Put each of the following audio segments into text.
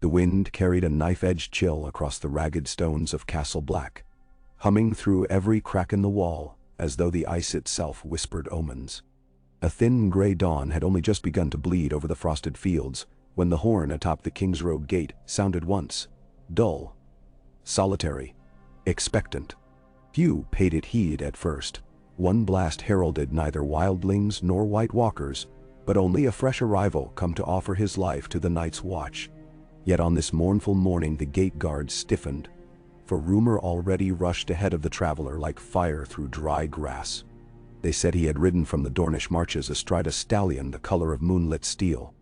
The wind carried a knife-edged chill across the ragged stones of Castle Black, humming through every crack in the wall as though the ice itself whispered omens. A thin gray dawn had only just begun to bleed over the frosted fields when the horn atop the King's Road gate sounded once, dull, solitary, expectant. Few paid it heed at first. One blast heralded neither wildlings nor white walkers, but only a fresh arrival come to offer his life to the night's watch. Yet on this mournful morning the gate guards stiffened, for rumor already rushed ahead of the traveler like fire through dry grass. They said he had ridden from the Dornish marches astride a stallion the color of moonlit steel.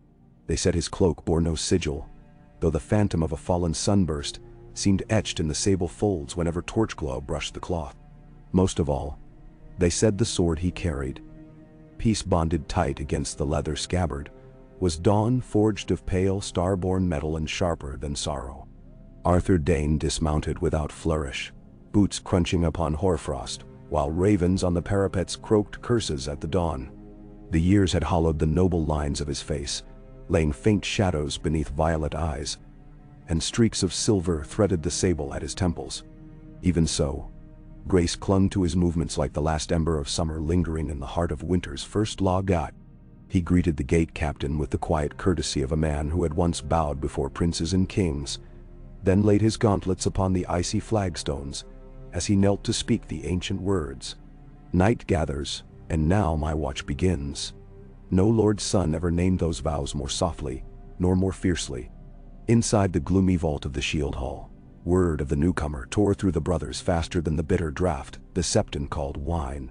They said his cloak bore no sigil, though the phantom of a fallen sunburst seemed etched in the sable folds whenever torch glow brushed the cloth. Most of all, they said the sword he carried, piece bonded tight against the leather scabbard, was dawn forged of pale star-born metal and sharper than sorrow. Arthur Dayne dismounted without flourish, boots crunching upon hoarfrost, while ravens on the parapets croaked curses at the dawn. The years had hollowed the noble lines of his face, laying faint shadows beneath violet eyes, and streaks of silver threaded the sable at his temples. Even so, grace clung to his movements like the last ember of summer lingering in the heart of winter's first log out. He greeted the gate captain with the quiet courtesy of a man who had once bowed before princes and kings, then laid his gauntlets upon the icy flagstones as he knelt to speak the ancient words. Night gathers, and now my watch begins. No lord's son ever named those vows more softly, nor more fiercely. Inside the gloomy vault of the shield hall, word of the newcomer tore through the brothers faster than the bitter draught the septon called wine.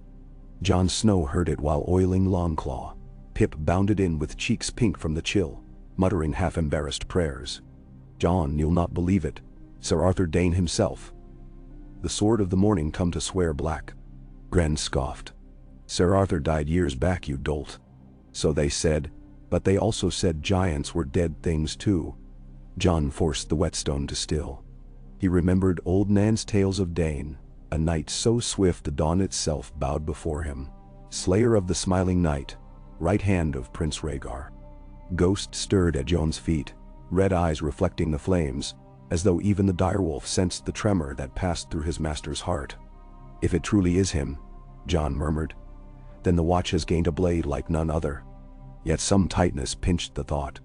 Jon Snow heard it while oiling Longclaw. Pip bounded in with cheeks pink from the chill, muttering half-embarrassed prayers. "Jon, you'll not believe it. Sir Arthur Dayne himself. The sword of the morning come to swear black." Gren scoffed. "Sir Arthur died years back, you dolt." "So they said, but they also said giants were dead things too." Jon forced the whetstone to still. He remembered old Nan's tales of Dayne, a knight so swift the dawn itself bowed before him. Slayer of the smiling night, right hand of Prince Rhaegar. Ghost stirred at Jon's feet, red eyes reflecting the flames, as though even the direwolf sensed the tremor that passed through his master's heart. "If it truly is him," Jon murmured, "then the watch has gained a blade like none other." Yet some tightness pinched the thought.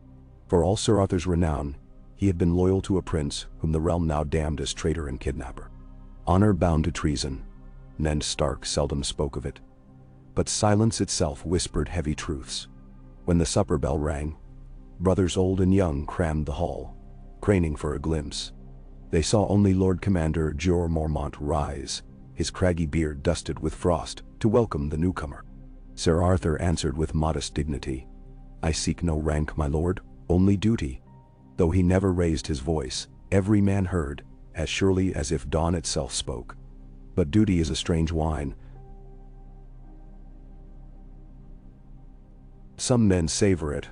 For all Sir Arthur's renown, he had been loyal to a prince whom the realm now damned as traitor and kidnapper. Honor bound to treason. Ned Stark seldom spoke of it, but silence itself whispered heavy truths. When the supper bell rang, brothers old and young crammed the hall, craning for a glimpse. They saw only Lord Commander Jorah Mormont rise, his craggy beard dusted with frost, to welcome the newcomer. Sir Arthur answered with modest dignity, "I seek no rank, my lord, only duty." Though he never raised his voice, every man heard, as surely as if dawn itself spoke. But duty is a strange wine. Some men savor it,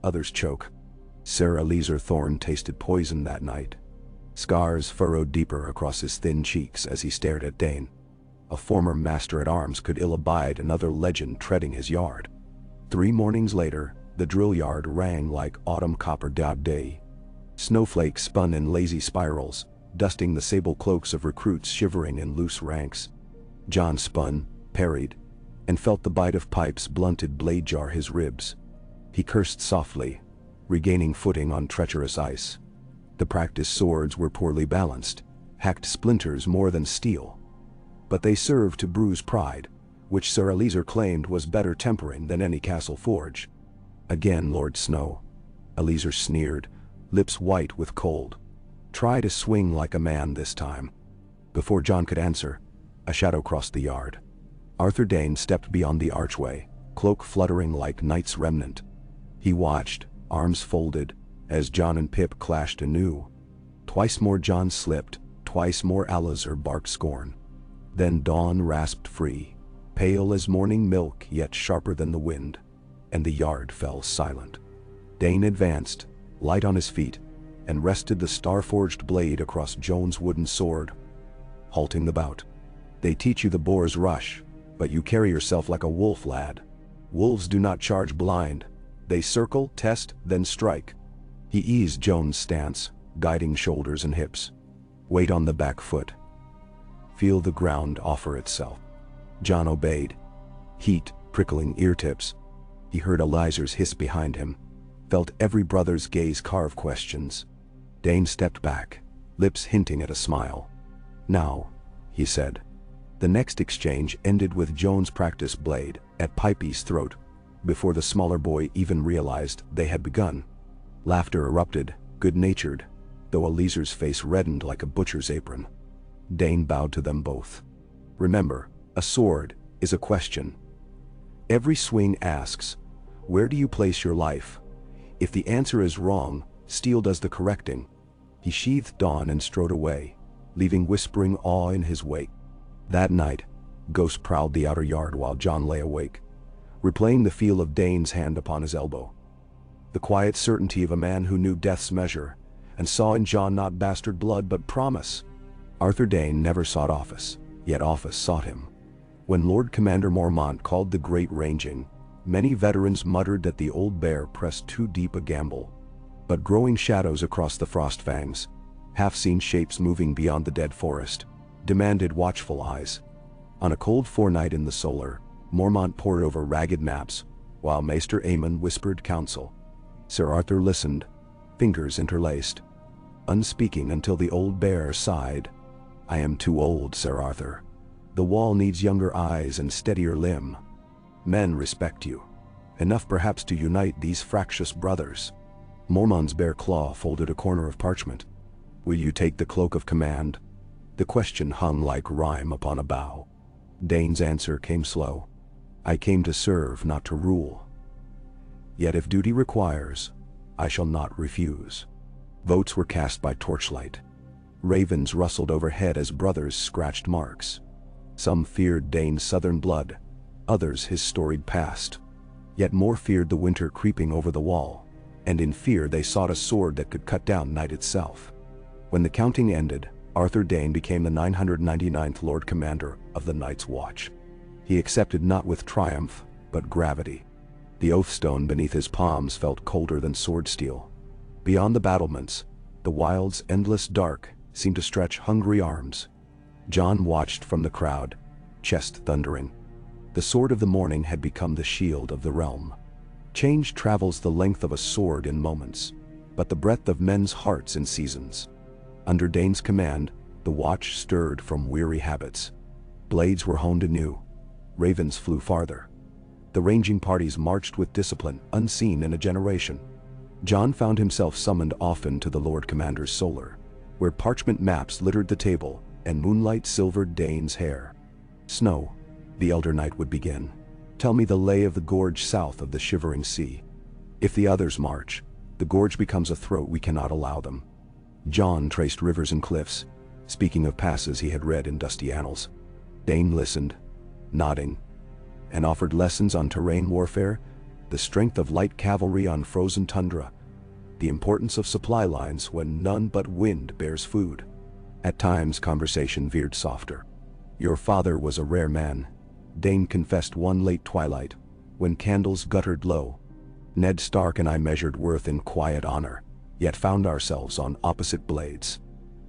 others choke. Sir Eliezer Thorne tasted poison that night. Scars furrowed deeper across his thin cheeks as he stared at Dayne. A former master-at-arms could ill abide another legend treading his yard. 3 mornings later, the drill yard rang like autumn copper day. Snowflakes spun in lazy spirals, dusting the sable cloaks of recruits shivering in loose ranks. Jon spun, parried, and felt the bite of Pipe's blunted blade jar his ribs. He cursed softly, regaining footing on treacherous ice. The practiced swords were poorly balanced, hacked splinters more than steel. But they served to bruise pride, which Sir Eliezer claimed was better tempering than any castle forge. "Again, Lord Snow," Eliezer sneered, lips white with cold. "Try to swing like a man this time." Before Jon could answer, a shadow crossed the yard. Arthur Dayne stepped beyond the archway, cloak fluttering like night's remnant. He watched, arms folded, as Jon and Pip clashed anew. Twice more Jon slipped, twice more Eliezer barked scorn. Then dawn rasped free, pale as morning milk yet sharper than the wind, and the yard fell silent. Dayne advanced, light on his feet, and rested the star-forged blade across Jon's wooden sword, halting the bout. "They teach you the boar's rush, but you carry yourself like a wolf, lad. Wolves do not charge blind. They circle, test, then strike." He eased Joan's stance, guiding shoulders and hips. Weight on the back foot. Feel the ground offer itself. Jon obeyed. Heat prickling ear tips. He heard Elizur's hiss behind him, felt every brother's gaze carve questions. Dayne stepped back, lips hinting at a smile. Now, he said. The next exchange ended with Joan's practice blade at Pipey's throat, before the smaller boy even realized they had begun. Laughter erupted, good-natured, though Elizur's face reddened like a butcher's apron. Dayne bowed to them both. Remember, a sword is a question. Every swing asks, where do you place your life? If the answer is wrong, steel does the correcting. He sheathed Dawn and strode away, leaving whispering awe in his wake. That night, Ghost prowled the outer yard while Jon lay awake, replaying the feel of Dayne's hand upon his elbow. The quiet certainty of a man who knew death's measure, and saw in Jon not bastard blood but promise. Arthur Dayne never sought office, yet office sought him. When Lord Commander Mormont called the Great Ranging, many veterans muttered that the old bear pressed too deep a gamble. But growing shadows across the frost fangs, half-seen shapes moving beyond the dead forest, demanded watchful eyes. On a cold forenight in the solar, Mormont pored over ragged maps, while Maester Aemon whispered counsel. Sir Arthur listened, fingers interlaced, unspeaking until the old bear sighed. I am too old, Sir Arthur. The wall needs younger eyes and steadier limb. Men respect you, enough perhaps to unite these fractious brothers. Mormont's bare claw folded a corner of parchment. Will you take the cloak of command? The question hung like rime upon a bough. Dayne's answer came slow. I came to serve, not to rule. Yet if duty requires, I shall not refuse. Votes were cast by torchlight. Ravens rustled overhead as brothers scratched marks. Some feared Dayne's southern blood, others his storied past. Yet more feared the winter creeping over the wall, and in fear they sought a sword that could cut down night itself. When the counting ended, Arthur Dayne became the 999th Lord Commander of the Night's Watch. He accepted not with triumph, but gravity. The oathstone beneath his palms felt colder than sword steel. Beyond the battlements, the wild's endless dark seemed to stretch hungry arms. Jon watched from the crowd, chest thundering. The sword of the morning had become the shield of the realm. Change travels the length of a sword in moments, but the breadth of men's hearts in seasons. Under Dayne's command, the watch stirred from weary habits. Blades were honed anew. Ravens flew farther. The ranging parties marched with discipline unseen in a generation. Jon found himself summoned often to the Lord Commander's solar, where parchment maps littered the table and moonlight silvered Dayne's hair. Snow, the elder knight would begin. Tell me the lay of the gorge south of the shivering sea. If the others march, the gorge becomes a throat we cannot allow them. Jon traced rivers and cliffs, speaking of passes he had read in dusty annals. Dayne listened, nodding, and offered lessons on terrain warfare, the strength of light cavalry on frozen tundra, the importance of supply lines when none but wind bears food. At times conversation veered softer. Your father was a rare man, Dayne confessed one late twilight, when candles guttered low. Ned Stark and I measured worth in quiet honor, yet found ourselves on opposite blades.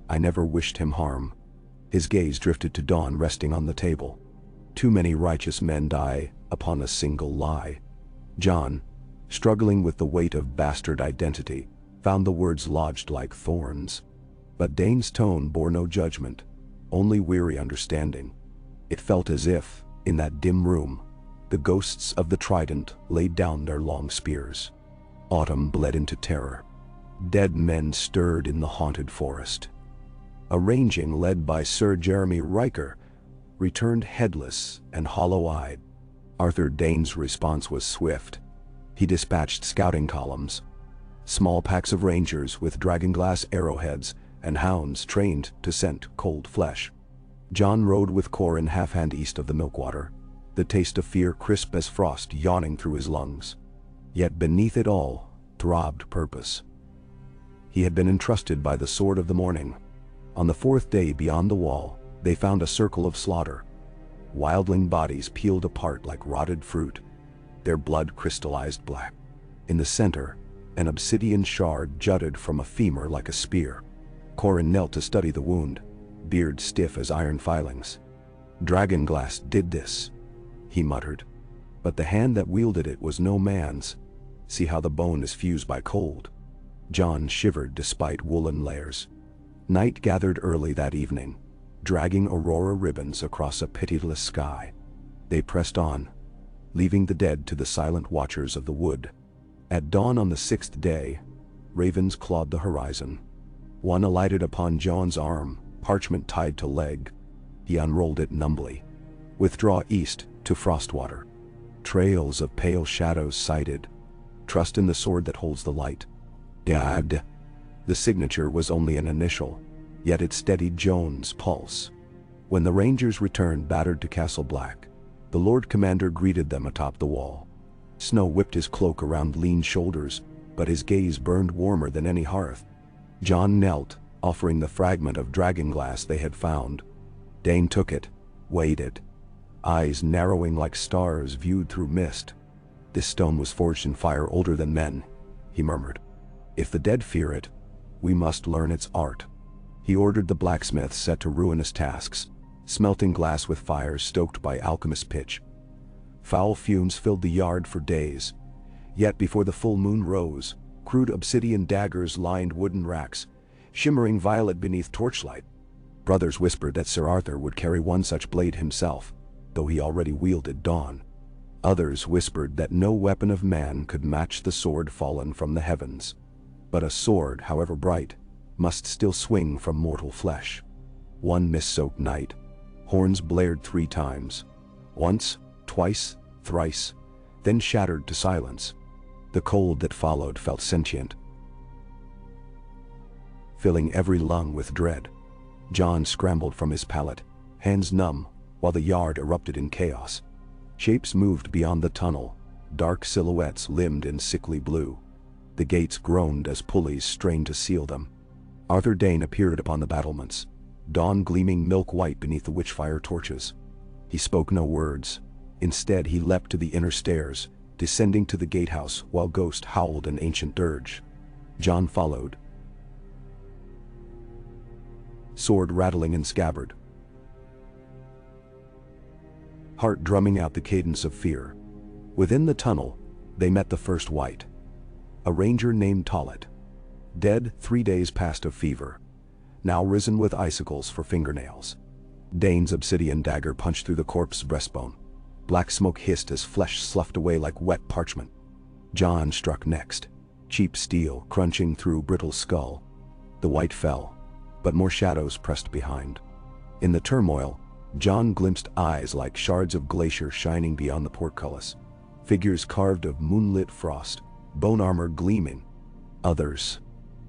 I never wished him harm. His gaze drifted to Dawn resting on the table. Too many righteous men die upon a single lie. Jon, struggling with the weight of bastard identity, found the words lodged like thorns. But Dayne's tone bore no judgment, only weary understanding. It felt as if, in that dim room, the ghosts of the Trident laid down their long spears. Autumn bled into terror. Dead men stirred in the haunted forest. A ranging led by Sir Jeremy Riker returned headless and hollow-eyed. Arthur Dayne's response was swift. He dispatched scouting columns, small packs of rangers with dragonglass arrowheads and hounds trained to scent cold flesh. Jon rode with Corin half-hand east of the Milkwater, the taste of fear crisp as frost yawning through his lungs. Yet beneath it all throbbed purpose. He had been entrusted by the Sword of the Morning. On the fourth day beyond the wall, they found a circle of slaughter. Wildling bodies peeled apart like rotted fruit, their blood crystallized black. In the center, An obsidian shard jutted from a femur like a spear. Corin knelt to study the wound, beard stiff as iron filings. "Dragonglass did this," he muttered. "But the hand that wielded it was no man's. See how the bone is fused by cold." John shivered despite woolen layers. Night gathered early that evening, dragging aurora ribbons across a pitiless sky. They pressed on, leaving the dead to the silent watchers of the wood. At dawn on the 6th day, ravens clawed the horizon. One alighted upon John's arm, parchment tied to leg. He unrolled it numbly. "Withdraw east to Frostwater. Trails of pale shadows sighted. Trust in the sword that holds the light." Dad. The signature was only an initial, yet it steadied Joan's pulse. When the Rangers returned battered to Castle Black, the Lord Commander greeted them atop the wall. Snow whipped his cloak around lean shoulders, but his gaze burned warmer than any hearth. John knelt, offering the fragment of dragonglass they had found. Dayne took it, weighed it, eyes narrowing like stars viewed through mist. "This stone was forged in fire older than men," he murmured. "If the dead fear it, we must learn its art." He ordered the blacksmiths set to ruinous tasks, smelting glass with fires stoked by alchemist pitch. Foul fumes filled the yard for days. Yet before the full moon rose, crude obsidian daggers lined wooden racks, shimmering violet beneath torchlight. Brothers whispered that Sir Arthur would carry one such blade himself, though he already wielded dawn. Others whispered that no weapon of man could match the sword fallen from the heavens. But a sword, however bright, must still swing from mortal flesh. One mist-soaked night, horns blared 3 times. Once, twice, thrice, then shattered to silence. The cold that followed felt sentient, filling every lung with dread. John scrambled from his pallet, hands numb, while the yard erupted in chaos. Shapes moved beyond the tunnel, dark silhouettes limned in sickly blue. The gates groaned as pulleys strained to seal them. Arthur Dayne appeared upon the battlements, dawn gleaming milk-white beneath the witchfire torches. He spoke no words. Instead he leapt to the inner stairs, descending to the gatehouse while Ghost howled an ancient dirge. John followed, sword rattling in scabbard, heart drumming out the cadence of fear. Within the tunnel, they met the first wight, a ranger named Tollet, dead 3 days past of fever, now risen with icicles for fingernails. Dayne's obsidian dagger punched through the corpse's breastbone. Black smoke hissed as flesh sloughed away like wet parchment. John struck next, cheap steel crunching through brittle skull. The wight fell, but more shadows pressed behind. In the turmoil, John glimpsed eyes like shards of glacier shining beyond the portcullis, figures carved of moonlit frost, bone armor gleaming. Others.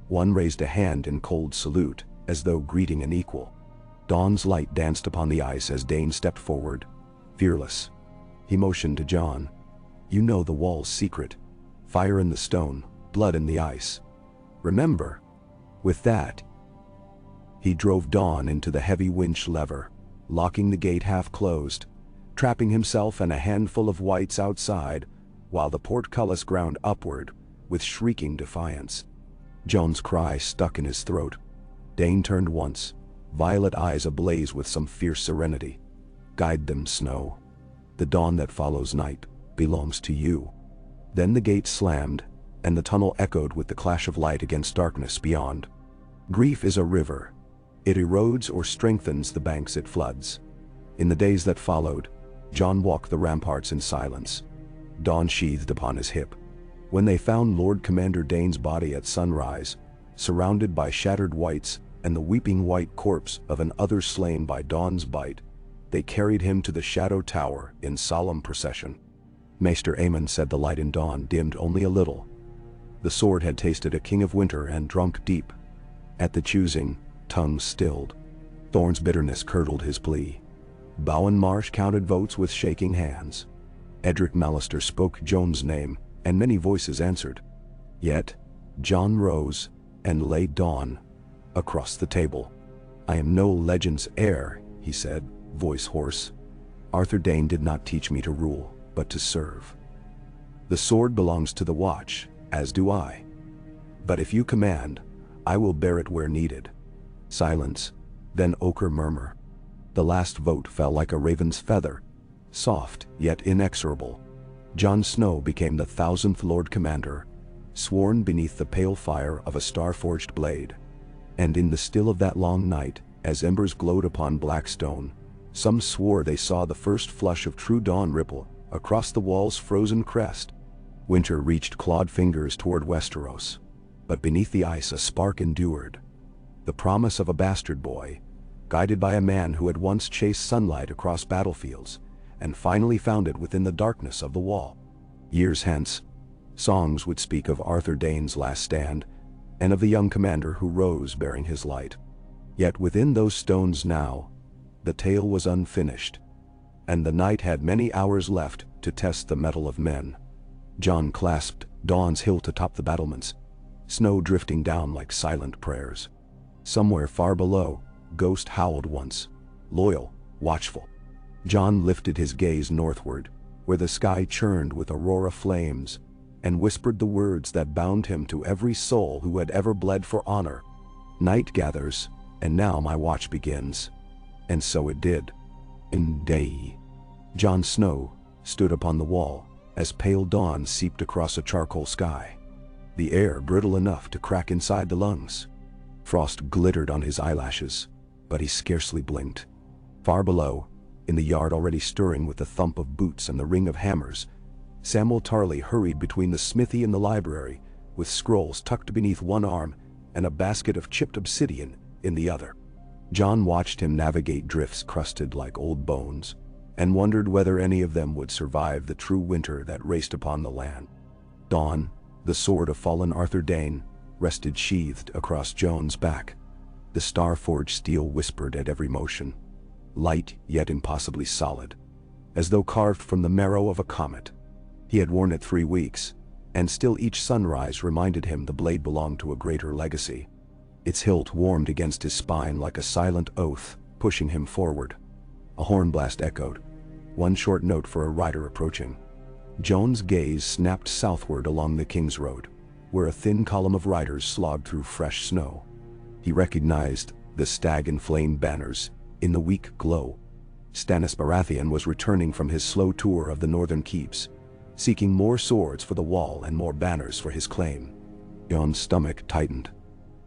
One raised a hand in cold salute, as though greeting an equal. Dawn's light danced upon the ice as Dayne stepped forward, fearless. He motioned to John. "You know the wall's secret. Fire in the stone, blood in the ice. Remember." With that, he drove Dawn into the heavy winch lever, locking the gate half closed, trapping himself and a handful of wights outside, while the portcullis ground upward with shrieking defiance. Joan's cry stuck in his throat. Dayne turned once, violet eyes ablaze with some fierce serenity. "Guide them, Snow. The dawn that follows night belongs to you." Then the gate slammed, and the tunnel echoed with the clash of light against darkness beyond. Grief is a river. It erodes or strengthens the banks it floods. In the days that followed, John walked the ramparts in silence, dawn sheathed upon his hip. When they found Lord Commander Dayne's body at sunrise, surrounded by shattered wights and the weeping white corpse of an other slain by dawn's bite, they carried him to the Shadow Tower in solemn procession. Maester Aemon said the light in dawn dimmed only a little. The sword had tasted a king of winter and drunk deep. At the choosing, tongues stilled. Thorn's bitterness curdled his plea. Bowen Marsh counted votes with shaking hands. Edric Mallister spoke Joan's name, and many voices answered. Yet, John rose and laid Dawn across the table. "I am no legend's heir," he said, voice hoarse. "Arthur Dayne did not teach me to rule, but to serve. The sword belongs to the Watch, as do I. But if you command, I will bear it where needed. Silence, then ochre murmur. The last vote fell like a raven's feather, soft yet inexorable. Jon Snow became the 1000th Lord Commander, sworn beneath the pale fire of a star-forged blade. And in the still of that long night, as embers glowed upon black stone, some swore they saw the first flush of true dawn ripple across the wall's frozen crest. Winter reached clawed fingers toward Westeros, but beneath the ice a spark endured. The promise of a bastard boy, guided by a man who had once chased sunlight across battlefields, and finally found it within the darkness of the wall. Years hence, songs would speak of Arthur Dayne's last stand, and of the young commander who rose bearing his light. Yet within those stones now, the tale was unfinished, and the night had many hours left to test the mettle of men. Jon clasped dawn's hilt atop the battlements, snow drifting down like silent prayers. Somewhere far below, ghost howled once, loyal, watchful. Jon lifted his gaze northward, where the sky churned with aurora flames, and whispered the words that bound him to every soul who had ever bled for honor. Night gathers, and now my watch begins. And so it did. In day, Jon Snow stood upon the wall, as pale dawn seeped across a charcoal sky. The air brittle enough to crack inside the lungs. Frost glittered on his eyelashes, but he scarcely blinked. Far below, in the yard already stirring with the thump of boots and the ring of hammers, Samwell Tarly hurried between the smithy and the library, with scrolls tucked beneath one arm and a basket of chipped obsidian in the other. Jon watched him navigate drifts crusted like old bones, and wondered whether any of them would survive the true winter that raced upon the land. Dawn, the sword of fallen Arthur Dayne, rested sheathed across Jon's back. The star-forged steel whispered at every motion, light yet impossibly solid, as though carved from the marrow of a comet. He had worn it 3 weeks, and still each sunrise reminded him the blade belonged to a greater legacy. Its hilt warmed against his spine like a silent oath, pushing him forward. A horn blast echoed, one short note for a rider approaching. Jon's gaze snapped southward along the King's Road, where a thin column of riders slogged through fresh snow. He recognized the stag and flame banners in the weak glow. Stannis Baratheon was returning from his slow tour of the northern keeps, seeking more swords for the wall and more banners for his claim. Jon's stomach tightened.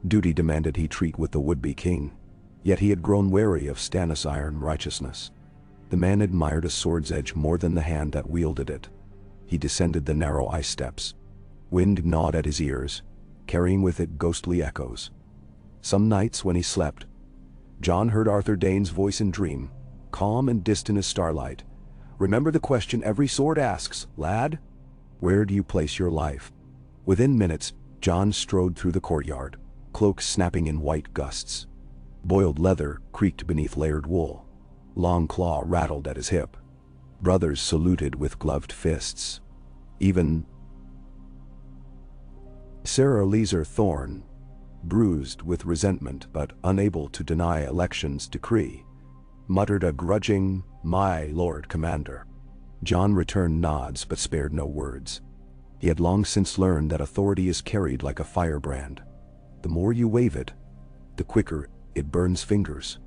Duty demanded he treat with the would-be king, yet he had grown wary of Stannis' iron righteousness. The man admired a sword's edge more than the hand that wielded it. He descended the narrow ice steps. Wind gnawed at his ears, carrying with it ghostly echoes. Some nights when he slept, Jon heard Arthur Dayne's voice in dream, calm and distant as starlight. "Remember the question every sword asks, lad? Where do you place your life?" Within minutes, Jon strode through the courtyard, cloak snapping in white gusts. Boiled leather creaked beneath layered wool. Long claw rattled at his hip. Brothers saluted with gloved fists. Even Sarah Leeser Thorne, bruised with resentment but unable to deny election's decree, muttered a grudging, "My Lord Commander." Jon returned nods but spared no words. He had long since learned that authority is carried like a firebrand. The more you wave it, the quicker it burns fingers.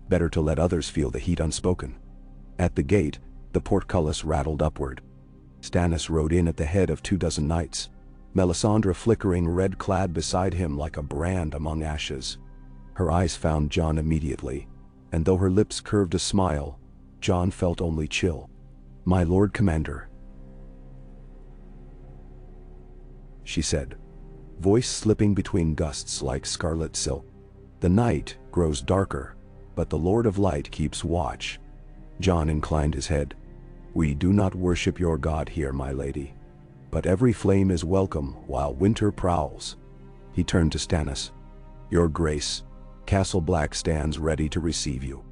Better to let others feel the heat unspoken. At the gate, the portcullis rattled upward. Stannis rode in at the head of 24 knights, Melisandre flickering red-clad beside him like a brand among ashes. Her eyes found Jon immediately, and though her lips curved a smile, Jon felt only chill. "My Lord Commander," she said, voice slipping between gusts like scarlet silk. "The night grows darker, but the Lord of Light keeps watch." Jon inclined his head. "We do not worship your God here, my lady, but every flame is welcome while winter prowls." He turned to Stannis. "Your Grace, Castle Black stands ready to receive you."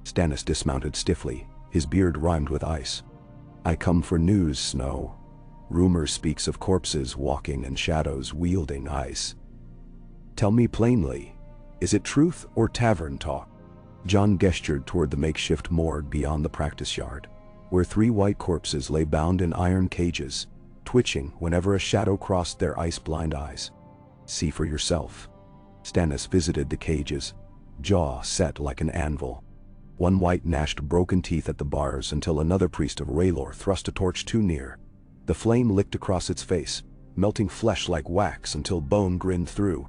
Stannis dismounted stiffly, his beard rimed with ice. "I come for news, Snow. Rumor speaks of corpses walking and shadows wielding ice. Tell me plainly, is it truth or tavern talk?" Jon gestured toward the makeshift morgue beyond the practice yard, where 3 white corpses lay bound in iron cages, twitching whenever a shadow crossed their ice-blind eyes. See for yourself. Stannis visited the cages, jaw set like an anvil. One white gnashed broken teeth at the bars until another priest of Raelor thrust a torch too near. The flame licked across its face, melting flesh like wax until bone grinned through.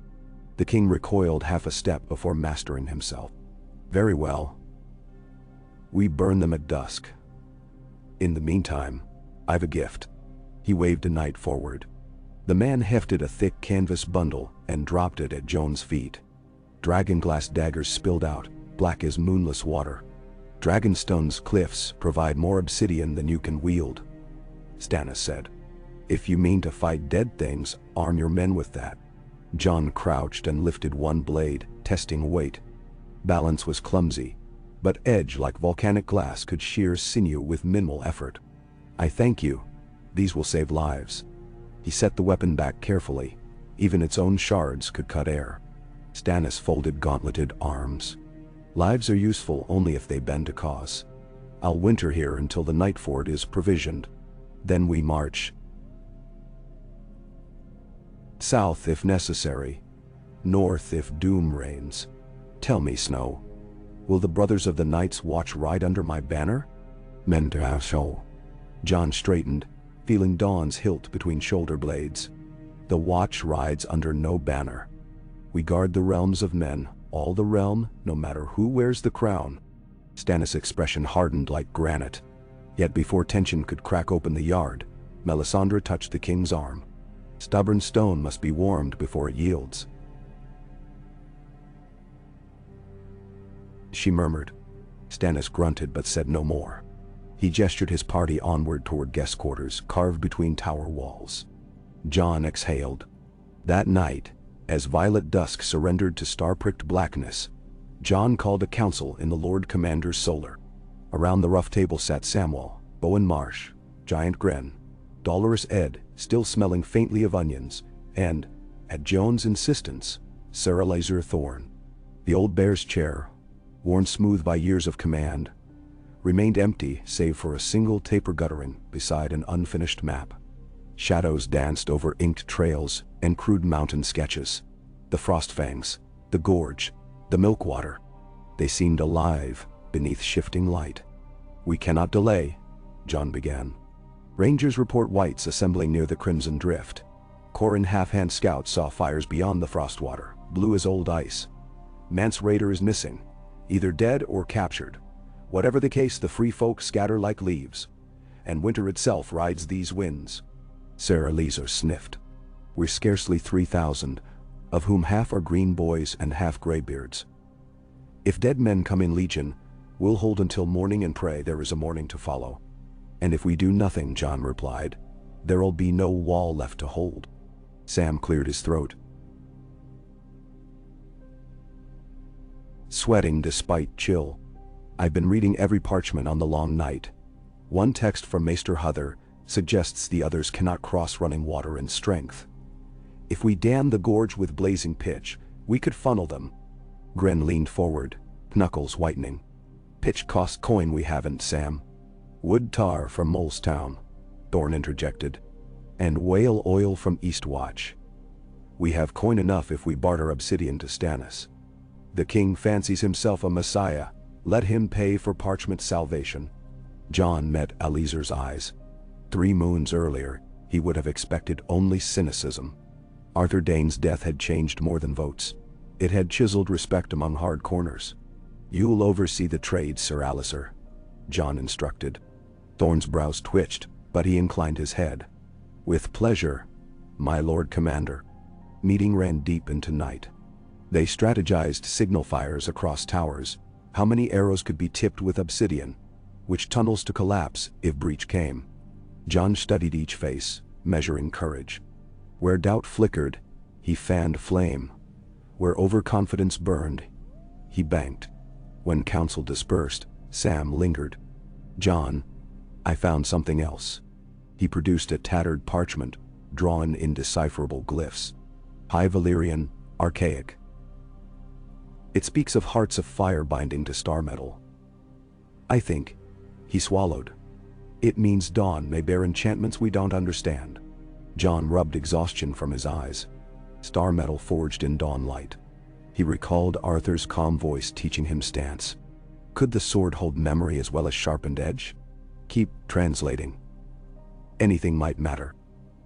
The king recoiled half a step before mastering himself. Very well. We burn them at dusk. In the meantime, I've a gift. He waved a knight forward. The man hefted a thick canvas bundle and dropped it at Joan's feet. Dragonglass daggers spilled out, black as moonless water. Dragonstone's cliffs provide more obsidian than you can wield, Stannis said. If you mean to fight dead things, arm your men with that. Jon crouched and lifted one blade, testing weight. Balance was clumsy, but edge like volcanic glass could shear sinew with minimal effort. I thank you. These will save lives. He set the weapon back carefully. Even its own shards could cut air. Stannis folded gauntleted arms. Lives are useful only if they bend to cause. I'll winter here until the night fort is provisioned. Then we march south if necessary, north if doom reigns. Tell me, Snow, will the brothers of the Night's Watch ride under my banner? Mentasho. Jon straightened, feeling Dawn's hilt between shoulder blades. The Watch rides under no banner. We guard the realms of men, all the realm, no matter who wears the crown. Stannis' expression hardened like granite. Yet before tension could crack open the yard, Melisandre touched the king's arm. Stubborn stone must be warmed before it yields. She murmured. Stannis grunted but said no more. He gestured his party onward toward guest quarters carved between tower walls. Jon exhaled. That night, as violet dusk surrendered to star-pricked blackness, Jon called a council in the Lord Commander's solar. Around the rough table sat Samwell, Bowen Marsh, Giant Gren, Dolorous Ed, still smelling faintly of onions, and, at Joan's insistence, Sarah Laser Thorne. The old bear's chair, worn smooth by years of command, remained empty save for a single taper guttering beside an unfinished map. Shadows danced over inked trails and crude mountain sketches. The Frostfangs, the Gorge, the Milkwater. They seemed alive beneath shifting light. We cannot delay, Jon began. Rangers report whites assembling near the Crimson Drift. Corran half-hand scouts saw fires beyond the Frostwater, blue as old ice. Mance Raider is missing, either dead or captured. Whatever the case, the free folk scatter like leaves, and winter itself rides these winds. Sarah Laser sniffed. We're scarcely 3,000, of whom half are green boys and half graybeards. If dead men come in legion, we'll hold until morning and pray there is a morning to follow. And if we do nothing, Jon replied, there'll be no wall left to hold. Sam cleared his throat. Sweating despite chill. I've been reading every parchment on the long night. One text from Maester Huther suggests the others cannot cross running water in strength. If we dam the gorge with blazing pitch, we could funnel them. Gren leaned forward, knuckles whitening. Pitch costs coin we haven't, Sam. Wood tar from Molestown, Thorne interjected. And whale oil from Eastwatch. We have coin enough if we barter obsidian to Stannis. The king fancies himself a messiah. Let him pay for parchment salvation. Jon met Alizer's eyes. 3 moons earlier, he would have expected only cynicism. Arthur Dayne's death had changed more than votes. It had chiseled respect among hard corners. You'll oversee the trade, Sir Alicer, Jon instructed. Thorne's brows twitched, but he inclined his head. With pleasure, my Lord Commander. Meeting ran deep into night. They strategized signal fires across towers, how many arrows could be tipped with obsidian, which tunnels to collapse if breach came. Jon studied each face, measuring courage. Where doubt flickered, he fanned flame. Where overconfidence burned, he banked. When council dispersed, Sam lingered. Jon, I found something else. He produced a tattered parchment, drawn in decipherable glyphs. High Valyrian, archaic. It speaks of hearts of fire binding to star metal. I think, he swallowed. It means dawn may bear enchantments we don't understand. Jon rubbed exhaustion from his eyes. star metal forged in dawn light. He recalled Arthur's calm voice teaching him stance. Could the sword hold memory as well as sharpened edge? Keep translating. Anything might matter.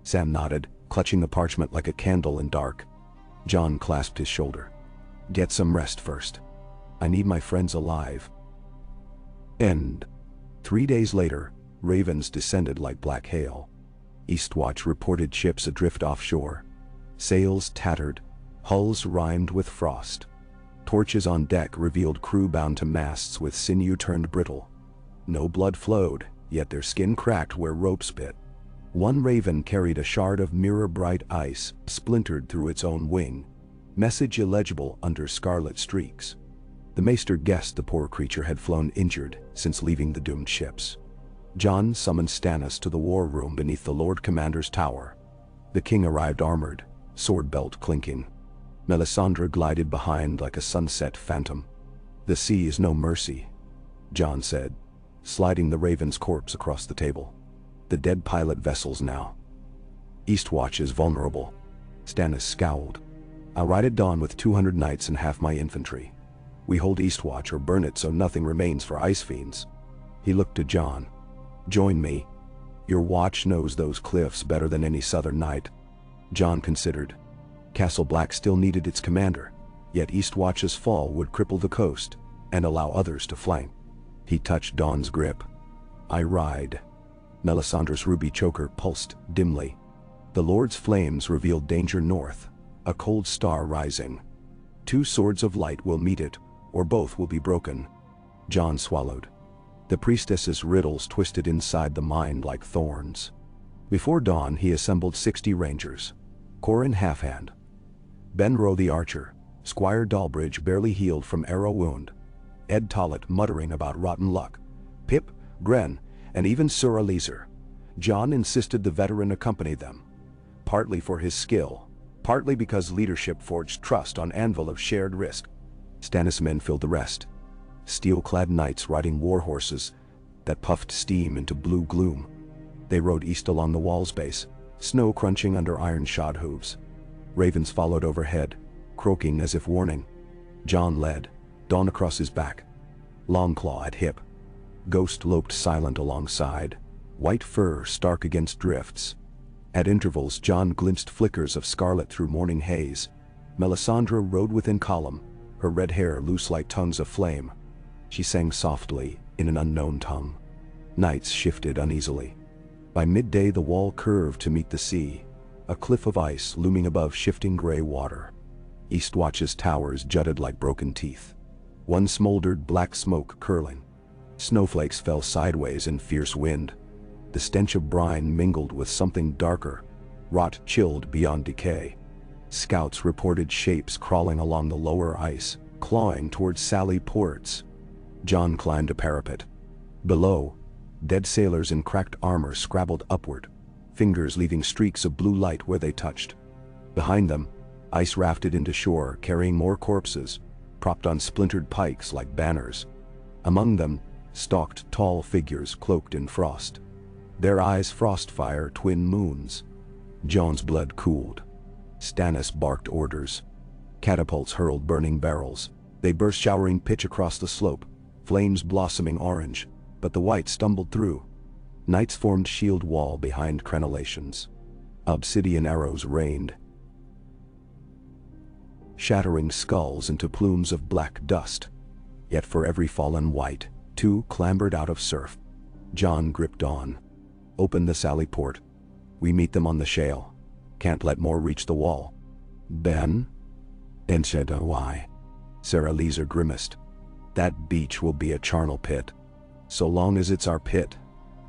Sam nodded, clutching the parchment like a candle in dark. John clasped his shoulder. Get some rest first. I need my friends alive. End. 3 days later, ravens descended like black hail. Eastwatch reported ships adrift offshore. Sails tattered, hulls rimed with frost. Torches on deck revealed crew bound to masts with sinew turned brittle. No blood flowed, yet their skin cracked where ropes bit. One raven carried a shard of mirror-bright ice, splintered through its own wing. Message illegible under scarlet streaks. The maester guessed the poor creature had flown injured since leaving the doomed ships. John summoned Stannis to the war room beneath the Lord Commander's tower. The king arrived armored, sword belt clinking. Melisandre glided behind like a sunset phantom. The sea is no mercy, John said, sliding the raven's corpse across the table. The dead pilot vessels now. Eastwatch is vulnerable. Stannis scowled. I'll ride at dawn with 200 knights and half my infantry. We hold Eastwatch or burn it so nothing remains for ice fiends. He looked to John. Join me. Your watch knows those cliffs better than any southern knight. John considered. Castle Black still needed its commander, yet Eastwatch's fall would cripple the coast and allow others to flank. He touched Dawn's grip. I ride. Melisandre's ruby choker pulsed dimly. The Lord's flames revealed danger north, a cold star rising. 2 swords of light will meet it, or both will be broken. John swallowed. The priestess's riddles twisted inside the mind like thorns. Before dawn he assembled 60 rangers. Corin Halfhand, Benro the archer, Squire Dalbridge barely healed from arrow wound, Ed Tollett muttering about rotten luck, Pip, Gren, and even Sir Eliezer. John insisted the veteran accompany them, partly for his skill, partly because leadership forged trust on anvil of shared risk. Stannis' men filled the rest, steel-clad knights riding war horses that puffed steam into blue gloom. They rode east along the wall's base, snow crunching under iron-shod hooves. Ravens followed overhead, croaking as if warning. John led, Dawn across his back, Longclaw at hip. Ghost loped silent alongside, white fur stark against drifts. At intervals John glimpsed flickers of scarlet through morning haze. Melisandre rode within column, her red hair loose like tongues of flame. She sang softly, in an unknown tongue. Knights shifted uneasily. By midday the wall curved to meet the sea, a cliff of ice looming above shifting gray water. Eastwatch's towers jutted like broken teeth. One smoldered black smoke curling. Snowflakes fell sideways in fierce wind. The stench of brine mingled with something darker, rot chilled beyond decay. Scouts reported shapes crawling along the lower ice, clawing towards Sally Ports. John climbed a parapet. Below, dead sailors in cracked armor scrabbled upward, fingers leaving streaks of blue light where they touched. Behind them, ice rafted into shore, carrying more corpses, propped on splintered pikes like banners. Among them, stalked tall figures cloaked in frost. Their eyes frostfire twin moons. John's blood cooled. Stannis barked orders. Catapults hurled burning barrels. They burst showering pitch across the slope, flames blossoming orange, but the white stumbled through. Knights formed shield wall behind crenellations. Obsidian arrows rained, shattering skulls into plumes of black dust. Yet for every fallen wight, 2 clambered out of surf. John gripped on. Open the sally port. We meet them on the shale. Can't let more reach the wall. Ben? Ensheda why? Sir Eliezer grimaced. That beach will be a charnel pit. So long as it's our pit,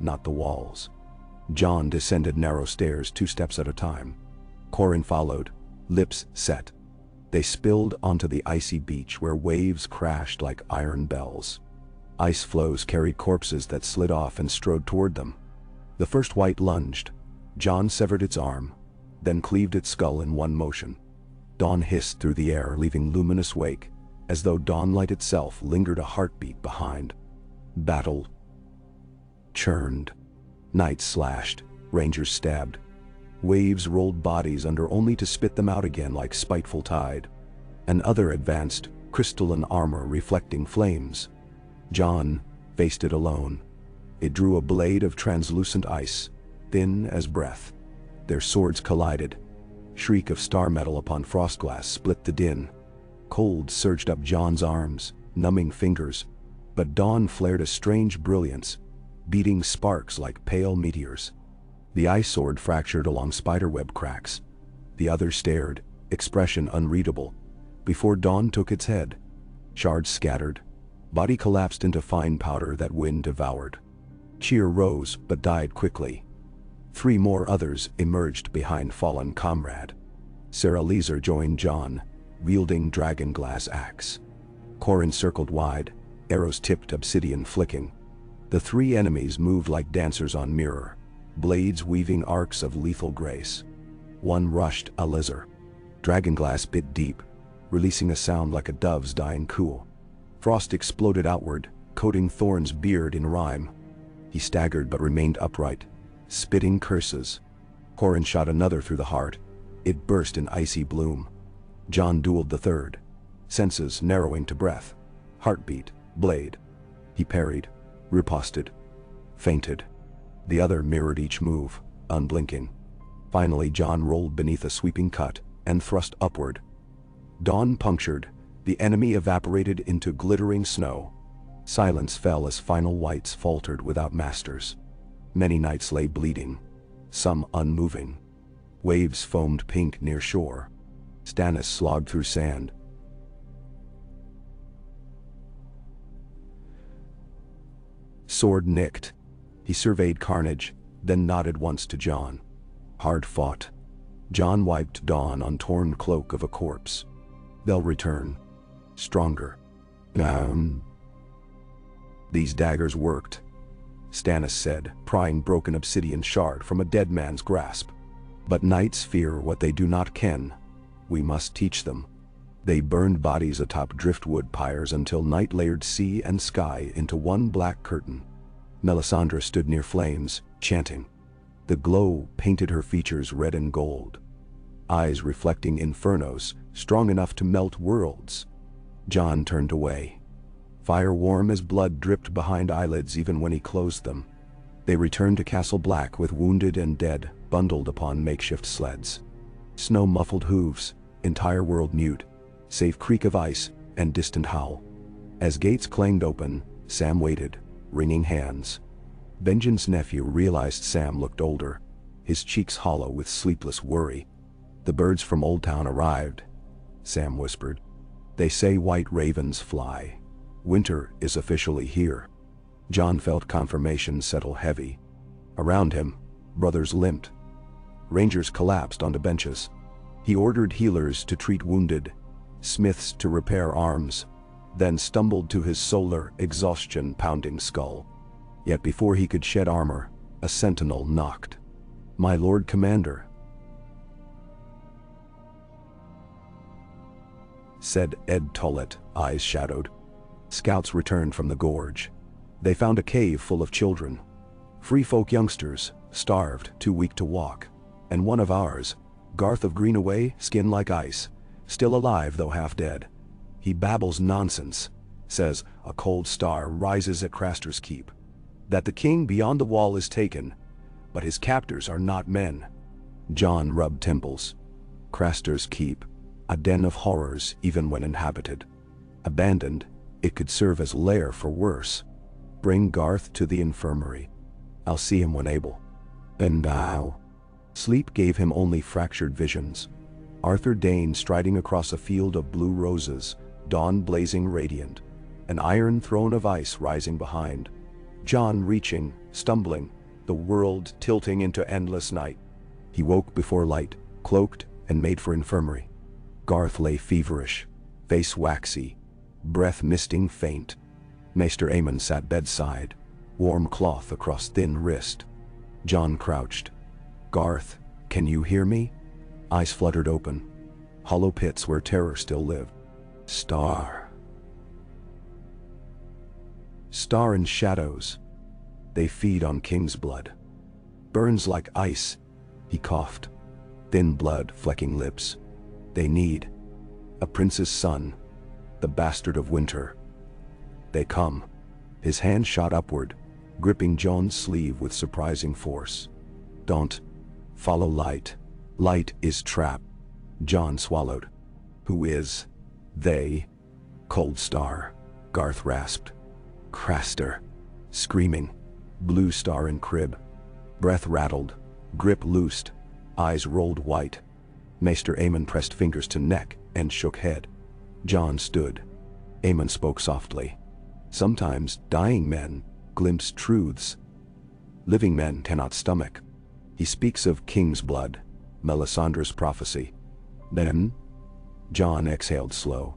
not the walls. John descended narrow stairs 2 steps at a time. Corin followed, lips set. They spilled onto the icy beach where waves crashed like iron bells. Ice floes carried corpses that slid off and strode toward them. The first wight lunged. John severed its arm, then cleaved its skull in one motion. Dawn hissed through the air, leaving luminous wake, as though dawnlight itself lingered a heartbeat behind. Battle churned. Knights slashed, rangers stabbed. Waves rolled bodies under only to spit them out again like spiteful tide. And other advanced, crystalline armor reflecting flames. Jon faced it alone. It drew a blade of translucent ice, thin as breath. Their swords collided. Shriek of star metal upon frostglass split the din. Cold surged up Jon's arms, numbing fingers, but dawn flared a strange brilliance, beating sparks like pale meteors. The ice sword fractured along spiderweb cracks. The other stared, expression unreadable, before dawn took its head. Shards scattered. Body collapsed into fine powder that wind devoured. Cheer rose but died quickly. 3 more others emerged behind fallen comrade. Sarah Leeser joined Jon, wielding dragon-glass axe. Corin circled wide, arrows tipped obsidian flicking. The 3 enemies moved like dancers on mirror, blades weaving arcs of lethal grace. One rushed a lizard. Dragonglass bit deep, releasing a sound like a dove's dying coo. Frost exploded outward, coating Thorn's beard in rhyme. He staggered but remained upright, spitting curses. Corin shot another through the heart. It burst in icy bloom. Jon dueled the third, senses narrowing to breath. Heartbeat, blade. He parried, riposted, feinted. The other mirrored each move, unblinking. Finally Jon rolled beneath a sweeping cut and thrust upward. Dawn punctured, the enemy evaporated into glittering snow. Silence fell as final whites faltered without masters. Many knights lay bleeding, some unmoving. Waves foamed pink near shore. Stannis slogged through sand. Sword nicked. He surveyed carnage, then nodded once to Jon. Hard fought. Jon wiped dawn on torn cloak of a corpse. They'll return. Stronger. These daggers worked, Stannis said, prying broken obsidian shard from a dead man's grasp. But knights fear what they do not ken. We must teach them. They burned bodies atop driftwood pyres until night layered sea and sky into one black curtain. Melisandre stood near flames, chanting. The glow painted her features red and gold. Eyes reflecting infernos, strong enough to melt worlds. Jon turned away. Fire warm as blood dripped behind eyelids even when he closed them. They returned to Castle Black with wounded and dead bundled upon makeshift sleds. Snow muffled hooves, entire world mute, save creak of ice and distant howl. As gates clanged open, Sam waited, wringing hands. Benjen's nephew realized Sam looked older, his cheeks hollow with sleepless worry. The birds from Old Town arrived, Sam whispered. They say white ravens fly. Winter is officially here. Jon felt confirmation settle heavy. Around him, brothers limped. Rangers collapsed onto benches. He ordered healers to treat wounded, smiths to repair arms, then stumbled to his solar exhaustion-pounding skull. Yet before he could shed armor, a sentinel knocked. "My Lord Commander," said Ed Tollett, eyes shadowed. Scouts returned from the gorge. They found a cave full of children. Free folk youngsters, starved, too weak to walk. And one of ours, Garth of Greenaway, skin like ice, still alive though half dead. He babbles nonsense, says a cold star rises at Craster's Keep. That the king beyond the wall is taken, but his captors are not men. Jon rubbed temples. Craster's Keep, a den of horrors even when inhabited. Abandoned, it could serve as lair for worse. Bring Garth to the infirmary. I'll see him when able. And now. Sleep gave him only fractured visions. Arthur Dayne striding across a field of blue roses, dawn blazing radiant, an iron throne of ice rising behind. Jon reaching, stumbling, the world tilting into endless night. He woke before light, cloaked, and made for infirmary. Garth lay feverish, face waxy, breath misting faint. Maester Aemon sat bedside, warm cloth across thin wrist. Jon crouched. "Garth, can you hear me?" Eyes fluttered open. Hollow pits where terror still lived. Star. Star and shadows. They feed on king's blood. Burns like ice. He coughed. thin blood flecking lips. They need a prince's son, the bastard of winter. They come. His hand shot upward, gripping John's sleeve with surprising force. Don't. Follow light. Light is trap. John swallowed. Who is they? Cold Star. Garth rasped. Craster. Screaming. Blue Star in crib. Breath rattled. Grip loosed. Eyes rolled white. Maester Aemon pressed fingers to neck and shook head. John stood. Aemon spoke softly. Sometimes dying men glimpse truths living men cannot stomach. He speaks of king's blood, Melisandre's prophecy. Then, John exhaled slow.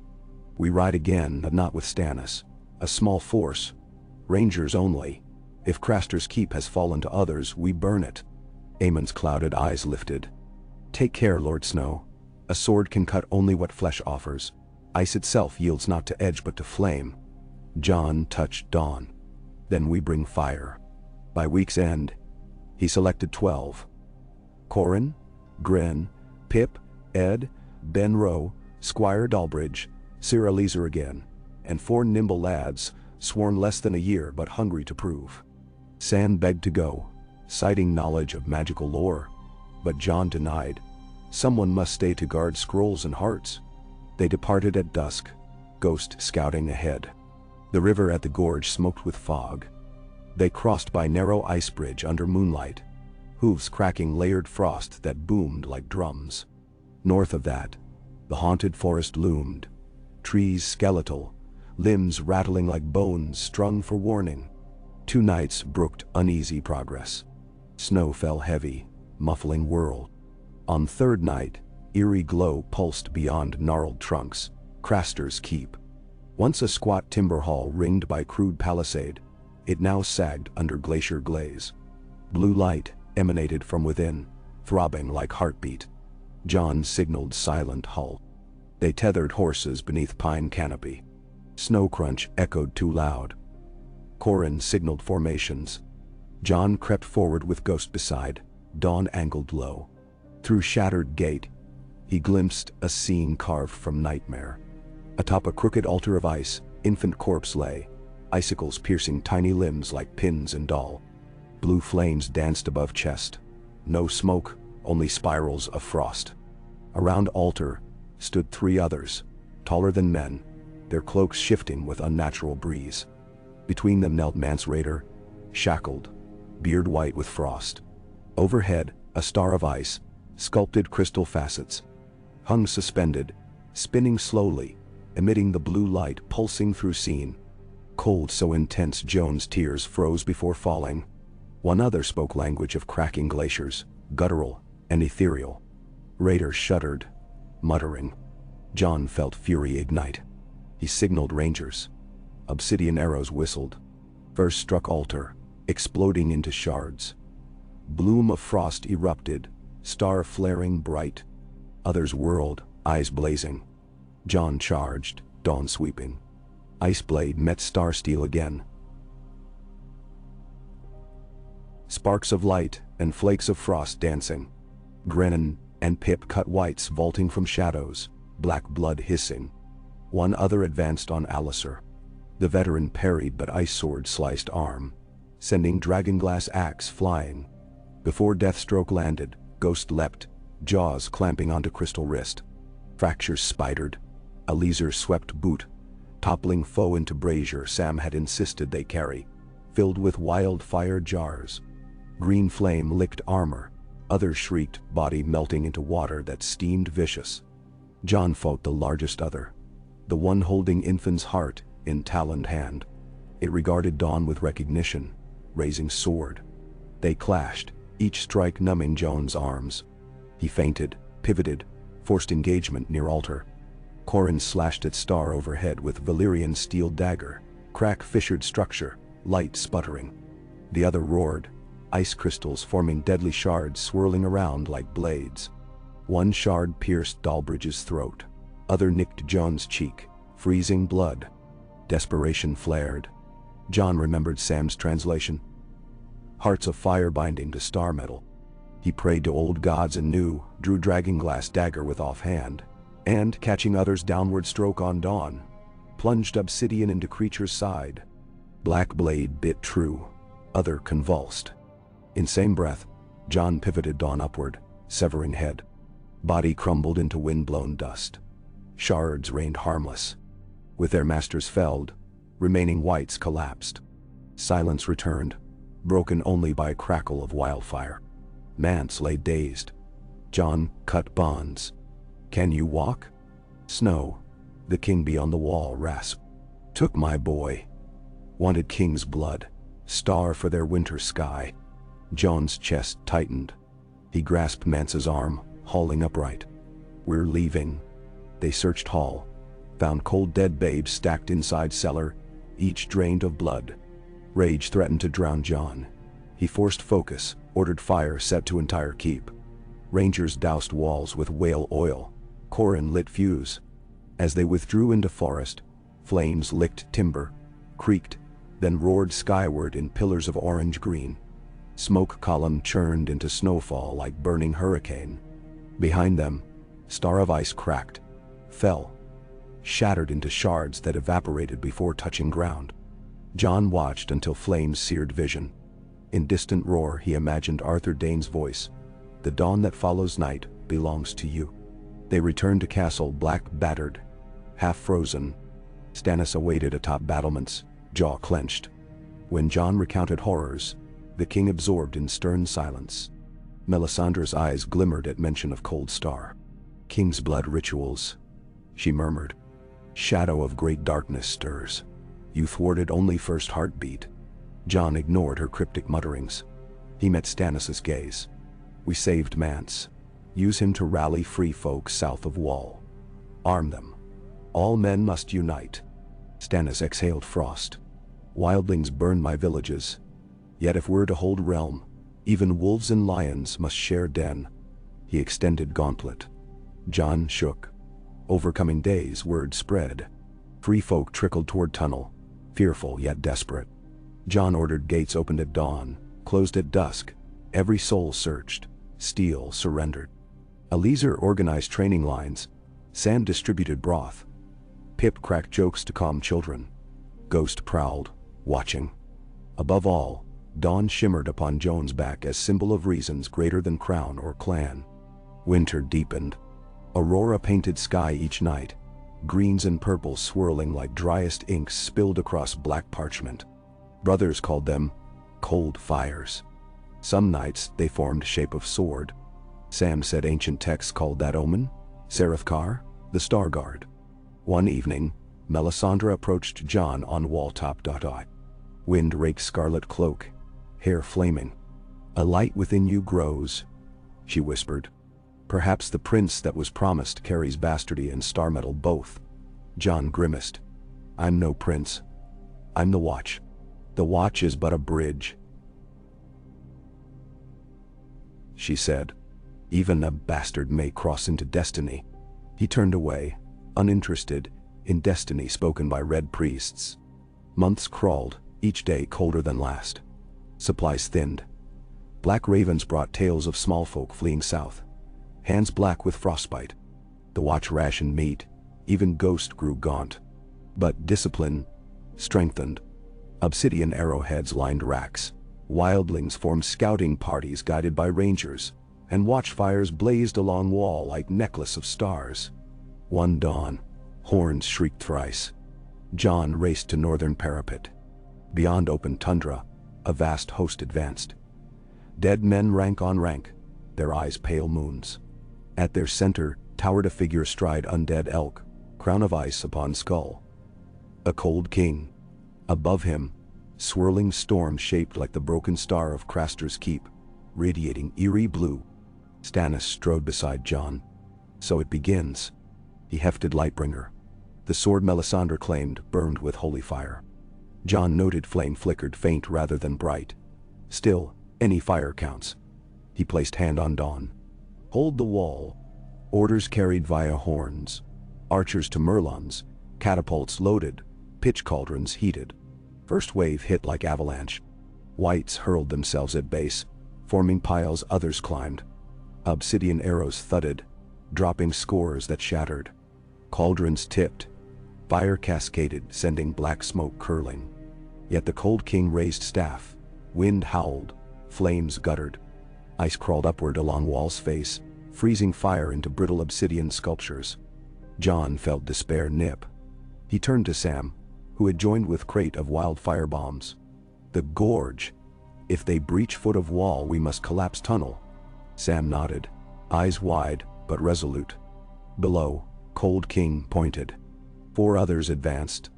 We ride again, but not with Stannis. A small force. Rangers only. If Craster's keep has fallen to others, we burn it. Aemon's clouded eyes lifted. Take care, Lord Snow. A sword can cut only what flesh offers. Ice itself yields not to edge but to flame. John touched dawn. Then we bring fire. By week's end, he selected 12. Corin, Gren, Pip, Ed, Ben Rowe, Squire Dalbridge, Sir Eleazar again, and 4 nimble lads, sworn less than a year but hungry to prove. Sam begged to go, citing knowledge of magical lore, but John denied. Someone must stay to guard scrolls and hearts. They departed at dusk, Ghost scouting ahead. The river at the gorge smoked with fog. They crossed by narrow ice bridge under moonlight, hooves cracking layered frost that boomed like drums. North of that, the haunted forest loomed, trees skeletal, limbs rattling like bones strung for warning. 2 nights brooked uneasy progress. Snow fell heavy, muffling whirl. On 3rd night, eerie glow pulsed beyond gnarled trunks, Craster's keep. Once a squat timber hall ringed by crude palisade, it now sagged under glacier glaze. Blue light emanated from within, throbbing like heartbeat. John signaled silent halt. They tethered horses beneath pine canopy. Snow crunch echoed too loud. Corin signaled formations. John crept forward with Ghost beside, dawn angled low. Through shattered gate, he glimpsed a scene carved from nightmare. Atop a crooked altar of ice, infant corpse lay, icicles piercing tiny limbs like pins and doll. Blue flames danced above chest. No smoke, only spirals of frost. Around altar stood 3 others, taller than men, their cloaks shifting with unnatural breeze. Between them knelt Mance Raider, shackled, beard white with frost. Overhead, a star of ice, sculpted crystal facets, hung suspended, spinning slowly, emitting the blue light pulsing through scene. Cold so intense Joan's tears froze before falling. One other spoke language of cracking glaciers, guttural and ethereal. Raider shuddered, muttering. John felt fury ignite. He signaled rangers. Obsidian arrows whistled. First struck altar, exploding into shards. Bloom of frost erupted, star flaring bright. Others whirled, eyes blazing. John charged, dawn sweeping. Ice blade met star steel again. Sparks of light and flakes of frost dancing. Grennan and Pip cut whites vaulting from shadows, black blood hissing. One other advanced on Alistair. The veteran parried but ice sword sliced arm, sending dragonglass axe flying. Before Deathstroke landed, Ghost leapt, jaws clamping onto crystal wrist. Fractures spidered. Eleazar swept boot, toppling foe into brazier Sam had insisted they carry, filled with wildfire jars. Green flame licked armor. Others shrieked, body melting into water that steamed vicious. John fought the largest other, the one holding infant's heart in taloned hand. It regarded Dawn with recognition, raising sword. They clashed, each strike numbing Joan's arms. He feinted, pivoted, forced engagement near altar. Corin slashed at star overhead with Valyrian steel dagger, crack fissured structure, light sputtering. The other roared, ice crystals forming deadly shards swirling around like blades. One shard pierced Dalbridge's throat, other nicked John's cheek, freezing blood. Desperation flared. John remembered Sam's translation. Hearts of fire binding to star metal. He prayed to old gods and drew dragonglass dagger with offhand, and, catching others downward stroke on dawn, plunged obsidian into creature's side. Black blade bit true, other convulsed. In same breath, Jon pivoted dawn upward, severing head. Body crumbled into wind-blown dust. Shards rained harmless. With their masters felled, remaining wights collapsed. Silence returned, broken only by a crackle of wildfire. Mance lay dazed. Jon cut bonds. "Can you walk?" "Snow," the king beyond the wall rasped. "Took my boy. Wanted king's blood, star for their winter sky." Jon's chest tightened. He grasped Mance's arm, hauling upright. "We're leaving." They searched hall, found cold dead babes stacked inside cellar, each drained of blood. Rage threatened to drown Jon. He forced focus, ordered fire set to entire keep. Rangers doused walls with whale oil. Corin lit fuse. As they withdrew into forest, flames licked timber, creaked, then roared skyward in pillars of orange-green. Smoke column churned into snowfall like burning hurricane. Behind them, star of ice cracked, fell, shattered into shards that evaporated before touching ground. Jon watched until flames seared vision. In distant roar he imagined Arthur Dayne's voice. "The dawn that follows night belongs to you." They returned to castle, black battered, half frozen. Stannis awaited atop battlements, jaw clenched. When Jon recounted horrors, the king absorbed in stern silence. Melisandre's eyes glimmered at mention of Cold Star. "King's blood rituals," she murmured. "Shadow of great darkness stirs. You thwarted only first heartbeat." Jon ignored her cryptic mutterings. He met Stannis's gaze. "We saved Mance. Use him to rally free folk south of Wall. Arm them. All men must unite." Stannis exhaled frost. "Wildlings burn my villages. Yet if we're to hold realm, even wolves and lions must share den." He extended gauntlet. Jon shook. Overcoming days, word spread. Free folk trickled toward tunnel, fearful yet desperate. Jon ordered gates opened at dawn, closed at dusk. Every soul searched. Steel surrendered. Eliezer organized training lines. Sam distributed broth. Pip cracked jokes to calm children. Ghost prowled, watching. Above all, dawn shimmered upon Jon's back as symbol of reasons greater than crown or clan. Winter deepened. Aurora painted sky each night, greens and purples swirling like driest inks spilled across black parchment. Brothers called them cold fires. Some nights they formed shape of sword. Sam said ancient texts called that omen Serethkar, the Star Guard. One evening, Melisandre approached Jon on wall-top. Wind raked scarlet cloak, hair flaming. "A light within you grows," she whispered. "Perhaps the prince that was promised carries bastardy and star metal both." Jon grimaced. "I'm no prince. I'm the Watch. The Watch is but a bridge," she said. "Even a bastard may cross into destiny." He turned away, uninterested in destiny spoken by red priests. Months crawled, each day colder than last. Supplies thinned. Black ravens brought tales of small folk fleeing south, hands black with frostbite. The Watch rationed meat, even Ghost grew gaunt. But discipline strengthened. Obsidian arrowheads lined racks. Wildlings formed scouting parties guided by rangers, and watchfires blazed along wall like necklace of stars. One dawn, horns shrieked thrice. Jon raced to northern parapet. Beyond open tundra, a vast host advanced. Dead men rank on rank, their eyes pale moons. At their center towered a figure astride undead elk, crown of ice upon skull. A cold king. Above him, swirling storm shaped like the broken star of Craster's Keep, radiating eerie blue. Stannis strode beside Jon. "So it begins." He hefted Lightbringer. The sword Melisandre claimed burned with holy fire. Jon noted flame flickered faint rather than bright. Still, any fire counts. He placed hand on dawn. "Hold the wall." Orders carried via horns. Archers to merlons, catapults loaded, pitch cauldrons heated. First wave hit like avalanche. Wights hurled themselves at base, Forming piles others climbed. Obsidian arrows thudded, dropping scores that shattered. Cauldrons tipped. Fire cascaded, sending black smoke curling. Yet the cold king raised staff. Wind howled. Flames guttered. Ice crawled upward along Wall's face, freezing fire into brittle obsidian sculptures. John felt despair nip. He turned to Sam, who had joined with crate of wildfire bombs. The gorge. If they breach foot of wall, we must collapse tunnel. Sam nodded, eyes wide but resolute. Below, Cold King pointed. 4 others advanced.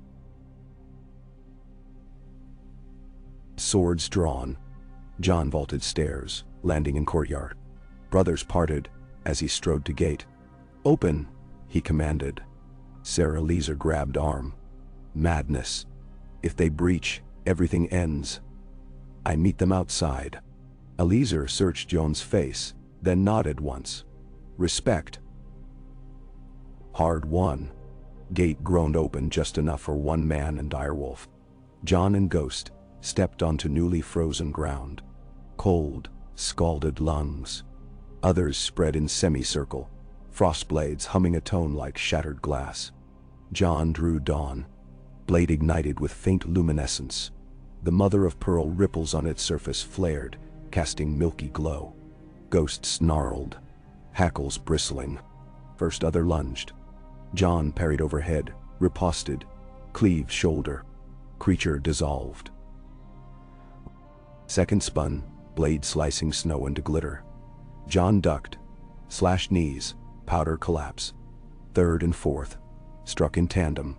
Swords drawn. John vaulted stairs, landing in courtyard. Brothers parted as he strode to gate. Open, he commanded. Sarah Leeser grabbed arm. Madness. If they breach, everything ends. I meet them outside. Eliezer searched Joan's face, then nodded once. Respect. Hard won. Gate groaned open just enough for one man and direwolf. John and Ghost stepped onto newly frozen ground. Cold, scalded lungs. Others spread in semicircle, frost blades humming a tone like shattered glass. John drew dawn. Blade ignited with faint luminescence. The mother of pearl ripples on its surface flared, casting milky glow. Ghost snarled, hackles bristling. First other lunged. John parried overhead, riposted, cleaved shoulder. Creature dissolved. Second spun, blade slicing snow into glitter. John ducked, slashed knees, powder collapse. Third and fourth, struck in tandem.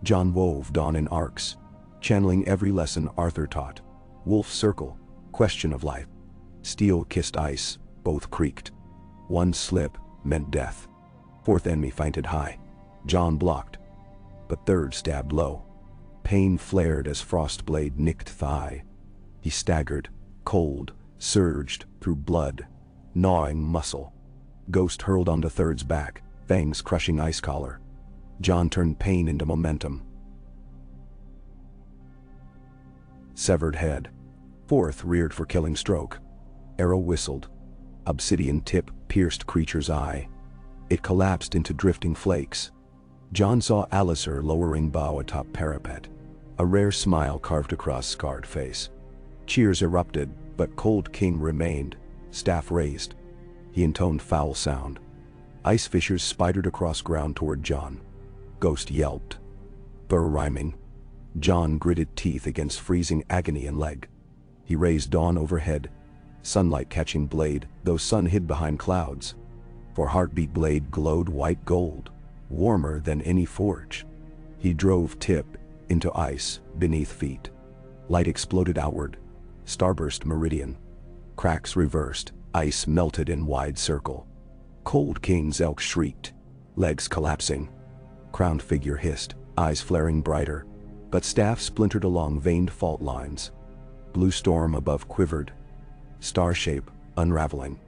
John wove dawn in arcs, channeling every lesson Arthur taught. Wolf circle, question of life. Steel kissed ice, both creaked. One slip meant death. Fourth enemy feinted high. John blocked, but third stabbed low. Pain flared as frost blade nicked thigh. He staggered, cold, surged through blood, gnawing muscle. Ghost hurled onto third's back, fangs crushing ice collar. John turned pain into momentum. Severed head. Fourth reared for killing stroke. Arrow whistled. Obsidian tip pierced creature's eye. It collapsed into drifting flakes. John saw Alistair lowering bow atop parapet. A rare smile carved across scarred face. Cheers erupted, but Cold King remained, staff raised. He intoned foul sound. Ice fissures spidered across ground toward John. Ghost yelped. Burr rhyming. John gritted teeth against freezing agony and leg. He raised dawn overhead, sunlight catching blade, though sun hid behind clouds. For heartbeat blade glowed white gold, warmer than any forge. He drove tip into ice beneath feet. Light exploded outward. Starburst meridian. Cracks reversed, ice melted in wide circle. Cold King's elk shrieked, legs collapsing. Crowned figure hissed, eyes flaring brighter, but staff splintered along veined fault lines. Blue storm above quivered. Star shape unraveling.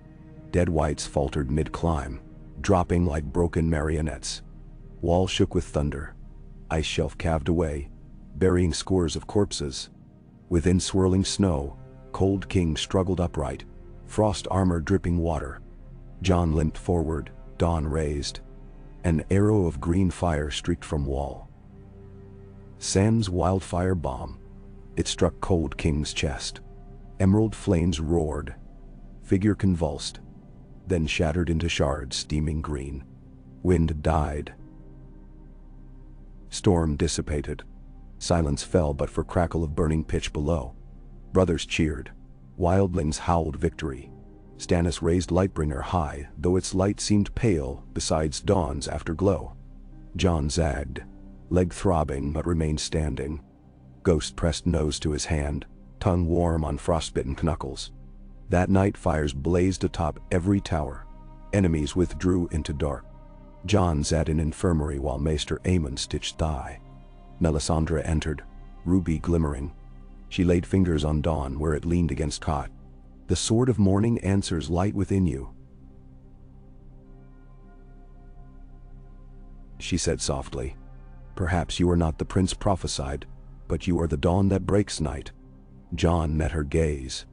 Dead whites faltered mid-climb, dropping like broken marionettes. Wall shook with thunder. Ice shelf calved away, burying scores of corpses. Within swirling snow, Cold King struggled upright, frost armor dripping water. John limped forward, dawn raised. An arrow of green fire streaked from wall. Sam's wildfire bomb. It struck Cold King's chest. Emerald flames roared. Figure convulsed, then shattered into shards steaming green. Wind died. Storm dissipated. Silence fell but for crackle of burning pitch below. Brothers cheered. Wildlings howled victory. Stannis raised Lightbringer high, though its light seemed pale besides dawn's afterglow. John zagged, leg throbbing but remained standing. Ghost pressed nose to his hand, tongue warm on frostbitten knuckles. That night fires blazed atop every tower. Enemies withdrew into dark. John sat in infirmary while Maester Aemon stitched thigh. Melisandre entered, ruby glimmering. She laid fingers on dawn where it leaned against cot. The sword of morning answers light within you, she said softly. Perhaps you are not the prince prophesied, but you are the dawn that breaks night. John met her gaze.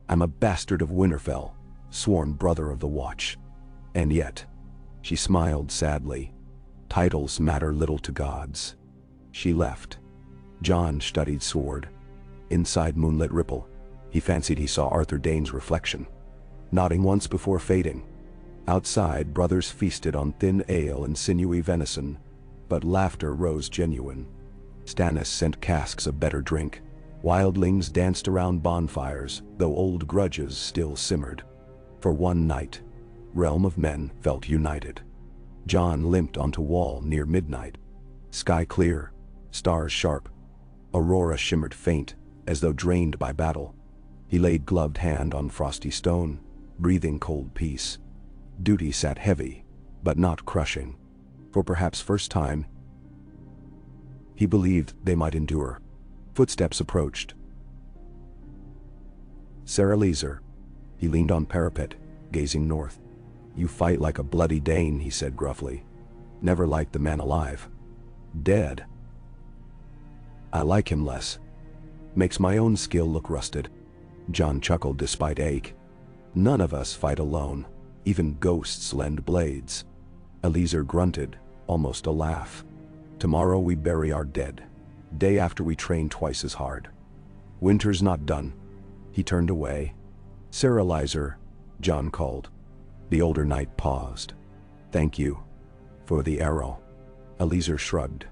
I'm a bastard of Winterfell, sworn brother of the Watch. And yet, she smiled sadly, titles matter little to gods. She left. Jon studied sword. Inside moonlit ripple, he fancied he saw Arthur Dayne's reflection, nodding once before fading. Outside, brothers feasted on thin ale and sinewy venison, but laughter rose genuine. Stannis sent casks of better drink. Wildlings danced around bonfires, though old grudges still simmered. For one night, Realm of Men felt united. Jon limped onto wall near midnight. Sky clear, stars sharp. Aurora shimmered faint, as though drained by battle. He laid gloved hand on frosty stone, breathing cold peace. Duty sat heavy, but not crushing. For perhaps first time, he believed they might endure. Footsteps approached. Sarah Leeser. He leaned on parapet, gazing north. You fight like a bloody Dane, he said gruffly. Never liked the man alive. Dead. I like him less. Makes my own skill look rusted. Jon chuckled despite ache. None of us fight alone. Even ghosts lend blades. Eliezer grunted, almost a laugh. Tomorrow we bury our dead. Day after we train twice as hard. Winter's not done. He turned away. Sarah Lizer, Jon called. The older knight paused. Thank you. For the arrow. Eliezer shrugged.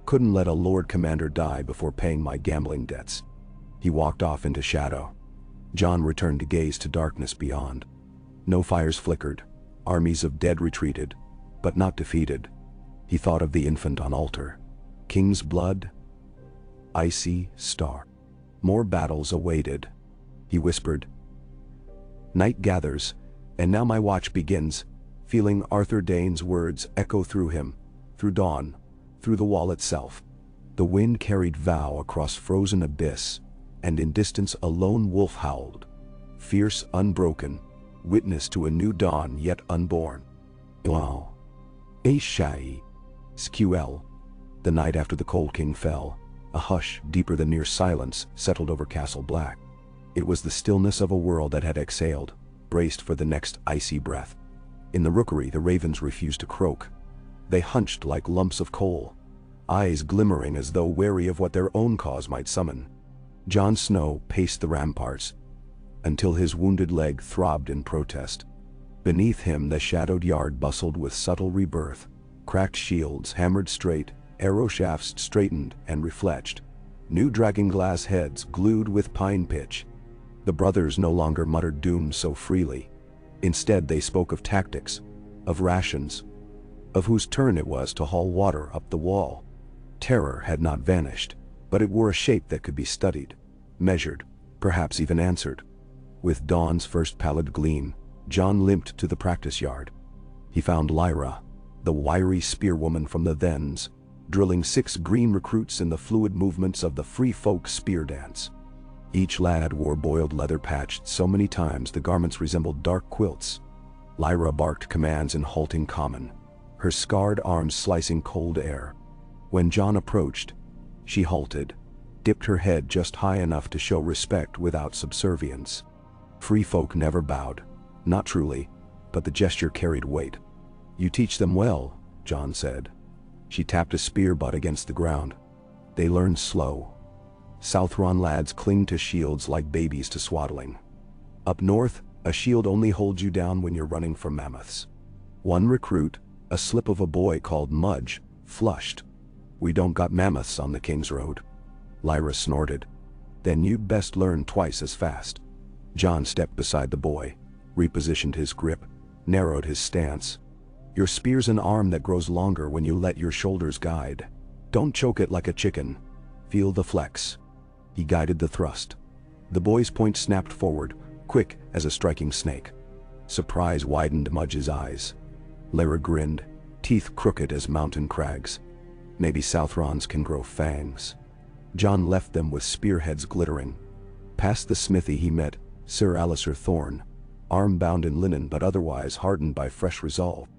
Couldn't let a Lord Commander die before paying my gambling debts. He walked off into shadow. Jon returned to gaze to darkness beyond. No fires flickered. Armies of dead retreated, but not defeated. He thought of the infant on altar. King's blood. Icy star. More battles awaited. He whispered. Night gathers, and now my watch begins, feeling Arthur Dayne's words echo through him, through dawn, through the wall itself. The wind carried vow across frozen abyss, and in distance a lone wolf howled. Fierce, unbroken, witness to a new dawn yet unborn. Wow. Aishai. Sql. The night after the Cold King fell, a hush deeper than near silence settled over Castle Black. It was the stillness of a world that had exhaled, braced for the next icy breath. In the rookery the ravens refused to croak. They hunched like lumps of coal, eyes glimmering as though wary of what their own cause might summon. Jon Snow paced the ramparts, until his wounded leg throbbed in protest. Beneath him the shadowed yard bustled with subtle rebirth. Cracked shields hammered straight, arrow shafts straightened and refletched. New dragonglass heads glued with pine pitch. The brothers no longer muttered doom so freely. Instead they spoke of tactics, of rations, of whose turn it was to haul water up the wall. Terror had not vanished, but it wore a shape that could be studied, measured, perhaps even answered. With dawn's first pallid gleam, Jon limped to the practice yard. He found Lyra, the wiry spearwoman from the Thens, drilling 6 green recruits in the fluid movements of the free folk spear dance. Each lad wore boiled leather patched so many times the garments resembled dark quilts. Lyra barked commands in halting common, her scarred arms slicing cold air. When Jon approached, she halted, dipped her head just high enough to show respect without subservience. Free folk never bowed, not truly, but the gesture carried weight. You teach them well, Jon said. She tapped a spear butt against the ground. They learn slow. Southron lads cling to shields like babies to swaddling. Up north, a shield only holds you down when you're running from mammoths. One recruit, a slip of a boy called Mudge, flushed. We don't got mammoths on the King's Road. Lyra snorted. Then you'd best learn twice as fast. Jon stepped beside the boy, repositioned his grip, narrowed his stance. Your spear's an arm that grows longer when you let your shoulders guide. Don't choke it like a chicken. Feel the flex. He guided the thrust. The boy's point snapped forward, quick as a striking snake. Surprise widened Mudge's eyes. Lyra grinned, teeth crooked as mountain crags. Maybe Southrons can grow fangs. Jon left them with spearheads glittering. Past the smithy he met Sir Alistair Thorne, arm bound in linen but otherwise hardened by fresh resolve.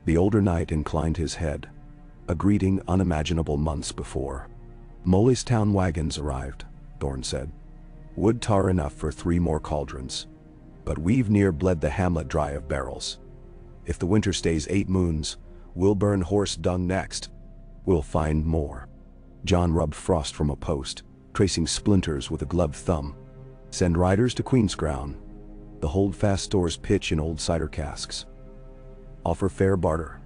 The older knight inclined his head, a greeting unimaginable months before. Molestown wagons arrived, Thorne said. Wood tar enough for 3 more cauldrons. But we've near bled the hamlet dry of barrels. If the winter stays 8 moons, we'll burn horse dung next. We'll find more. John rubbed frost from a post, tracing splinters with a gloved thumb. Send riders to Queen's Crown. The holdfast stores pitch in old cider casks. Offer fair barter.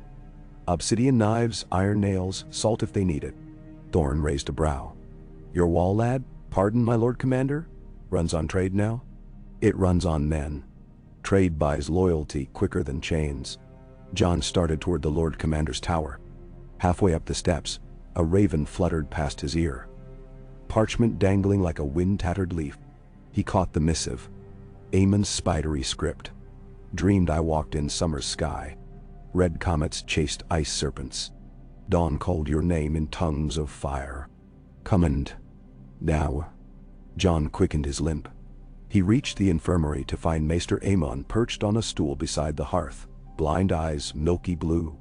Obsidian knives, iron nails, salt if they need it. Thorn raised a brow. Your wall, lad? Pardon, my lord commander? Runs on trade now? It runs on men. Trade buys loyalty quicker than chains. John started toward the lord commander's tower. Halfway up the steps, a raven fluttered past his ear. Parchment dangling like a wind-tattered leaf. He caught the missive. Aemon's spidery script. Dreamed I walked in summer's sky. Red comets chased ice serpents. Dawn called your name in tongues of fire. Command. Now. John quickened his limp. He reached the infirmary to find Maester Aemon perched on a stool beside the hearth, blind eyes milky blue.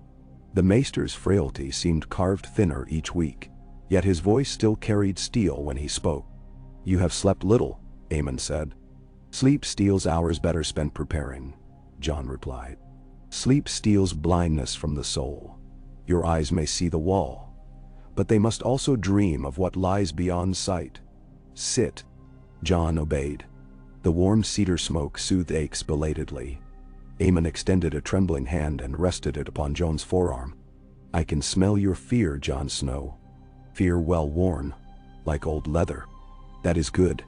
The maester's frailty seemed carved thinner each week, yet his voice still carried steel when he spoke. You have slept little, Aemon said. Sleep steals hours better spent preparing, John replied. Sleep steals blindness from the soul. Your eyes may see the wall, but they must also dream of what lies beyond sight. Sit. John obeyed. The warm cedar smoke soothed aches belatedly. Aemon extended a trembling hand and rested it upon John's forearm. I can smell your fear, Jon Snow. Fear well worn, like old leather. That is good.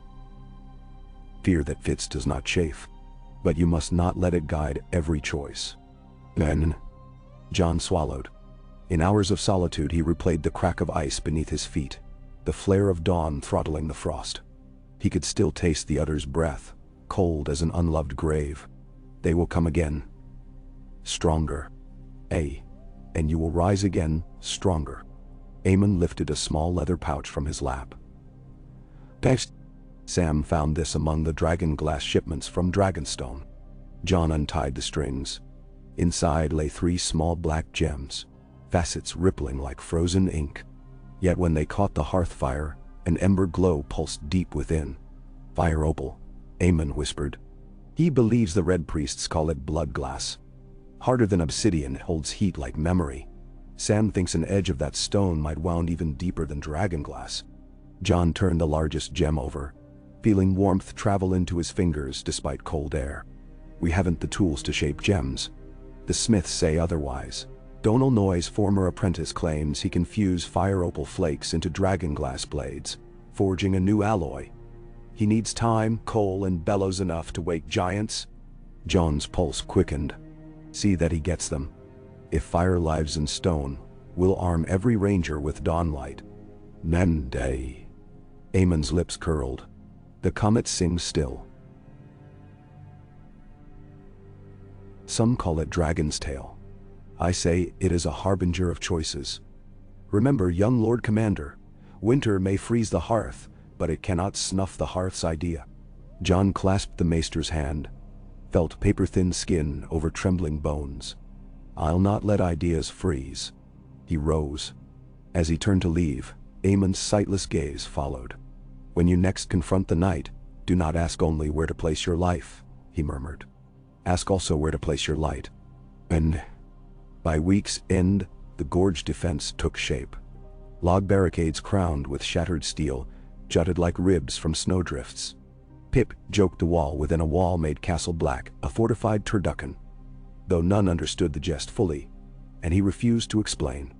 Fear that fits does not chafe, but you must not let it guide every choice. Then, John swallowed. In hours of solitude he replayed the crack of ice beneath his feet, the flare of dawn throttling the frost. He could still taste the other's breath, cold as an unloved grave. They will come again. Stronger. And you will rise again, stronger. Aemon lifted a small leather pouch from his lap. Thanks. Sam found this among the dragon glass shipments from Dragonstone. John untied the strings. Inside lay 3 small black gems, facets rippling like frozen ink. Yet when they caught the hearth fire, an ember glow pulsed deep within. Fire opal, Aemon whispered. He believes the red priests call it blood glass. Harder than obsidian, it holds heat like memory. Sam thinks an edge of that stone might wound even deeper than dragon glass. John turned the largest gem over, feeling warmth travel into his fingers despite cold air. We haven't the tools to shape gems. The smiths say otherwise. Donal Noy's former apprentice claims he can fuse fire opal flakes into dragonglass blades, forging a new alloy. He needs time, coal, and bellows enough to wake giants. John's pulse quickened. See that he gets them. If fire lives in stone, we'll arm every ranger with dawnlight. Day. Aemon's lips curled. The comet sings still. Some call it dragon's tail. I say it is a harbinger of choices. Remember, young Lord Commander, winter may freeze the hearth, but it cannot snuff the hearth's idea. John clasped the maester's hand, felt paper-thin skin over trembling bones. I'll not let ideas freeze. He rose. As he turned to leave, Aemon's sightless gaze followed. When you next confront the night, do not ask only where to place your life, he murmured. Ask also where to place your light. And by week's end, the gorge defense took shape. Log barricades crowned with shattered steel jutted like ribs from snowdrifts. Pip joked the wall within a wall made castle black, a fortified turducken. Though none understood the jest fully, and he refused to explain.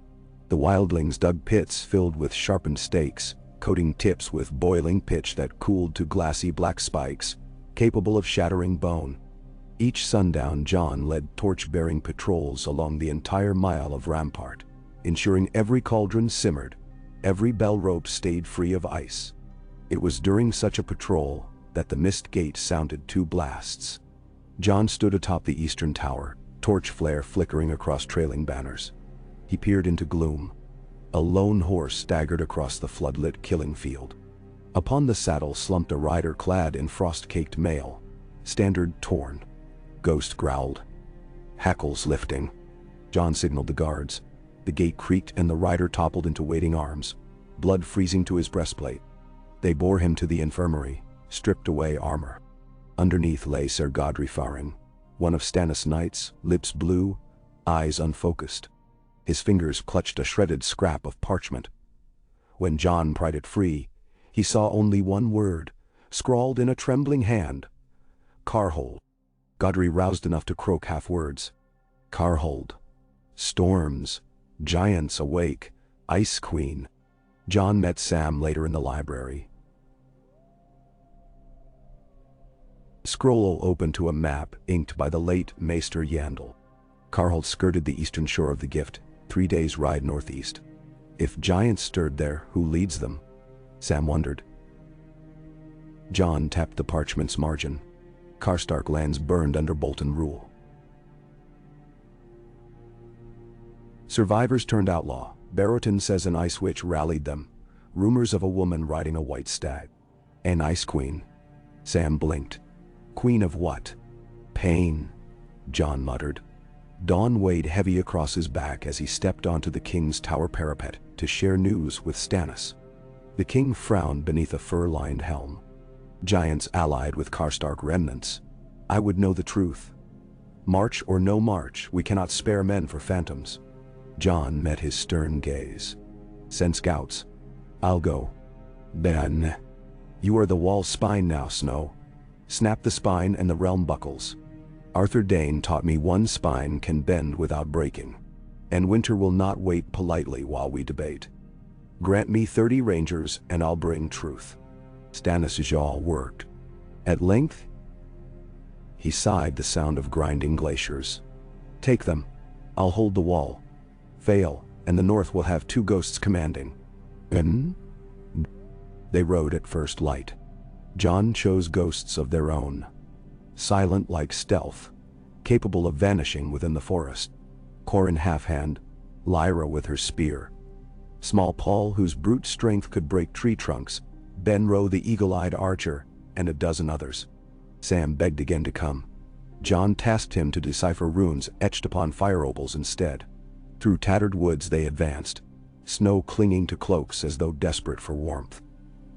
The wildlings dug pits filled with sharpened stakes, coating tips with boiling pitch that cooled to glassy black spikes, capable of shattering bone. Each sundown John led torch-bearing patrols along the entire mile of rampart, ensuring every cauldron simmered, every bell rope stayed free of ice. It was during such a patrol that the mist gate sounded 2 blasts. John stood atop the eastern tower, torch flare flickering across trailing banners. He peered into gloom. A lone horse staggered across the floodlit killing field. Upon the saddle slumped a rider clad in frost-caked mail, standard torn. Ghost growled. Hackles lifting. John signaled the guards. The gate creaked and the rider toppled into waiting arms, blood freezing to his breastplate. They bore him to the infirmary, stripped away armor. Underneath lay Sir Godry Faring, one of Stannis' knights, lips blue, eyes unfocused. His fingers clutched a shredded scrap of parchment. When Jon pried it free, he saw only one word, scrawled in a trembling hand. Carhold. Godry roused enough to croak half words. Carhold. Storms. Giants awake. Ice Queen. Jon met Sam later in the library. Scroll opened to a map inked by the late Maester Yandel. Carhold skirted the eastern shore of the Gift, 3 days' ride northeast. If giants stirred there, who leads them? Sam wondered. Jon tapped the parchment's margin. Karstark lands burned under Bolton rule. Survivors turned outlaw. Barrowton says an ice witch rallied them. Rumors of a woman riding a white stag. An ice queen. Sam blinked. Queen of what? Pain, Jon muttered. Dawn weighed heavy across his back as he stepped onto the king's tower parapet to share news with Stannis. The king frowned beneath a fur-lined helm. Giants allied with Karstark remnants. I would know the truth. March or no march, we cannot spare men for phantoms. Jon met his stern gaze. Send scouts. I'll go. Ben. You are the wall's spine now, Snow. Snap the spine and the realm buckles. Arthur Dayne taught me one spine can bend without breaking. And winter will not wait politely while we debate. Grant me 30 rangers and I'll bring truth. Stannis' jaw worked. At length, he sighed, the sound of grinding glaciers. Take them. I'll hold the wall. Fail, and the north will have 2 ghosts commanding. They rode at first light. Jon chose ghosts of their own. Silent like stealth, capable of vanishing within the forest. Corin half-hand, Lyra with her spear. Small Paul, whose brute strength could break tree trunks, Benro the eagle-eyed archer, and a dozen others. Sam begged again to come. Jon tasked him to decipher runes etched upon fire opals instead. Through tattered woods they advanced, Snow clinging to cloaks as though desperate for warmth.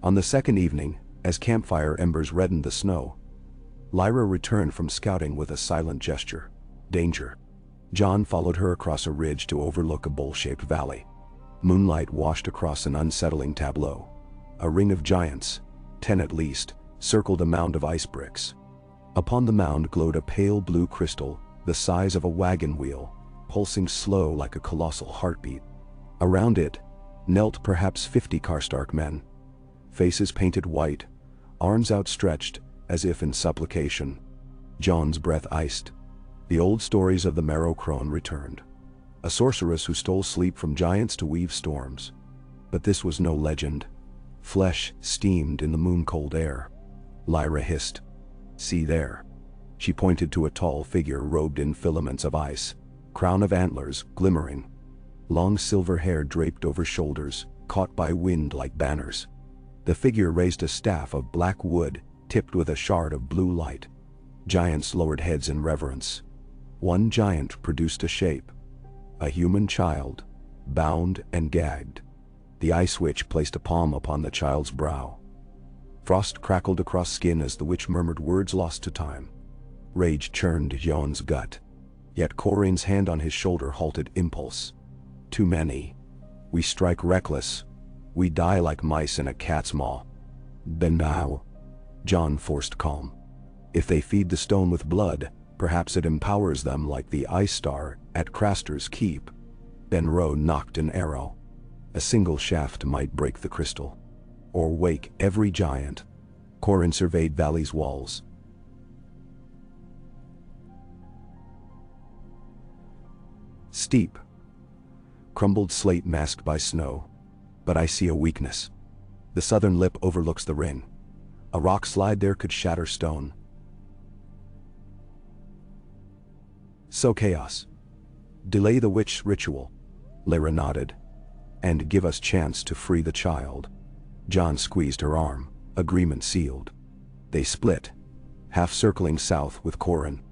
On the second evening, as campfire embers reddened the snow, Lyra returned from scouting with a silent gesture. Danger. Jon followed her across a ridge to overlook a bowl-shaped valley. Moonlight washed across an unsettling tableau. A ring of giants, 10 at least, circled a mound of ice bricks. Upon the mound glowed a pale blue crystal, the size of a wagon wheel, pulsing slow like a colossal heartbeat. Around it knelt perhaps 50 Karstark men, faces painted white, arms outstretched as if in supplication. Jon's breath iced. The old stories of the Marrow Crone returned. A sorceress who stole sleep from giants to weave storms. But this was no legend. Flesh steamed in the moon-cold air. Lyra hissed. See there. She pointed to a tall figure robed in filaments of ice, crown of antlers glimmering. Long silver hair draped over shoulders, caught by wind like banners. The figure raised a staff of black wood, tipped with a shard of blue light. Giants lowered heads in reverence. One giant produced a shape. A human child, bound and gagged. The ice witch placed a palm upon the child's brow. Frost crackled across skin as the witch murmured words lost to time. Rage churned Jon's gut. Yet Corin's hand on his shoulder halted impulse. Too many. We strike reckless. We die like mice in a cat's maw. Then now. Jon forced calm. If they feed the stone with blood, perhaps it empowers them like the Ice Star at Craster's Keep. Benro knocked an arrow. A single shaft might break the crystal. Or wake every giant. Corin surveyed Valley's walls. Steep. Crumbled slate masked by snow. But I see a weakness. The southern lip overlooks the ring. A rock slide there could shatter stone. So chaos. Delay the witch ritual. Lyra nodded. And give us chance to free the child. Jon squeezed her arm. Agreement sealed. They split, half circling south with Corin.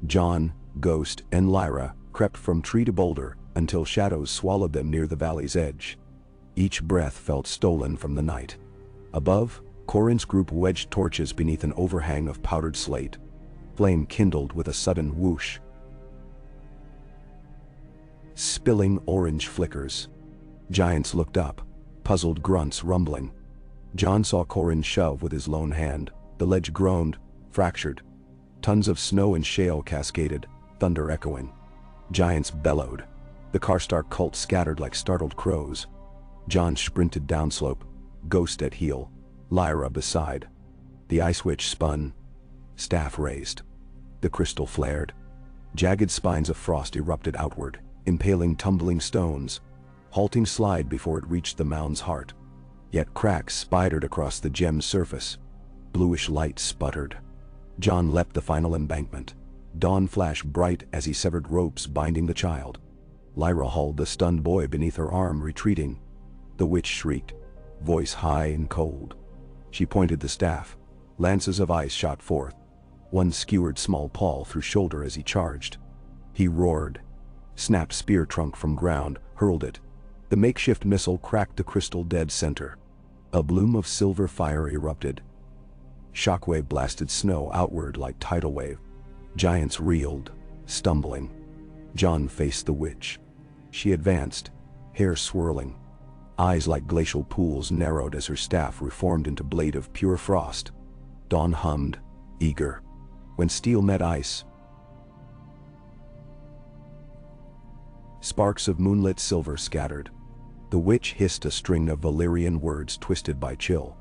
Jon, Ghost, and Lyra crept from tree to boulder until shadows swallowed them near the valley's edge. Each breath felt stolen from the night. Above, Corin's group wedged torches beneath an overhang of powdered slate. Flame kindled with a sudden whoosh, spilling orange flickers. Giants looked up, puzzled grunts rumbling. John saw Corin shove with his lone hand. The ledge groaned, fractured. Tons of snow and shale cascaded, thunder echoing. Giants bellowed. The Karstark cult scattered like startled crows. John sprinted downslope, Ghost at heel, Lyra beside. The ice witch spun, staff raised. The crystal flared. Jagged spines of frost erupted outward, impaling tumbling stones. Halting slide before it reached the mound's heart. Yet cracks spidered across the gem's surface. Bluish light sputtered. John leapt the final embankment. Dawn flashed bright as he severed ropes binding the child. Lyra hauled the stunned boy beneath her arm, retreating. The witch shrieked, voice high and cold. She pointed the staff. Lances of ice shot forth. One skewered small paw through shoulder as he charged. He roared, snapped spear trunk from ground, hurled it. The makeshift missile cracked the crystal dead center. A bloom of silver fire erupted. Shockwave blasted snow outward like tidal wave. Giants reeled, stumbling. John faced the witch. She advanced, hair swirling. Eyes like glacial pools narrowed as her staff reformed into blade of pure frost. Dawn hummed, eager. When steel met ice, sparks of moonlit silver scattered. The witch hissed a string of Valyrian words twisted by chill.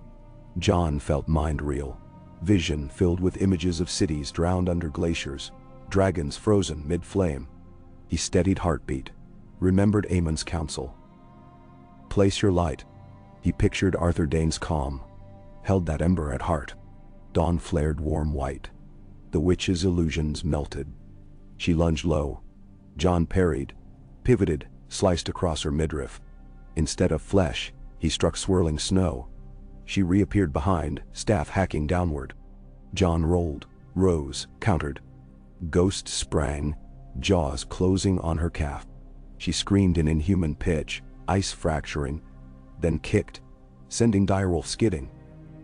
John felt mind reel. Vision filled with images of cities drowned under glaciers, dragons frozen mid-flame. He steadied heartbeat, remembered Aemon's counsel. Place your light. He pictured Arthur Dayne's calm, held that ember at heart. Dawn flared warm white. The witch's illusions melted. She lunged low. John parried, pivoted, sliced across her midriff. Instead of flesh, he struck swirling snow. She reappeared behind, staff hacking downward. John rolled, rose, countered. Ghost sprang, jaws closing on her calf. She screamed in inhuman pitch, ice fracturing, then kicked, sending direwolf skidding.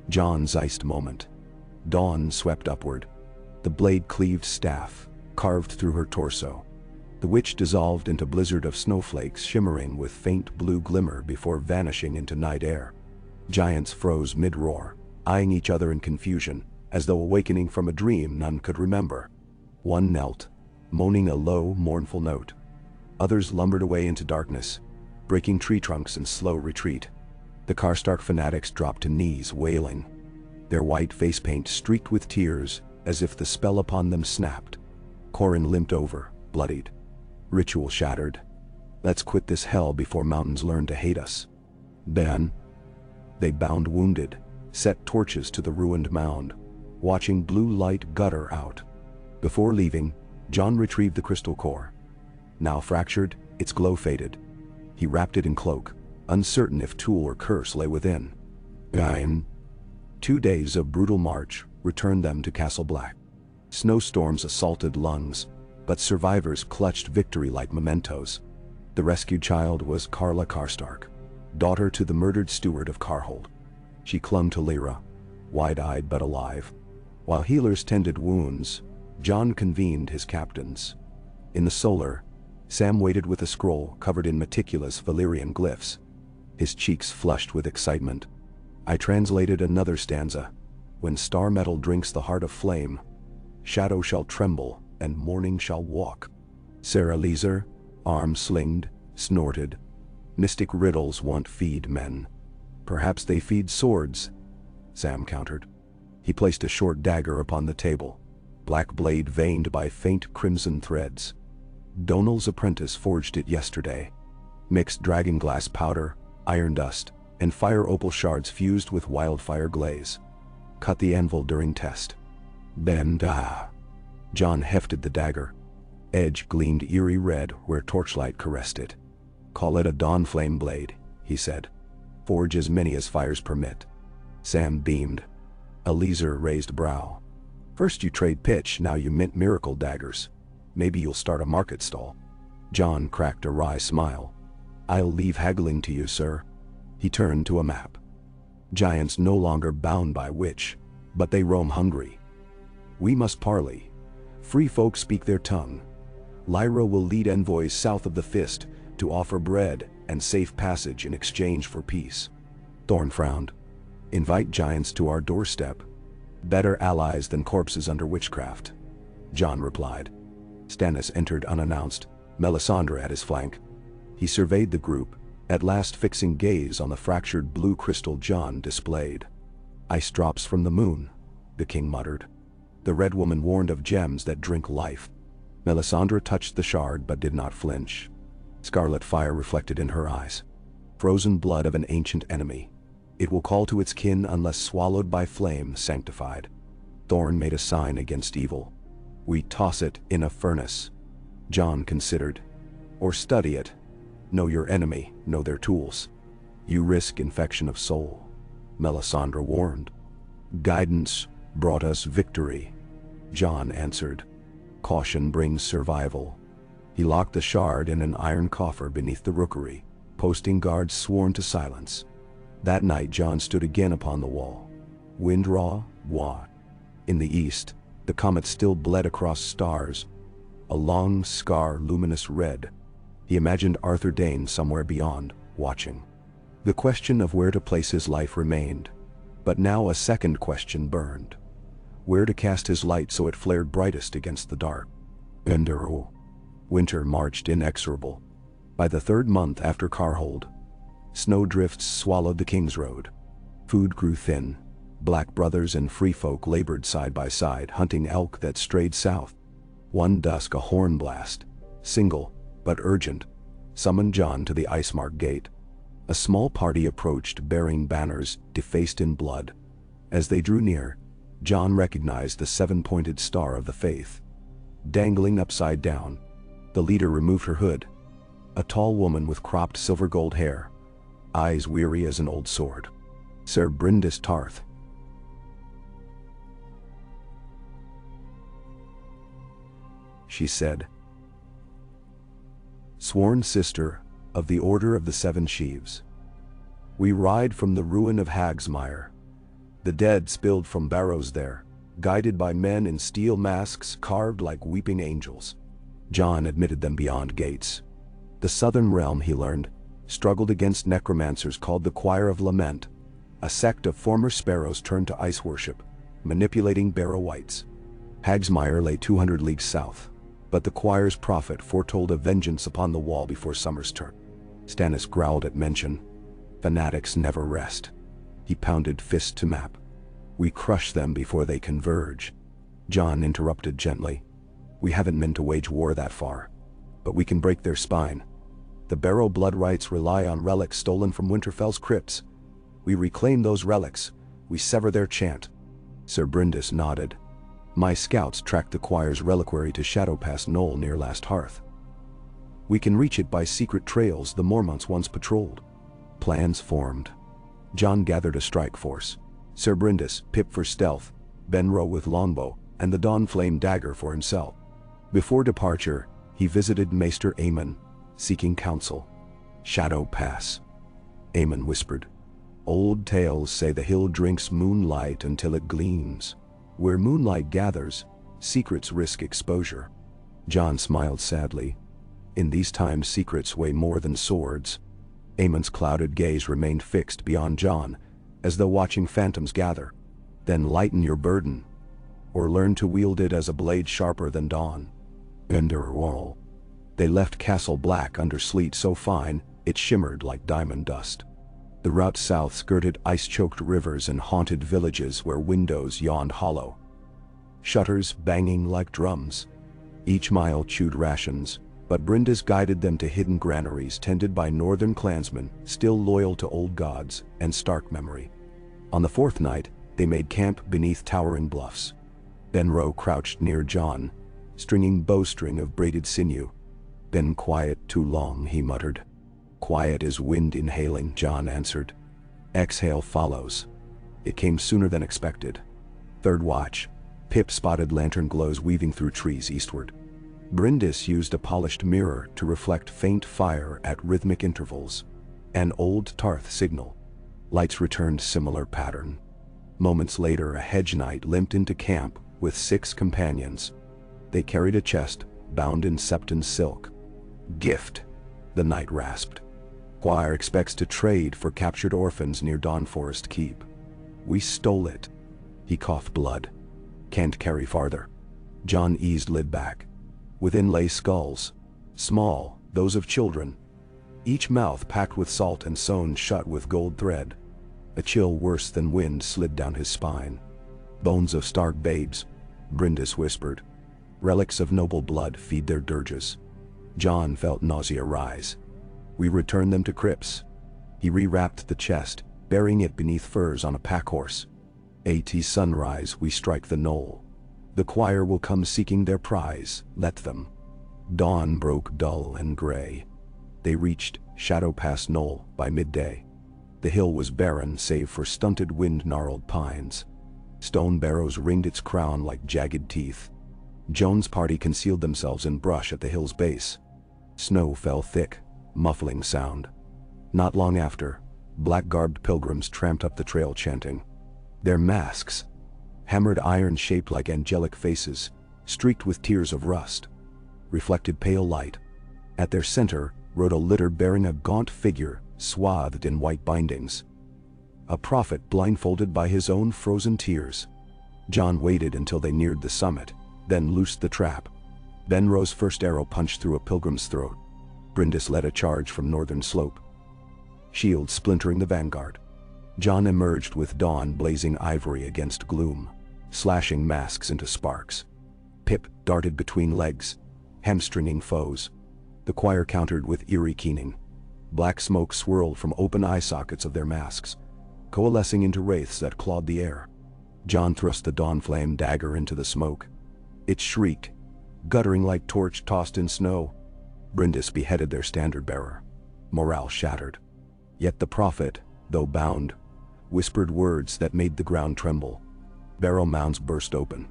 John's iced moment. Dawn swept upward. The blade cleaved staff, carved through her torso. The witch dissolved into blizzard of snowflakes shimmering with faint blue glimmer before vanishing into night air. Giants froze mid-roar, eyeing each other in confusion, as though awakening from a dream none could remember. One knelt, moaning a low, mournful note. Others lumbered away into darkness, breaking tree trunks in slow retreat. The Karstark fanatics dropped to knees, wailing. Their white face paint streaked with tears, as if the spell upon them snapped. Corin limped over, bloodied. Ritual shattered. Let's quit this hell before mountains learn to hate us. Then, they bound wounded, set torches to the ruined mound, watching blue light gutter out. Before leaving, John retrieved the crystal core. Now fractured, its glow faded. He wrapped it in cloak, uncertain if tool or curse lay within. Dayne. 2 days of brutal march returned them to Castle Black. Snowstorms assaulted lungs, but survivors clutched victory like mementos. The rescued child was Karla Karstark, daughter to the murdered steward of Karhold. She clung to Lyra, wide-eyed but alive. While healers tended wounds, John convened his captains. In the solar, Sam waited with a scroll covered in meticulous Valyrian glyphs, his cheeks flushed with excitement. I translated another stanza. When star metal drinks the heart of flame, shadow shall tremble and morning shall walk. Sarah Leeser, arms slinged, snorted. Mystic riddles won't feed men. Perhaps they feed swords, Sam countered. He placed a short dagger upon the table, black blade veined by faint crimson threads. Donal's apprentice forged it yesterday. Mixed dragonglass powder, iron dust, and fire opal shards fused with wildfire glaze. Cut the anvil during test. Then, John hefted the dagger. Edge gleamed eerie red where torchlight caressed it. Call it a dawn flame blade, he said. Forge as many as fires permit. Sam beamed. Eliezer raised brow. First you trade pitch, now you mint miracle daggers. Maybe you'll start a market stall. John cracked a wry smile. I'll leave haggling to you, sir. He turned to a map. Giants no longer bound by witch, but they roam hungry. We must parley. Free folk speak their tongue. Lyra will lead envoys south of the Fist to offer bread and safe passage in exchange for peace. Thorn frowned. Invite giants to our doorstep. Better allies than corpses under witchcraft. John replied. Stannis entered unannounced, Melisandre at his flank. He surveyed the group, at last fixing gaze on the fractured blue crystal John displayed. Ice drops from the moon, the king muttered. The red woman warned of gems that drink life. Melisandre touched the shard but did not flinch. Scarlet fire reflected in her eyes. Frozen blood of an ancient enemy. It will call to its kin unless swallowed by flame sanctified. Thorn made a sign against evil. We toss it in a furnace. John considered. Or study it. Know your enemy, know their tools. You risk infection of soul. Melisandre warned. Guidance brought us victory. John answered. Caution brings survival. He locked the shard in an iron coffer beneath the rookery, posting guards sworn to silence. That night John stood again upon the wall. Wind raw, wah. In the east, the comet still bled across stars, a long scar luminous red. He imagined Arthur Dayne somewhere beyond, watching. The question of where to place his life remained, but now a second question burned. Where to cast his light so it flared brightest against the dark. Enduro. Winter marched inexorable. By the third month after Carhold, snowdrifts swallowed the King's Road. Food grew thin. Black brothers and free folk labored side by side, hunting elk that strayed south. One dusk a horn blast, single but urgent, summoned John to the Icemark Gate. A small party approached bearing banners defaced in blood. As they drew near, John recognized the seven-pointed star of the faith. Dangling upside down, the leader removed her hood. A tall woman with cropped silver-gold hair, eyes weary as an old sword. Sir Brindis Tarth. She said. Sworn sister of the Order of the Seven Sheaves. We ride from the ruin of Hagsmire. The dead spilled from barrows there, guided by men in steel masks carved like weeping angels. John admitted them beyond gates. The southern realm, he learned, struggled against necromancers called the Choir of Lament, a sect of former sparrows turned to ice worship, manipulating barrow wights. Hagsmire lay 200 leagues south, but the choir's prophet foretold a vengeance upon the wall before summer's turn. Stannis growled at mention. Fanatics never rest. He pounded fist to map. We crush them before they converge. John interrupted gently. We haven't meant to wage war that far, but we can break their spine. The barrow blood rites rely on relics stolen from Winterfell's crypts. We reclaim those relics, we sever their chant. Sir Brindis nodded. My scouts tracked the choir's reliquary to Shadowpass Knoll near Last Hearth. We can reach it by secret trails the Mormonts once patrolled. Plans formed. John gathered a strike force. Sir Brindis, Pip for stealth, Benro with longbow, and the Dawnflame dagger for himself. Before departure, he visited Maester Aemon, seeking counsel. Shadow Pass. Aemon whispered. Old tales say the hill drinks moonlight until it gleams. Where moonlight gathers, secrets risk exposure. John smiled sadly. In these times secrets weigh more than swords. Aemon's clouded gaze remained fixed beyond John, as though watching phantoms gather. Then lighten your burden, or learn to wield it as a blade sharper than dawn. Enderwall. They left Castle Black under sleet so fine, it shimmered like diamond dust. The route south skirted ice-choked rivers and haunted villages where windows yawned hollow. Shutters banging like drums. Each mile chewed rations, but Brindis guided them to hidden granaries tended by northern clansmen still loyal to old gods and stark memory. On the fourth night, they made camp beneath towering bluffs. Benro crouched near John, stringing bowstring of braided sinew. Been quiet too long, he muttered. Quiet as wind inhaling, John answered. Exhale follows. It came sooner than expected. Third watch, Pip spotted lantern glows weaving through trees eastward. Brindis used a polished mirror to reflect faint fire at rhythmic intervals. An old Tarth signal. Lights returned similar pattern. Moments later, a hedge knight limped into camp with 6 companions. They carried a chest bound in septon silk. "Gift," the knight rasped. "Choir expects to trade for captured orphans near Dawnforest Keep. We stole it." He coughed blood. "Can't carry farther." John eased lid back. Within lay skulls. Small, those of children. Each mouth packed with salt and sewn shut with gold thread. A chill worse than wind slid down his spine. "Bones of stark babes," Brindis whispered. "Relics of noble blood feed their dirges." John felt nausea rise. "We return them to crypts." He rewrapped the chest, burying it beneath furs on a pack horse. "At sunrise we strike the knoll. The choir will come seeking their prize, let them." Dawn broke dull and gray. They reached Shadow Pass Knoll by midday. The hill was barren save for stunted wind-gnarled pines. Stone barrows ringed its crown like jagged teeth. Joan's party concealed themselves in brush at the hill's base. Snow fell thick, muffling sound. Not long after, black-garbed pilgrims tramped up the trail chanting. Their masks, hammered iron shaped like angelic faces, streaked with tears of rust, reflected pale light. At their center rode a litter bearing a gaunt figure swathed in white bindings. A prophet blindfolded by his own frozen tears. John waited until they neared the summit, then loosed the trap. Benro's first arrow punched through a pilgrim's throat. Brindis led a charge from northern slope, shield splintering the vanguard. John emerged with dawn blazing ivory against gloom, slashing masks into sparks. Pip darted between legs, hamstringing foes. The choir countered with eerie keening. Black smoke swirled from open eye sockets of their masks, coalescing into wraiths that clawed the air. John thrust the dawn flame dagger into the smoke. It shrieked, guttering like torch tossed in snow. Brindis beheaded their standard-bearer. Morale shattered. Yet the prophet, though bound, whispered words that made the ground tremble. Barrow mounds burst open.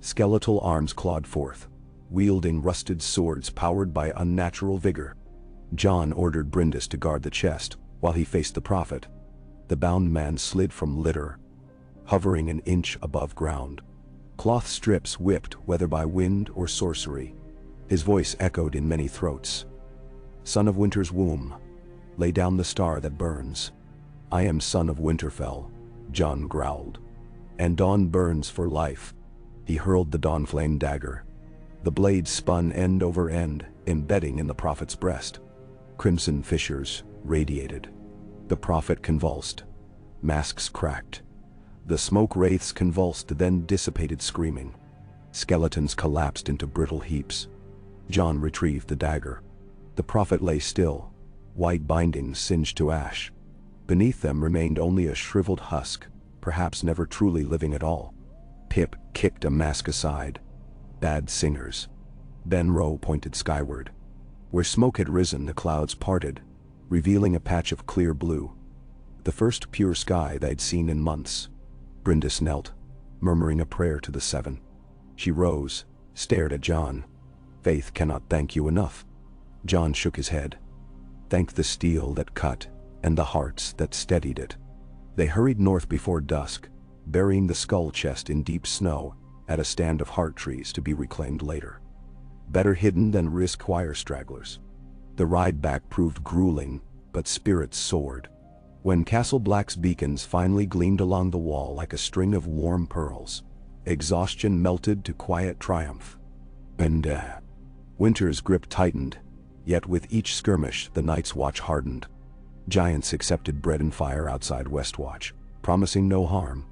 Skeletal arms clawed forth, wielding rusted swords powered by unnatural vigor. John ordered Brindis to guard the chest while he faced the prophet. The bound man slid from litter, hovering an inch above ground. Cloth strips whipped whether by wind or sorcery. His voice echoed in many throats. "Son of Winter's womb, lay down the star that burns." "I am son of Winterfell," John growled. "And dawn burns for life." He hurled the dawn flame dagger. The blade spun end over end, embedding in the prophet's breast. Crimson fissures radiated. The prophet convulsed. Masks cracked. The smoke wraiths convulsed, then dissipated screaming. Skeletons collapsed into brittle heaps. John retrieved the dagger. The prophet lay still, white bindings singed to ash. Beneath them remained only a shriveled husk, perhaps never truly living at all. Pip kicked a mask aside. "Bad singers." Benro pointed skyward. Where smoke had risen, the clouds parted, revealing a patch of clear blue. The first pure sky they'd seen in months. Brindis knelt, murmuring a prayer to the seven. She rose, stared at John. "Faith cannot thank you enough." John shook his head. "Thank the steel that cut, and the hearts that steadied it." They hurried north before dusk, burying the skull chest in deep snow at a stand of heart trees to be reclaimed later. Better hidden than risk choir stragglers. The ride back proved grueling, but spirits soared. When Castle Black's beacons finally gleamed along the wall like a string of warm pearls, exhaustion melted to quiet triumph. And Winter's grip tightened, yet with each skirmish the night's watch hardened. Giants accepted bread and fire outside Westwatch, promising no harm.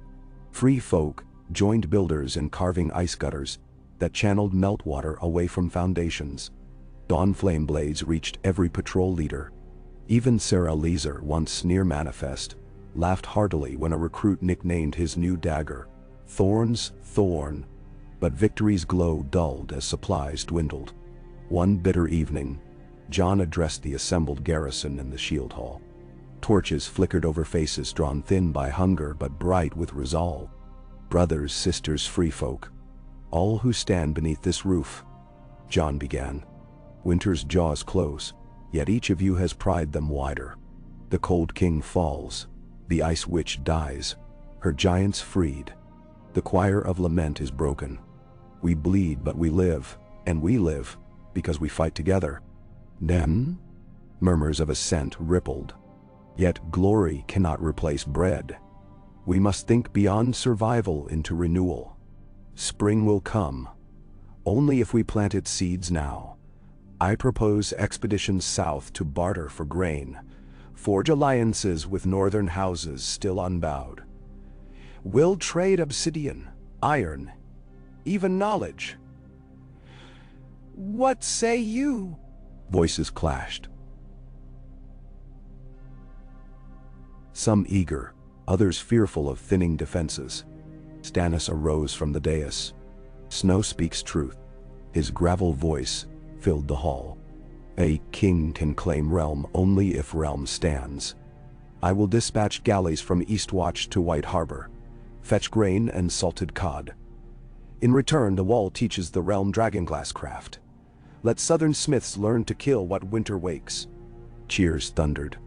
Free folk joined builders in carving ice gutters that channeled meltwater away from foundations. Dawn flame blades reached every patrol leader. Even Sarah Leeser, once near manifest, laughed heartily when a recruit nicknamed his new dagger Thorn's Thorn. But victory's glow dulled as supplies dwindled. One bitter evening, John addressed the assembled garrison in the shield hall. Torches flickered over faces drawn thin by hunger but bright with resolve. "Brothers, sisters, free folk, all who stand beneath this roof," John began. Winter's jaws closed. yet each of you has pried them wider. The Cold King falls, the Ice Witch dies, her giants freed. The choir of lament is broken. We bleed but we live, and we live because we fight together. Then, murmurs of assent rippled. Yet glory cannot replace bread. We must think beyond survival into renewal. Spring will come, only if we plant its seeds now. I propose expeditions south to barter for grain, forge alliances with northern houses still unbowed. We'll trade obsidian, iron, even knowledge. What say you? Voices clashed. Some eager, others fearful of thinning defenses. Stannis arose from the dais. Snow speaks truth. His gravel voice filled the hall. A king can claim realm only if realm stands. I will dispatch galleys from Eastwatch to White Harbor, fetch grain and salted cod. In return, the wall teaches the realm dragonglass craft. Let southern smiths learn to kill what winter wakes. Cheers thundered.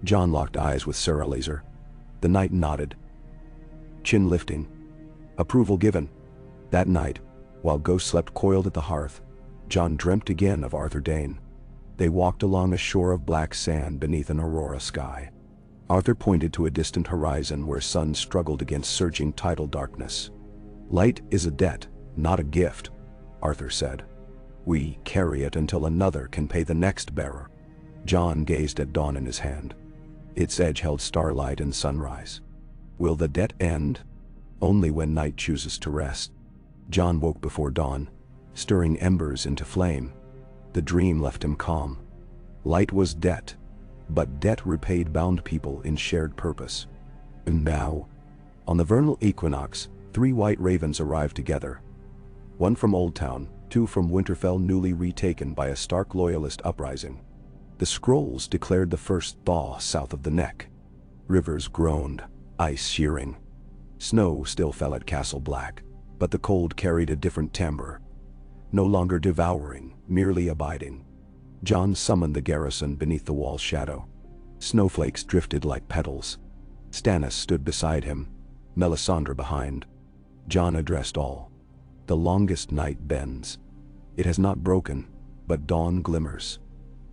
Jon locked eyes with Sir Eleazar. The knight nodded, chin lifting. Approval given. That night, while Ghost slept coiled at the hearth, Jon dreamt again of Arthur Dayne. They walked along a shore of black sand beneath an aurora sky. Arthur pointed to a distant horizon where suns struggled against surging tidal darkness. Light is a debt, not a gift, Arthur said. We carry it until another can pay the next bearer. Jon gazed at dawn in his hand. Its edge held starlight and sunrise. Will the debt end? Only when night chooses to rest. Jon woke before dawn, stirring embers into flame. The dream left him calm. Light was debt, but debt repaid bound people in shared purpose. And now, on the vernal equinox, 3 white ravens arrived together. 1 from Old Town, 2 from Winterfell, newly retaken by a Stark loyalist uprising. The scrolls declared the first thaw south of the neck. Rivers groaned, ice shearing. Snow still fell at Castle Black, but the cold carried a different timbre. No longer devouring, merely abiding. Jon summoned the garrison beneath the wall's shadow. Snowflakes drifted like petals. Stannis stood beside him, Melisandre behind. Jon addressed all. The longest night bends. It has not broken, but dawn glimmers.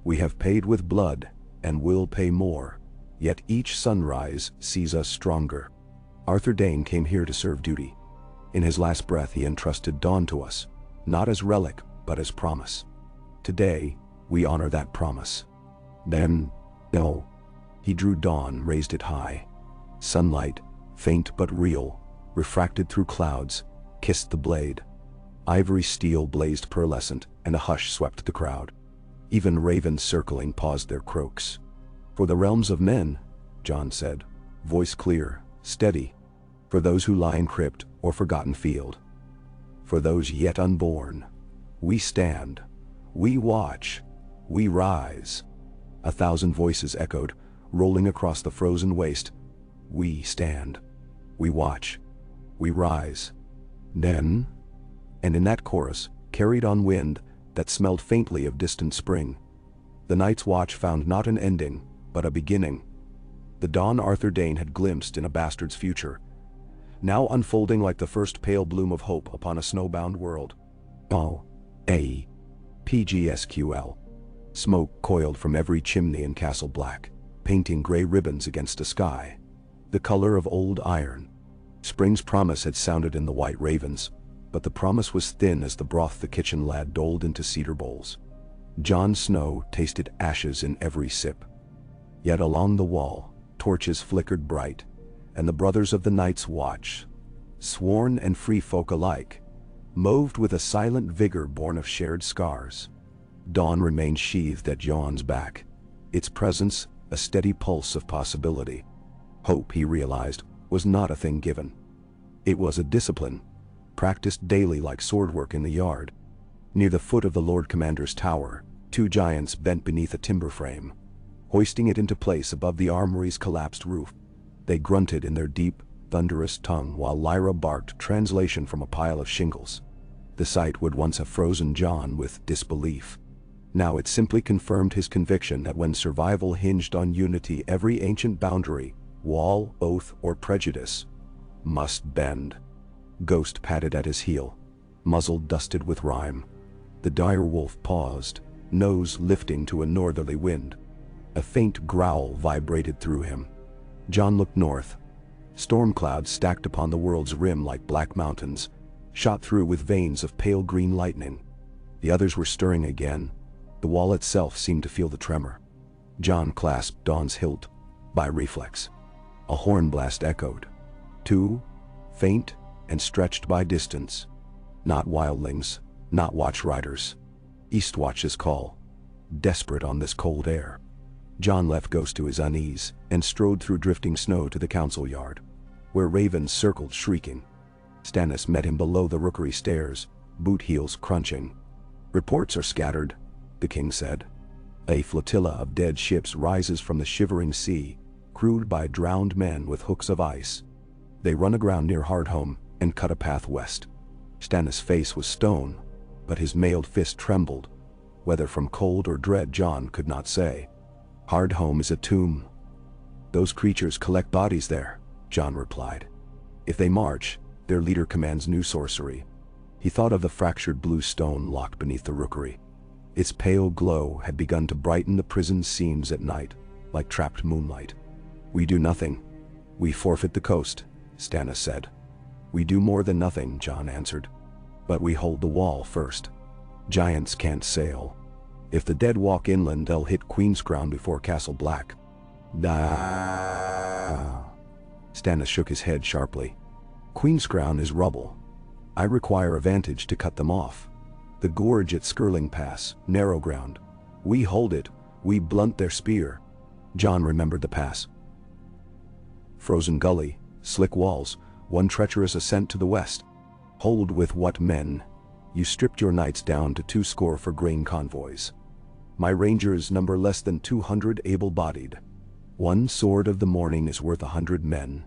We have paid with blood, and will pay more, yet each sunrise sees us stronger. Arthur Dayne came here to serve duty. In his last breath he entrusted dawn to us, not as relic, but as promise. Today, we honor that promise. Then, no. He drew dawn, raised it high. Sunlight, faint but real, refracted through clouds, kissed the blade. Ivory steel blazed pearlescent, and a hush swept the crowd. Even ravens circling paused their croaks. For the realms of men, Jon said, voice clear, steady. For those who lie in crypt or forgotten field. For those yet unborn. We stand. We watch. We rise. 1,000 voices echoed, rolling across the frozen waste. We stand. We watch. We rise. Then, and in that chorus, carried on wind that smelled faintly of distant spring, the night's watch found not an ending, but a beginning. The dawn Arthur Dayne had glimpsed in a bastard's future, now unfolding like the first pale bloom of hope upon a snowbound world. PGSQL. Smoke coiled from every chimney in Castle Black, painting gray ribbons against a sky, the color of old iron. Spring's promise had sounded in the white ravens, but the promise was thin as the broth the kitchen lad doled into cedar bowls. Jon Snow tasted ashes in every sip. Yet along the wall, torches flickered bright, and the brothers of the Night's Watch, sworn and free folk alike, moved with a silent vigor born of shared scars. Dawn remained sheathed at Jon's back, its presence a steady pulse of possibility. Hope, he realized, was not a thing given. It was a discipline, practiced daily like swordwork in the yard. Near the foot of the Lord Commander's tower, 2 giants bent beneath a timber frame, hoisting it into place above the armory's collapsed roof. They grunted in their deep, thunderous tongue while Lyra barked translation from a pile of shingles. The sight would once have frozen Jon with disbelief. Now it simply confirmed his conviction that when survival hinged on unity, every ancient boundary, wall, oath, or prejudice must bend. Ghost patted at his heel, muzzle dusted with rime. The dire wolf paused, nose lifting to a northerly wind. A faint growl vibrated through him. John looked north. Storm clouds stacked upon the world's rim like black mountains, shot through with veins of pale green lightning. The others were stirring again. The wall itself seemed to feel the tremor. John clasped Dawn's hilt by reflex. A horn blast echoed. Two, faint and stretched by distance. Not wildlings, not watch riders. Eastwatch's call, desperate on this cold air. John left Ghost to his unease and strode through drifting snow to the council yard, where ravens circled shrieking. Stannis met him below the rookery stairs, boot heels crunching. "Reports are scattered," the king said. "A flotilla of dead ships rises from the shivering sea, crewed by drowned men with hooks of ice. They run aground near Hardhome and cut a path west." Stannis' face was stone, but his mailed fist trembled. Whether from cold or dread, John could not say. "Hardhome is a tomb. Those creatures collect bodies there," John replied. "If they march, their leader commands new sorcery." He thought of the fractured blue stone locked beneath the rookery. Its pale glow had begun to brighten the prison's seams at night, like trapped moonlight. "We do nothing. We forfeit the coast," Stannis said. "We do more than nothing," John answered. "But we hold the wall first. Giants can't sail. If the dead walk inland, they'll hit Queen's Crown before Castle Black." "Nah." Stannis shook his head sharply. "Queen's Crown is rubble. I require a vantage to cut them off. The gorge at Scurling Pass, narrow ground. We hold it, we blunt their spear." John remembered the pass. Frozen gully, slick walls, one treacherous ascent to the west. "Hold with what men? You stripped your knights down to 200 for grain convoys. My rangers number less than 200 able-bodied. One sword of the morning is worth 100 men."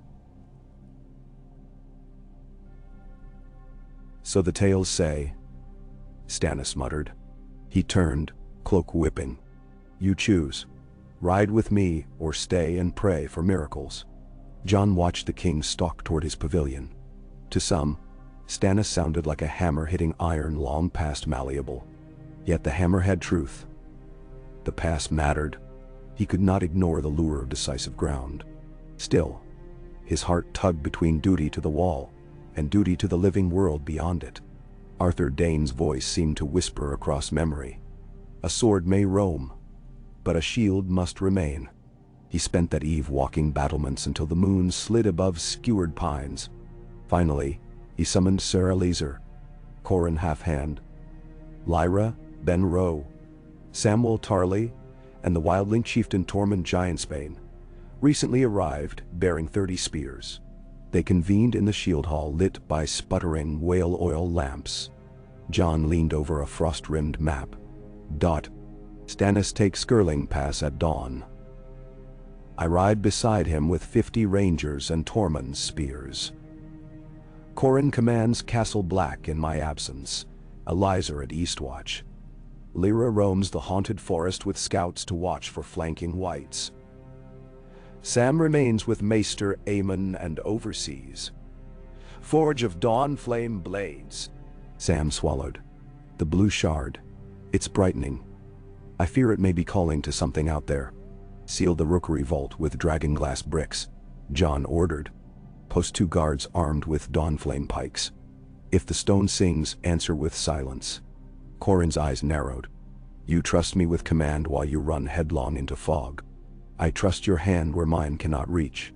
"So the tales say," Stannis muttered. He turned, cloak whipping. "You choose. Ride with me or stay and pray for miracles." John watched the king stalk toward his pavilion. To some, Stannis sounded like a hammer hitting iron long past malleable. Yet the hammer had truth. The pass mattered. He could not ignore the lure of decisive ground. Still, his heart tugged between duty to the wall and duty to the living world beyond it. Arthur Dayne's voice seemed to whisper across memory. "A sword may roam, but a shield must remain." He spent that eve walking battlements until the moon slid above skewered pines. Finally, he summoned Ser Eliezer, Corin Halfhand, Lyra, Ben Rowe, Samwell Tarly, and the wildling chieftain Tormund Giantsbane, recently arrived bearing 30 spears. They convened in the shield hall lit by sputtering whale oil lamps. John leaned over a frost-rimmed map. Stannis takes Scurling Pass at dawn. I ride beside him with 50 rangers and Tormund's spears. Corin commands Castle Black in my absence, Eliezer at Eastwatch. Lyra roams the haunted forest with scouts to watch for flanking whites. Sam remains with Maester Aemon and oversees. Forge of dawn flame blades. Sam swallowed. The blue shard. It's brightening. I fear it may be calling to something out there. Seal the rookery vault with dragonglass bricks, John ordered. Post 2 guards armed with dawnflame pikes. If the stone sings, answer with silence. Corin's eyes narrowed. You trust me with command while you run headlong into fog. I trust your hand where mine cannot reach.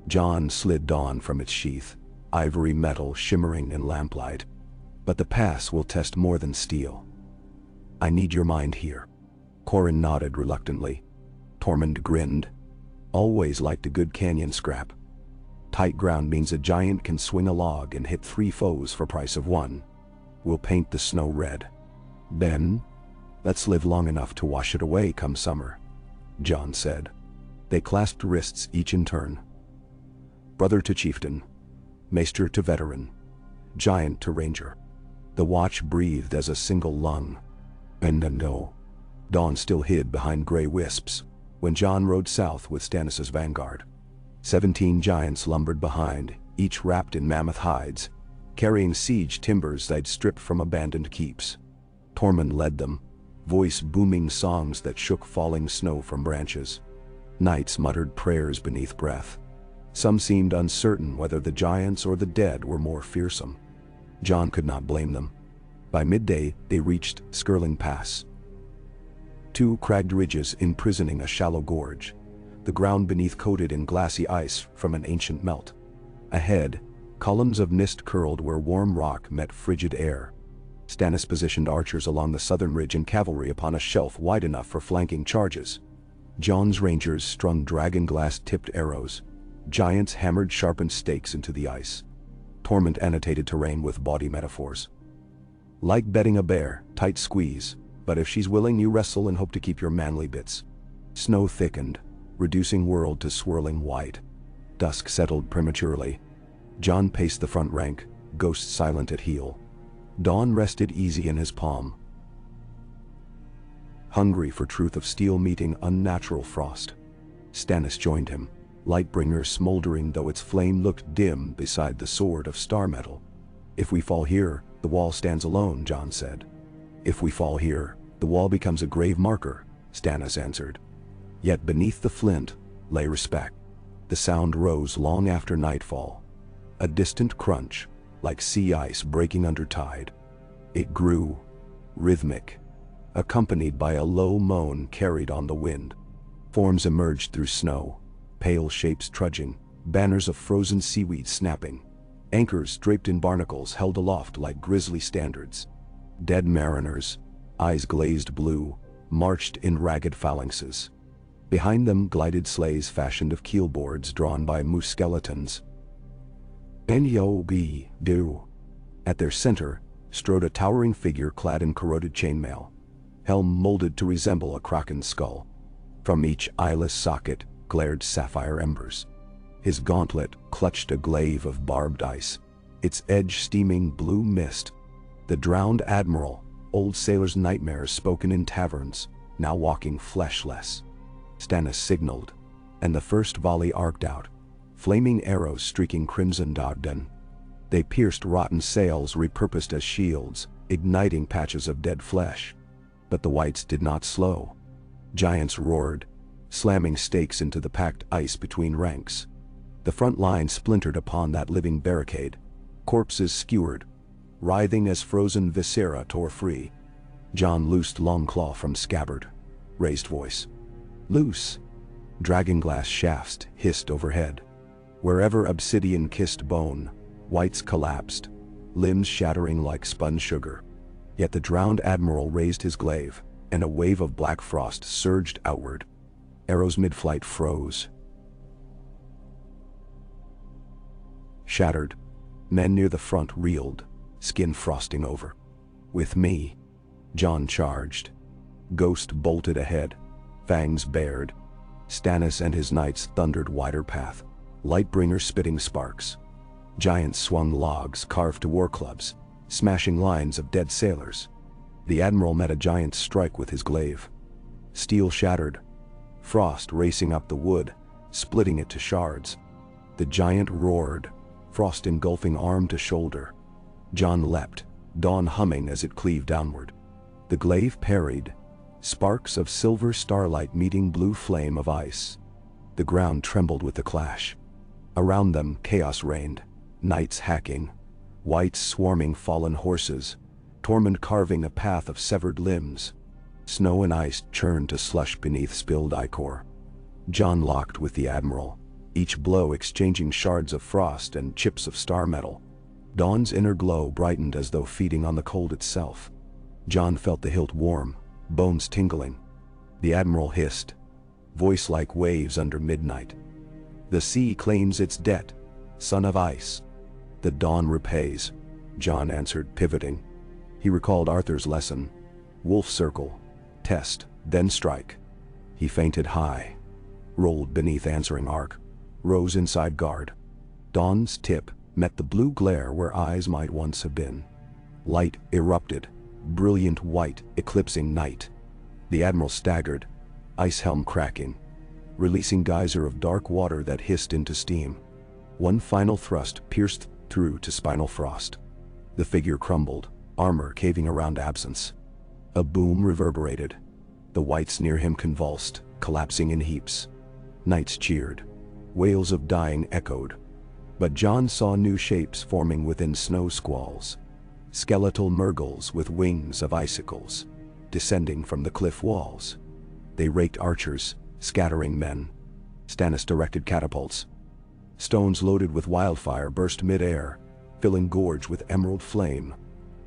John slid dawn from its sheath, ivory metal shimmering in lamplight. But the pass will test more than steel. I need your mind here. Corin nodded reluctantly. Tormund grinned. Always liked a good canyon scrap. Tight ground means a giant can swing a log and hit 3 foes for price of 1. We'll paint the snow red. Then, let's live long enough to wash it away come summer, John said. They clasped wrists each in turn. Brother to chieftain, maester to veteran, giant to ranger. The watch breathed as a single lung. And no. Dawn still hid behind gray wisps when Jon rode south with Stannis' vanguard. 17 giants lumbered behind, each wrapped in mammoth hides, carrying siege timbers they'd stripped from abandoned keeps. Tormund led them, voice booming songs that shook falling snow from branches. Knights muttered prayers beneath breath. Some seemed uncertain whether the giants or the dead were more fearsome. Jon could not blame them. By midday, they reached Scurling Pass. 2 cragged ridges imprisoning a shallow gorge, the ground beneath coated in glassy ice from an ancient melt. Ahead, columns of mist curled where warm rock met frigid air. Stannis positioned archers along the southern ridge and cavalry upon a shelf wide enough for flanking charges. Jon's rangers strung dragon-glass-tipped arrows. Giants hammered sharpened stakes into the ice. Tormund annotated terrain with body metaphors. Like betting a bear, tight squeeze, but if she's willing you wrestle and hope to keep your manly bits. Snow thickened, reducing world to swirling white. Dusk settled prematurely. Jon paced the front rank, ghost silent at heel. Dawn rested easy in his palm. Hungry for truth of steel meeting unnatural frost. Stannis joined him, Lightbringer smoldering though its flame looked dim beside the sword of star metal. If we fall here, the wall stands alone, Jon said. If we fall here, the wall becomes a grave marker, Stannis answered. Yet beneath the flint lay respect. The sound rose long after nightfall. A distant crunch, like sea ice breaking under tide. It grew, rhythmic, accompanied by a low moan carried on the wind. Forms emerged through snow, pale shapes trudging, banners of frozen seaweed snapping. Anchors draped in barnacles held aloft like grisly standards. Dead mariners, eyes glazed blue, marched in ragged phalanxes. Behind them glided sleighs fashioned of keelboards drawn by moose skeletons. N.O.B.D. At their center strode a towering figure clad in corroded chainmail, helm molded to resemble a kraken's skull. From each eyeless socket glared sapphire embers. His gauntlet clutched a glaive of barbed ice, its edge steaming blue mist. The drowned admiral, old sailor's nightmares spoken in taverns, now walking fleshless. Stannis signaled, and the first volley arced out, flaming arrows streaking crimson Dagden. They pierced rotten sails repurposed as shields, igniting patches of dead flesh. But the whites did not slow. Giants roared, slamming stakes into the packed ice between ranks. The front line splintered upon that living barricade, corpses skewered, writhing as frozen viscera tore free. Jon loosed Longclaw from scabbard, raised voice. Loose! Dragonglass shafts hissed overhead. Wherever obsidian kissed bone, whites collapsed, limbs shattering like spun sugar. Yet the drowned admiral raised his glaive, and a wave of black frost surged outward. Arrows mid-flight froze. Shattered, men near the front reeled, skin frosting over. With me, Jon charged. Ghost bolted ahead, fangs bared. Stannis and his knights thundered wider path, Lightbringer spitting sparks. Giants swung logs carved to war clubs, smashing lines of dead sailors. The admiral met a giant's strike with his glaive. Steel shattered, frost racing up the wood, splitting it to shards. The giant roared, frost engulfing arm to shoulder. Jon leapt, dawn humming as it cleaved downward. The glaive parried, sparks of silver starlight meeting blue flame of ice. The ground trembled with the clash. Around them chaos reigned, knights hacking, whites swarming fallen horses, Tormund carving a path of severed limbs. Snow and ice churned to slush beneath spilled ichor. Jon locked with the admiral, each blow exchanging shards of frost and chips of star metal. Dawn's inner glow brightened as though feeding on the cold itself. Jon felt the hilt warm, bones tingling. The admiral hissed, voice like waves under midnight. The sea claims its debt, son of ice. The dawn repays, Jon answered, pivoting. He recalled Arthur's lesson. Wolf circle, test, then strike. He feinted high, rolled beneath answering arc, rose inside guard. Dawn's tip met the blue glare where eyes might once have been. Light erupted, brilliant white eclipsing night. The admiral staggered, ice helm cracking, releasing geyser of dark water that hissed into steam. One final thrust pierced through to spinal frost. The figure crumbled, armor caving around absence. A boom reverberated. The whites near him convulsed, collapsing in heaps. Knights cheered. Wails of dying echoed. But John saw new shapes forming within snow squalls. Skeletal Murgles with wings of icicles, descending from the cliff walls. They raked archers, scattering men. Stannis directed catapults. Stones loaded with wildfire burst mid-air, filling gorge with emerald flame.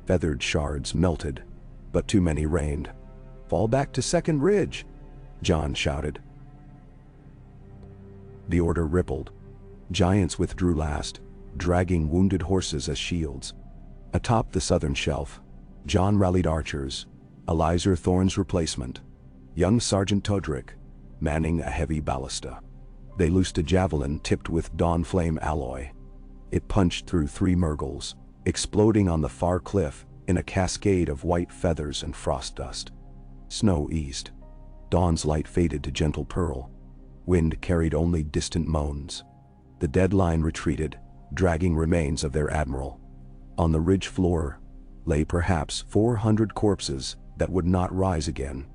Feathered shards melted, but too many rained. "Fall back to Second Ridge," John shouted. The order rippled. Giants withdrew last, dragging wounded horses as shields. Atop the southern shelf, John rallied archers, Elizur Thorne's replacement, young Sergeant Todrick, manning a heavy ballista. They loosed a javelin tipped with dawn flame alloy. It punched through 3 Murgles, exploding on the far cliff in a cascade of white feathers and frost dust. Snow eased. Dawn's light faded to gentle pearl. Wind carried only distant moans. The dead line retreated, dragging remains of their admiral. On the ridge floor lay perhaps 400 corpses that would not rise again.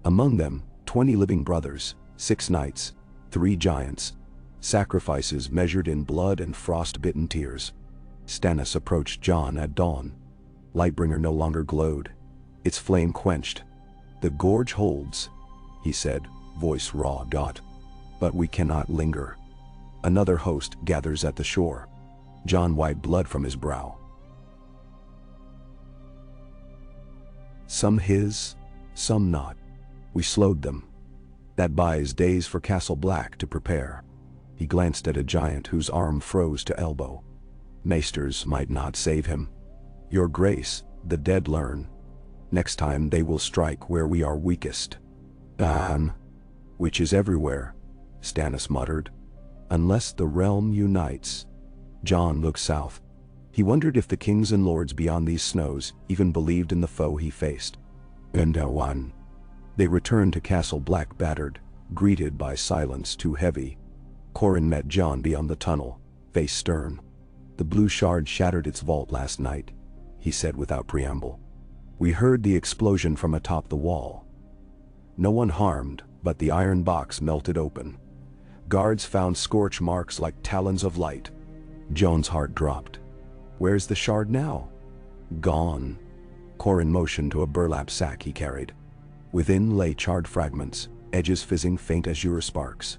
Among them, 20 living brothers, 6 knights, 3 giants, sacrifices measured in blood and frost-bitten tears. Stannis approached John at dawn. Lightbringer no longer glowed, its flame quenched. "The gorge holds," he said, voice raw. "But we cannot linger." Another host gathers at the shore. John wiped blood from his brow. Some his, some not. We slowed them. That buys days for Castle Black to prepare. He glanced at a giant whose arm froze to elbow. Maesters might not save him. Your grace, the dead learn. Next time they will strike where we are weakest. Which is everywhere, Stannis muttered. Unless the realm unites. John looked south. He wondered if the kings and lords beyond these snows even believed in the foe he faced. And one. They returned to Castle Black battered, greeted by silence too heavy. Corin met John beyond the tunnel, face stern. "The blue shard shattered its vault last night," he said without preamble. "We heard the explosion from atop the wall. No one harmed, but the iron box melted open. Guards found scorch marks like talons of light." Joan's heart dropped. "Where's the shard now?" "Gone." Corin motioned to a burlap sack he carried. Within lay charred fragments, edges fizzing faint azure sparks.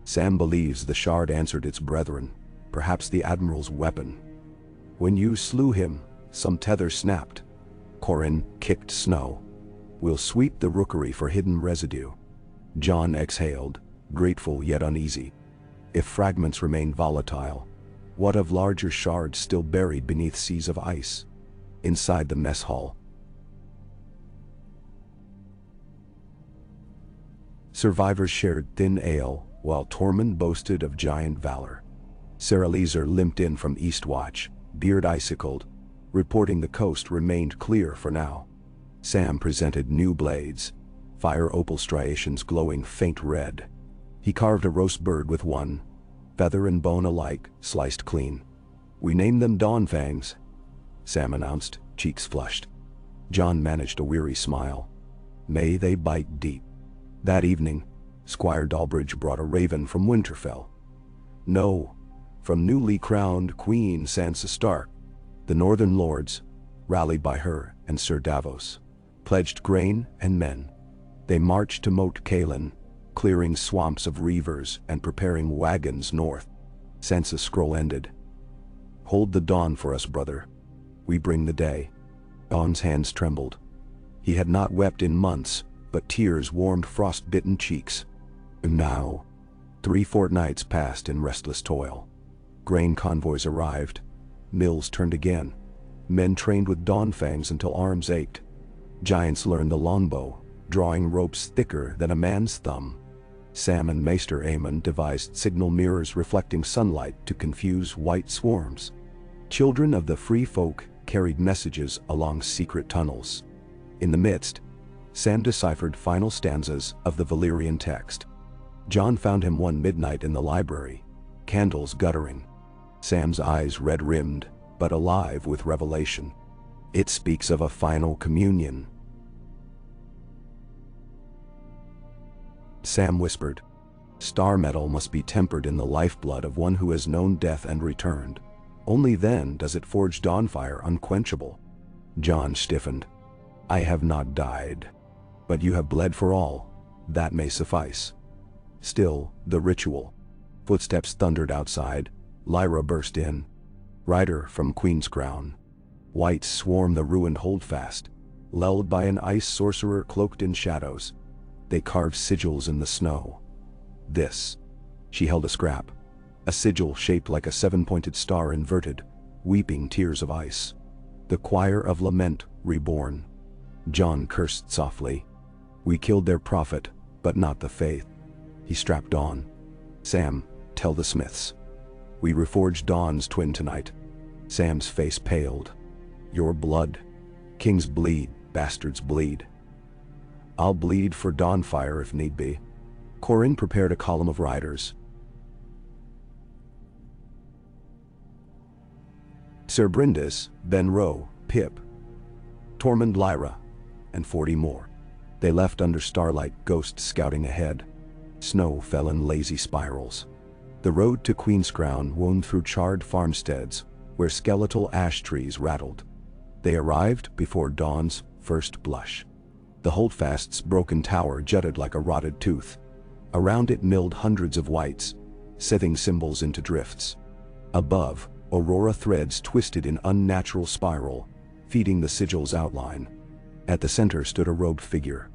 "Sam believes the shard answered its brethren, perhaps the Admiral's weapon. When you slew him, some tether snapped." Corin kicked snow. "We'll sweep the rookery for hidden residue." John exhaled, grateful yet uneasy. If fragments remained volatile, what of larger shards still buried beneath seas of ice? Inside the mess hall, survivors shared thin ale, while Tormund boasted of giant valor. Ser Elizur limped in from Eastwatch, beard icicled, reporting the coast remained clear for now. Sam presented new blades, fire opal striations glowing faint red. He carved a roast bird with one, feather and bone alike, sliced clean. "We named them Dawnfangs," Sam announced, cheeks flushed. John managed a weary smile. "May they bite deep." That evening, Squire Dalbridge brought a raven from Winterfell. No, from newly crowned Queen Sansa Stark. The northern lords, rallied by her and Sir Davos, pledged grain and men. They marched to Moat Cailin, clearing swamps of reavers and preparing wagons north. Sansa's scroll ended. "Hold the dawn for us, brother. We bring the day." Dawn's hands trembled. He had not wept in months, but tears warmed frost-bitten cheeks. And now, 3 fortnights passed in restless toil. Grain convoys arrived. Mills turned again. Men trained with Dawnfangs until arms ached. Giants learned the longbow, drawing ropes thicker than a man's thumb. Sam and Maester Aemon devised signal mirrors reflecting sunlight to confuse white swarms. Children of the free folk carried messages along secret tunnels. In the midst, Sam deciphered final stanzas of the Valyrian text. John found him one midnight in the library, candles guttering. Sam's eyes red-rimmed, but alive with revelation. It speaks of a final communion. Sam whispered, "Star metal must be tempered in the lifeblood of one who has known death and returned. Only then does it forge dawnfire unquenchable." John stiffened. "I have not died. But you have bled for all. That may suffice." Still, the ritual. Footsteps thundered outside. Lyra burst in. Rider from Queen's Crown. Whites swarm the ruined holdfast, lulled by an ice sorcerer cloaked in shadows. They carved sigils in the snow. This. She held a scrap. A sigil shaped like a seven-pointed star inverted, weeping tears of ice. The choir of lament reborn. John cursed softly. "We killed their prophet, but not the faith." He strapped on. "Sam, tell the smiths. We reforged Dawn's twin tonight." Sam's face paled. "Your blood. Kings bleed, bastards bleed." "I'll bleed for Dawnfire if need be." Corin prepared a column of riders. Sir Brindis, Ben Rowe, Pip, Tormund Lyra, and 40 more. They left under starlight, ghosts scouting ahead. Snow fell in lazy spirals. The road to Queen's Crown wound through charred farmsteads, where skeletal ash trees rattled. They arrived before dawn's first blush. The holdfast's broken tower jutted like a rotted tooth. Around it milled hundreds of whites, seething symbols into drifts. Above, aurora threads twisted in unnatural spiral, feeding the sigil's outline. At the center stood a robed figure.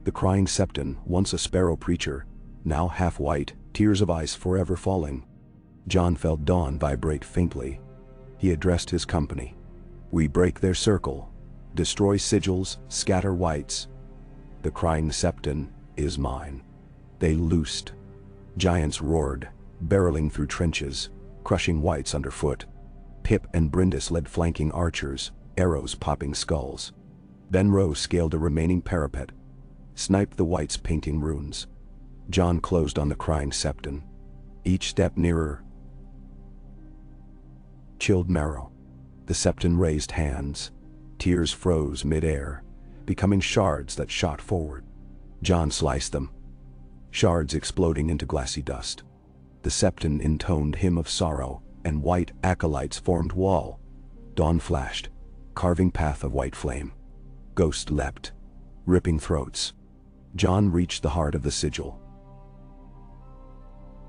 The crying Septon, once a sparrow preacher, now half white, tears of ice forever falling. John felt dawn vibrate faintly. He addressed his company. "We break their circle, destroy sigils, scatter whites. The crying Septon is mine." They loosed. Giants roared, barreling through trenches, crushing whites underfoot. Pip and Brindis led flanking archers, arrows popping skulls. Ben Rowe scaled a remaining parapet, sniped the whites painting runes. John closed on the crying Septon. Each step nearer chilled marrow. The Septon raised hands. Tears froze mid-air, becoming shards that shot forward. John sliced them, shards exploding into glassy dust. The Septon intoned hymn of sorrow, and white acolytes formed wall. Dawn flashed, carving path of white flame. Ghost leapt, ripping throats. John reached the heart of the sigil.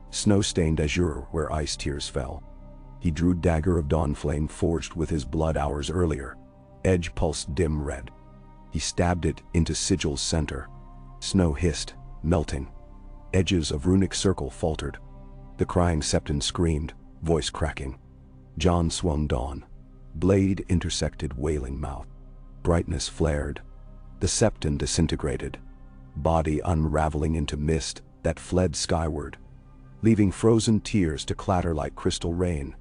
Snow-stained azure where ice tears fell. He drew dagger of dawn flame forged with his blood hours earlier. Edge pulsed dim red. He stabbed it into sigil's center. Snow hissed, melting. Edges of runic circle faltered. The crying Septon screamed, voice cracking. John swung dawn. Blade intersected wailing mouth. Brightness flared. The Septon disintegrated, body unraveling into mist that fled skyward, leaving frozen tears to clatter like crystal rain.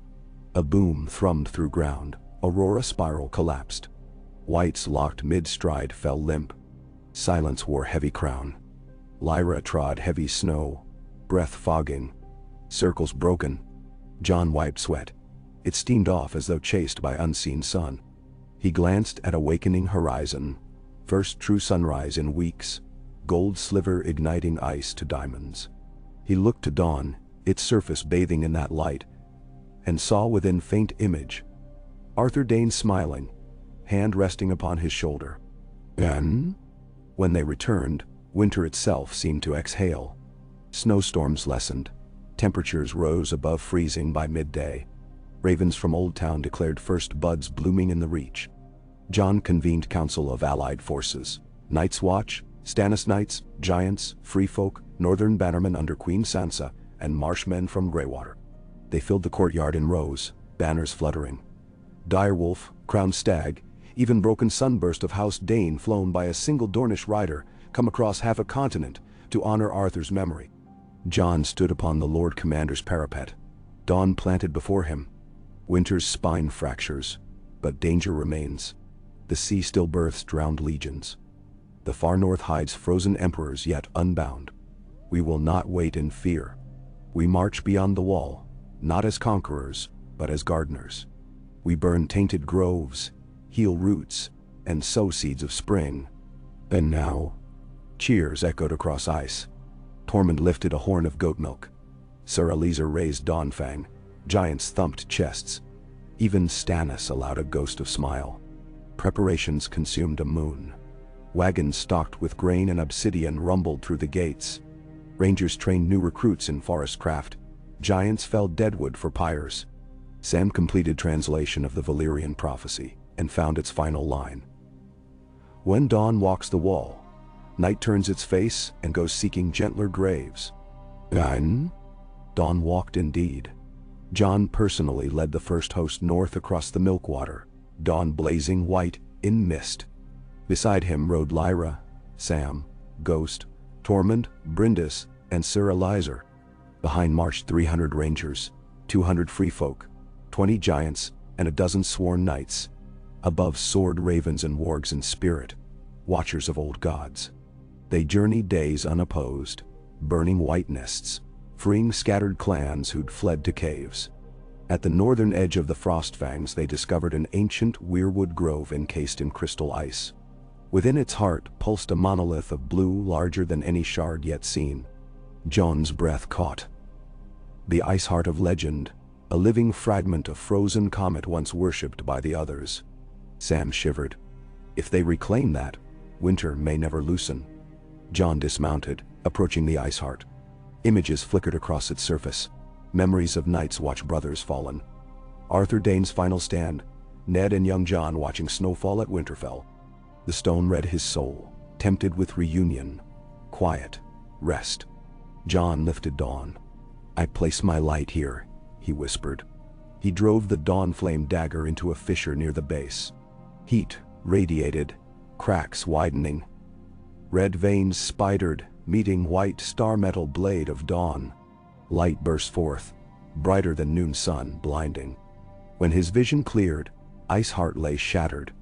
A boom thrummed through ground. Aurora spiral collapsed. Whites locked mid-stride fell limp. Silence wore heavy crown. Lyra trod heavy snow, breath fogging. Circles broken. John wiped sweat. It steamed off as though chased by unseen sun. He glanced at awakening horizon. First true sunrise in weeks. Gold sliver igniting ice to diamonds. He looked to dawn, its surface bathing in that light, and saw within faint image Arthur Dayne smiling, hand resting upon his shoulder. "And?" When they returned, winter itself seemed to exhale. Snowstorms lessened. Temperatures rose above freezing by midday. Ravens from Old Town declared first buds blooming in the reach. John convened council of allied forces. Night's Watch, Stannis Knights, Giants, Free Folk, Northern Bannermen under Queen Sansa, and Marshmen from Greywater. They filled the courtyard in rows, banners fluttering. Direwolf, Crowned Stag, even broken sunburst of House Dayne flown by a single Dornish rider, come across half a continent to honor Arthur's memory. John stood upon the Lord Commander's parapet. Dawn planted before him. Winter's spine fractures, but danger remains. The sea still births drowned legions. The far north hides frozen emperors yet unbound. We will not wait in fear. We march beyond the wall, not as conquerors, but as gardeners. We burn tainted groves, heal roots, and sow seeds of spring. And now, cheers echoed across ice. Tormund lifted a horn of goat milk. Sir Eliezer raised Dawnfang. Giants thumped chests. Even Stannis allowed a ghost of smile. Preparations consumed a moon. Wagons stocked with grain and obsidian rumbled through the gates. Rangers trained new recruits in forest craft. Giants felled deadwood for pyres. Sam completed translation of the Valyrian prophecy and found its final line. When dawn walks the wall, night turns its face and goes seeking gentler graves. Dayne? Dawn walked indeed. Jon personally led the first host north across the Milkwater, dawn blazing white in mist. Beside him rode Lyra, Sam, Ghost, Tormund, Bryndis, and Sir Eliezer. Behind marched 300 rangers, 200 free folk, 20 giants, and a dozen sworn knights. Above soared ravens and wargs in spirit, watchers of old gods. They journeyed days unopposed, burning white nests, freeing scattered clans who'd fled to caves. At the northern edge of the Frostfangs they discovered an ancient weirwood grove encased in crystal ice. Within its heart pulsed a monolith of blue larger than any shard yet seen. Jon's breath caught. The ice heart of legend, a living fragment of frozen comet once worshipped by the others. Sam shivered. If they reclaim that, winter may never loosen. Jon dismounted, approaching the ice heart. Images flickered across its surface. Memories of Night's Watch brothers fallen. Arthur Dayne's final stand, Ned and young Jon watching snowfall at Winterfell. The stone read his soul, tempted with reunion, quiet, rest. Jon lifted Dawn. I place my light here, he whispered. He drove the dawn flame dagger into a fissure near the base. Heat radiated, cracks widening. Red veins spidered, meeting white star-metal blade of dawn. Light burst forth, brighter than noon sun, blinding. When his vision cleared, Iceheart lay shattered,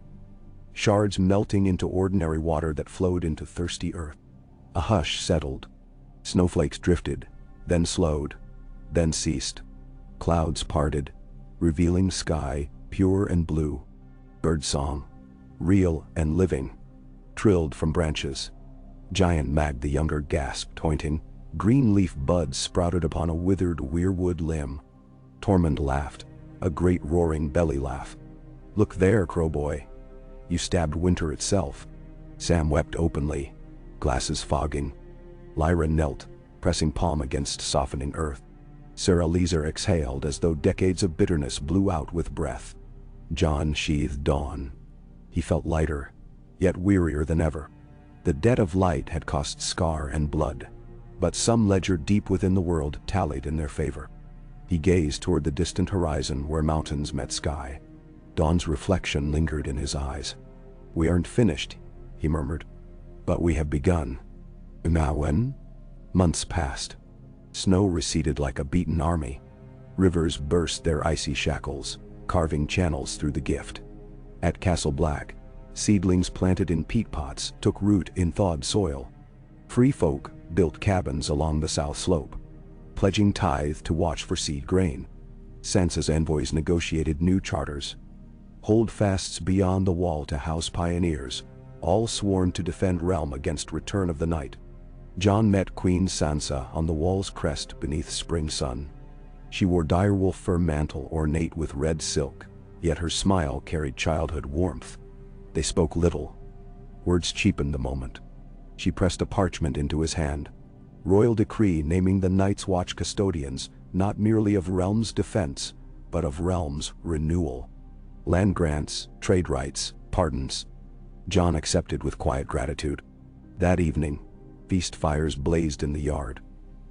shards melting into ordinary water that flowed into thirsty earth. A hush settled. Snowflakes drifted, then slowed, then ceased. Clouds parted, revealing sky, pure and blue. Birdsong, real and living, trilled from branches. Giant Mag the Younger gasped, pointing. Green leaf buds sprouted upon a withered weirwood limb. Tormund laughed, a great roaring belly laugh. Look there, Crowboy. You stabbed winter itself. Sam wept openly, glasses fogging. Lyra knelt, pressing palm against softening earth. Sir Eliezer exhaled as though decades of bitterness blew out with breath. Jon sheathed Dawn. He felt lighter, yet wearier than ever. The debt of light had cost scar and blood, but some ledger deep within the world tallied in their favor. He gazed toward the distant horizon where mountains met sky. Dawn's reflection lingered in his eyes. We aren't finished, he murmured, but we have begun. Now when? Months passed. Snow receded like a beaten army. Rivers burst their icy shackles, carving channels through the gift. At Castle Black, seedlings planted in peat pots took root in thawed soil. Free folk built cabins along the south slope, pledging tithe to watch for seed grain. Sansa's envoys negotiated new charters, holdfasts beyond the wall to house pioneers, all sworn to defend realm against return of the night. Jon met Queen Sansa on the wall's crest beneath spring sun. She wore direwolf fur mantle ornate with red silk, yet her smile carried childhood warmth. They spoke little. Words cheapened the moment. She pressed a parchment into his hand. Royal decree naming the Night's Watch custodians, not merely of realm's defense, but of realm's renewal. Land grants, trade rights, pardons. Jon accepted with quiet gratitude. That evening, feast fires blazed in the yard.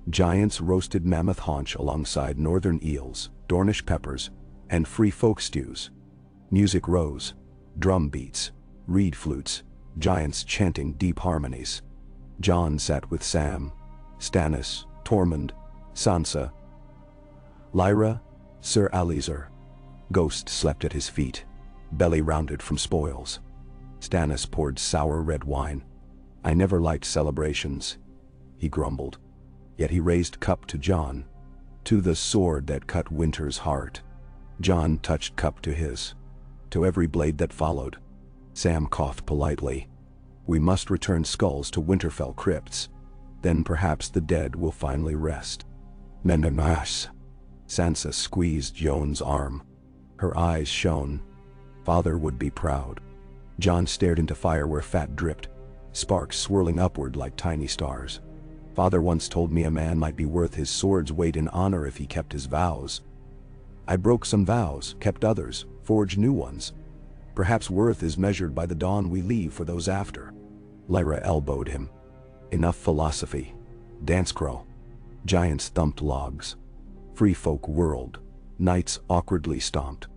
Giants roasted mammoth haunch alongside northern eels, Dornish peppers, and free folk stews. Music rose, drum beats, reed flutes, giants chanting deep harmonies. Jon sat with Sam, Stannis, Tormund, Sansa, Lyra, Sir Eliezer. Ghost slept at his feet, belly rounded from spoils. Stannis poured sour red wine. I never liked celebrations, he grumbled. Yet he raised cup to Jon. To the sword that cut Winter's heart. Jon touched cup to his. To every blade that followed. Sam coughed politely. We must return skulls to Winterfell crypts. Then perhaps the dead will finally rest. Menemash. Sansa squeezed Jon's arm. Her eyes shone. Father would be proud. Jon stared into fire where fat dripped, sparks swirling upward like tiny stars. Father once told me a man might be worth his sword's weight in honor if he kept his vows. I broke some vows, kept others, forged new ones. Perhaps worth is measured by the dawn we leave for those after. Lyra elbowed him. Enough philosophy. Dance crawl. Giants thumped logs. Free folk whirled. Knights awkwardly stomped.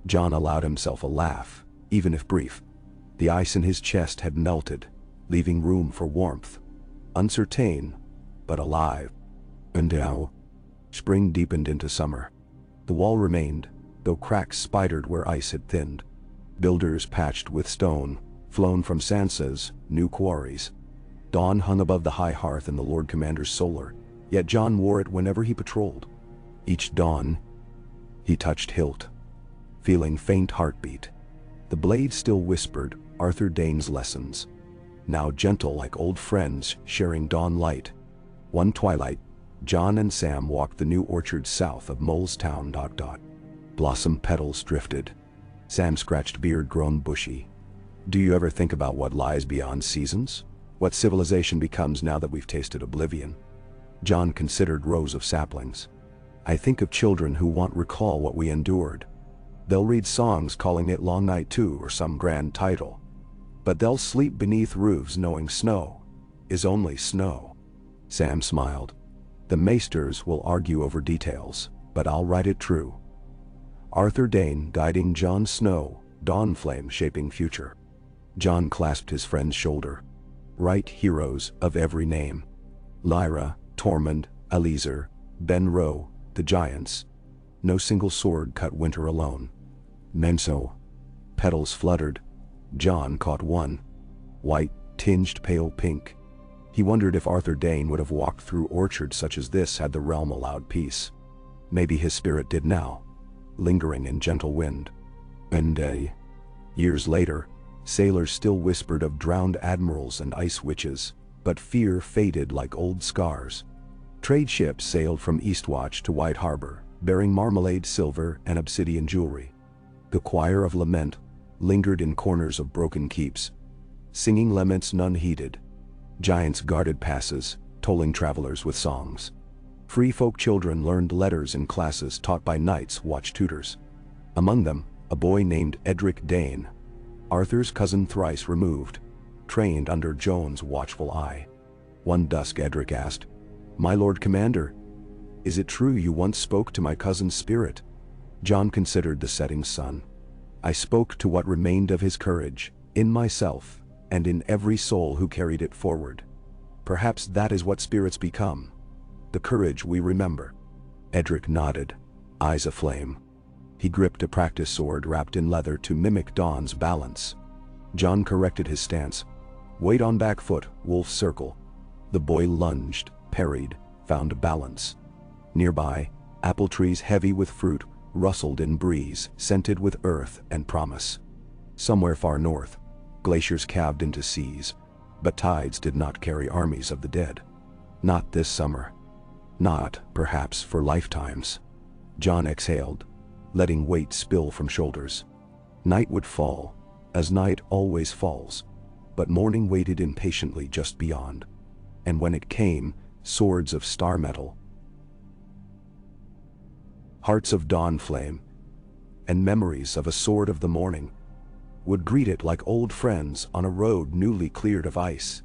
Jon allowed himself a laugh, even if brief. The ice in his chest had melted, leaving room for warmth. Uncertain, but alive. And now, spring deepened into summer. The wall remained, though cracks spidered where ice had thinned. Builders patched with stone, flown from Sansa's new quarries. Dawn hung above the high hearth in the Lord Commander's solar, yet Jon wore it whenever he patrolled. Each dawn, he touched hilt, feeling faint heartbeat. The blade still whispered Arthur Dayne's lessons, now gentle like old friends sharing dawn light. One twilight, Jon and Sam walked the new orchard south of Mole's Town. Blossom petals drifted. Sam's scratched beard grown bushy. Do you ever think about what lies beyond seasons? What civilization becomes now that we've tasted oblivion? Jon considered rows of saplings. I think of children who won't recall what we endured. They'll read songs calling it Long Night 2 or some grand title. But they'll sleep beneath roofs knowing snow is only snow. Sam smiled. The maesters will argue over details, but I'll write it true. Arthur Dayne guiding Jon Snow, dawn flame shaping future. Jon clasped his friend's shoulder. Right heroes of every name. Lyra, Tormund, Eliezer, Ben-Ro, the giants. No single sword cut Winter alone. Menso. Petals fluttered. Jon caught one. White, tinged pale pink. He wondered if Arthur Dayne would have walked through orchards such as this had the realm allowed peace. Maybe his spirit did now, lingering in gentle wind. And years later, sailors still whispered of drowned admirals and ice witches, but fear faded like old scars. Trade ships sailed from Eastwatch to White Harbor, bearing marmalade silver and obsidian jewelry. The choir of lament lingered in corners of broken keeps, singing laments none heeded. Giants guarded passes, tolling travelers with songs. Free folk children learned letters in classes taught by knights watch tutors. Among them, a boy named Edric Dayne, Arthur's cousin thrice removed, trained under Jon's watchful eye. One dusk Edric asked, "My Lord Commander, is it true you once spoke to my cousin's spirit?" Jon considered the setting sun. I spoke to what remained of his courage, in myself, and in every soul who carried it forward. Perhaps that is what spirits become. The courage we remember. Edric nodded, eyes aflame. He gripped a practice sword wrapped in leather to mimic Dawn's balance. Jon corrected his stance. Weight on back foot, wolf circle. The boy lunged, parried, found balance. Nearby, apple trees heavy with fruit rustled in breeze, scented with earth and promise. Somewhere far north, glaciers calved into seas, but tides did not carry armies of the dead. Not this summer. Not, perhaps, for lifetimes. Jon exhaled, letting weight spill from shoulders. Night would fall, as night always falls, but morning waited impatiently just beyond. And when it came, swords of star metal, hearts of dawn flame, and memories of a sword of the morning, would greet it like old friends on a road newly cleared of ice.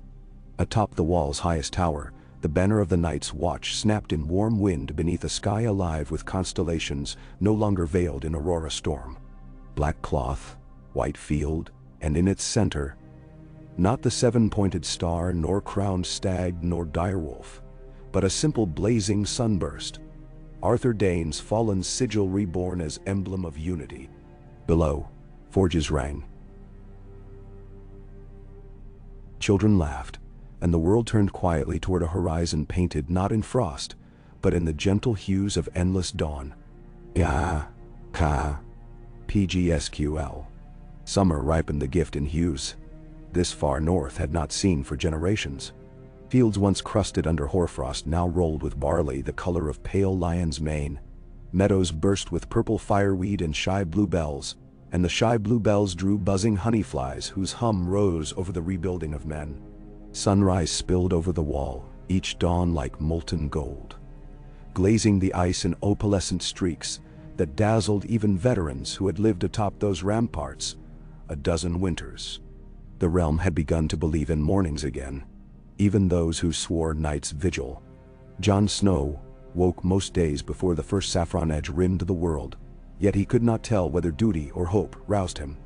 Atop the wall's highest tower, the banner of the Night's Watch snapped in warm wind beneath a sky alive with constellations no longer veiled in aurora storm. Black cloth, white field, and in its center, not the seven-pointed star nor crowned stag nor direwolf, but a simple blazing sunburst. Arthur Dayne's fallen sigil reborn as emblem of unity. Below, forges rang. Children laughed, and the world turned quietly toward a horizon painted not in frost, but in the gentle hues of endless dawn. Ya, ka, pgsql. Summer ripened the gift in hues this far north had not seen for generations. Fields once crusted under hoarfrost now rolled with barley the color of pale lion's mane. Meadows burst with purple fireweed and shy bluebells, and the shy bluebells drew buzzing honeyflies whose hum rose over the rebuilding of men. Sunrise spilled over the wall, each dawn like molten gold, glazing the ice in opalescent streaks that dazzled even veterans who had lived atop those ramparts a dozen winters. The realm had begun to believe in mornings again, even those who swore night's vigil. Jon Snow woke most days before the first saffron edge rimmed the world, yet he could not tell whether duty or hope roused him.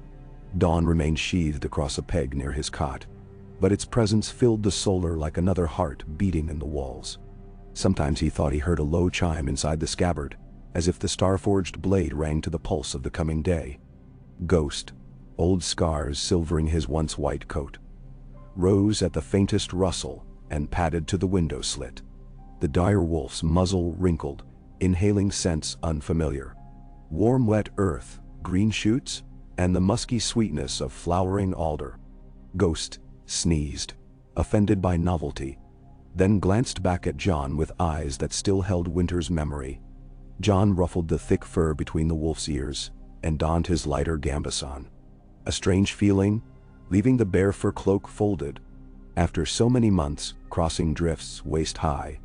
Dawn remained sheathed across a peg near his cot, but its presence filled the solar like another heart beating in the walls. Sometimes he thought he heard a low chime inside the scabbard, as if the star-forged blade rang to the pulse of the coming day. Ghost, old scars silvering his once white coat, rose at the faintest rustle and padded to the window slit. The dire wolf's muzzle wrinkled, inhaling scents unfamiliar. Warm wet earth, green shoots, and the musky sweetness of flowering alder. Ghost sneezed, offended by novelty, then glanced back at Jon with eyes that still held winter's memory. Jon ruffled the thick fur between the wolf's ears and donned his lighter gambeson. A strange feeling, leaving the bare fur cloak folded. After so many months crossing drifts waist-high,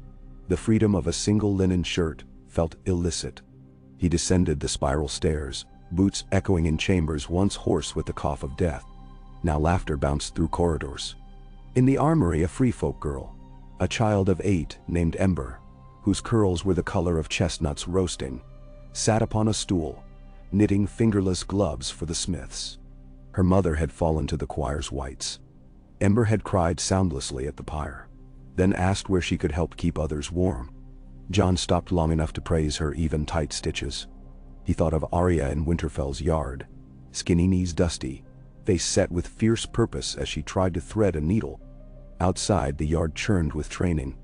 the freedom of a single linen shirt felt illicit. He descended the spiral stairs, boots echoing in chambers once hoarse with the cough of death. Now laughter bounced through corridors. In the armory, a free-folk girl, a child of 8 named Ember, whose curls were the color of chestnuts roasting, sat upon a stool, knitting fingerless gloves for the smiths. Her mother had fallen to the choir's whites. Ember had cried soundlessly at the pyre, then asked where she could help keep others warm. Jon stopped long enough to praise her even tight stitches. He thought of Arya in Winterfell's yard, skinny knees dusty, face set with fierce purpose as she tried to thread a needle. Outside, the yard churned with training.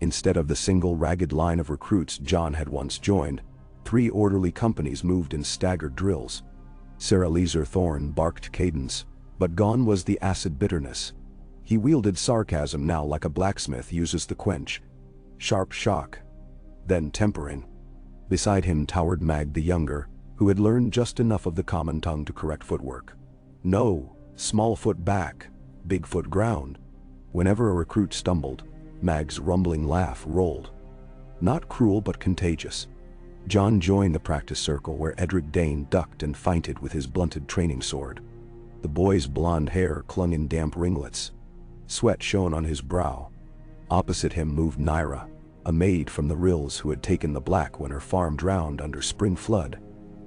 Instead of the single ragged line of recruits Jon had once joined, 3 orderly companies moved in staggered drills. Sarah Leeser Thorne barked cadence, but gone was the acid bitterness. He wielded sarcasm now like a blacksmith uses the quench. Sharp shock, then tempering. Beside him towered Mag the Younger, who had learned just enough of the common tongue to correct footwork. No, small foot back, big foot ground. Whenever a recruit stumbled, Mag's rumbling laugh rolled. Not cruel but contagious. Jon joined the practice circle where Edric Dayne ducked and feinted with his blunted training sword. The boy's blonde hair clung in damp ringlets. Sweat shone on his brow. Opposite him moved Nyra, a maid from the rills who had taken the black when her farm drowned under spring flood.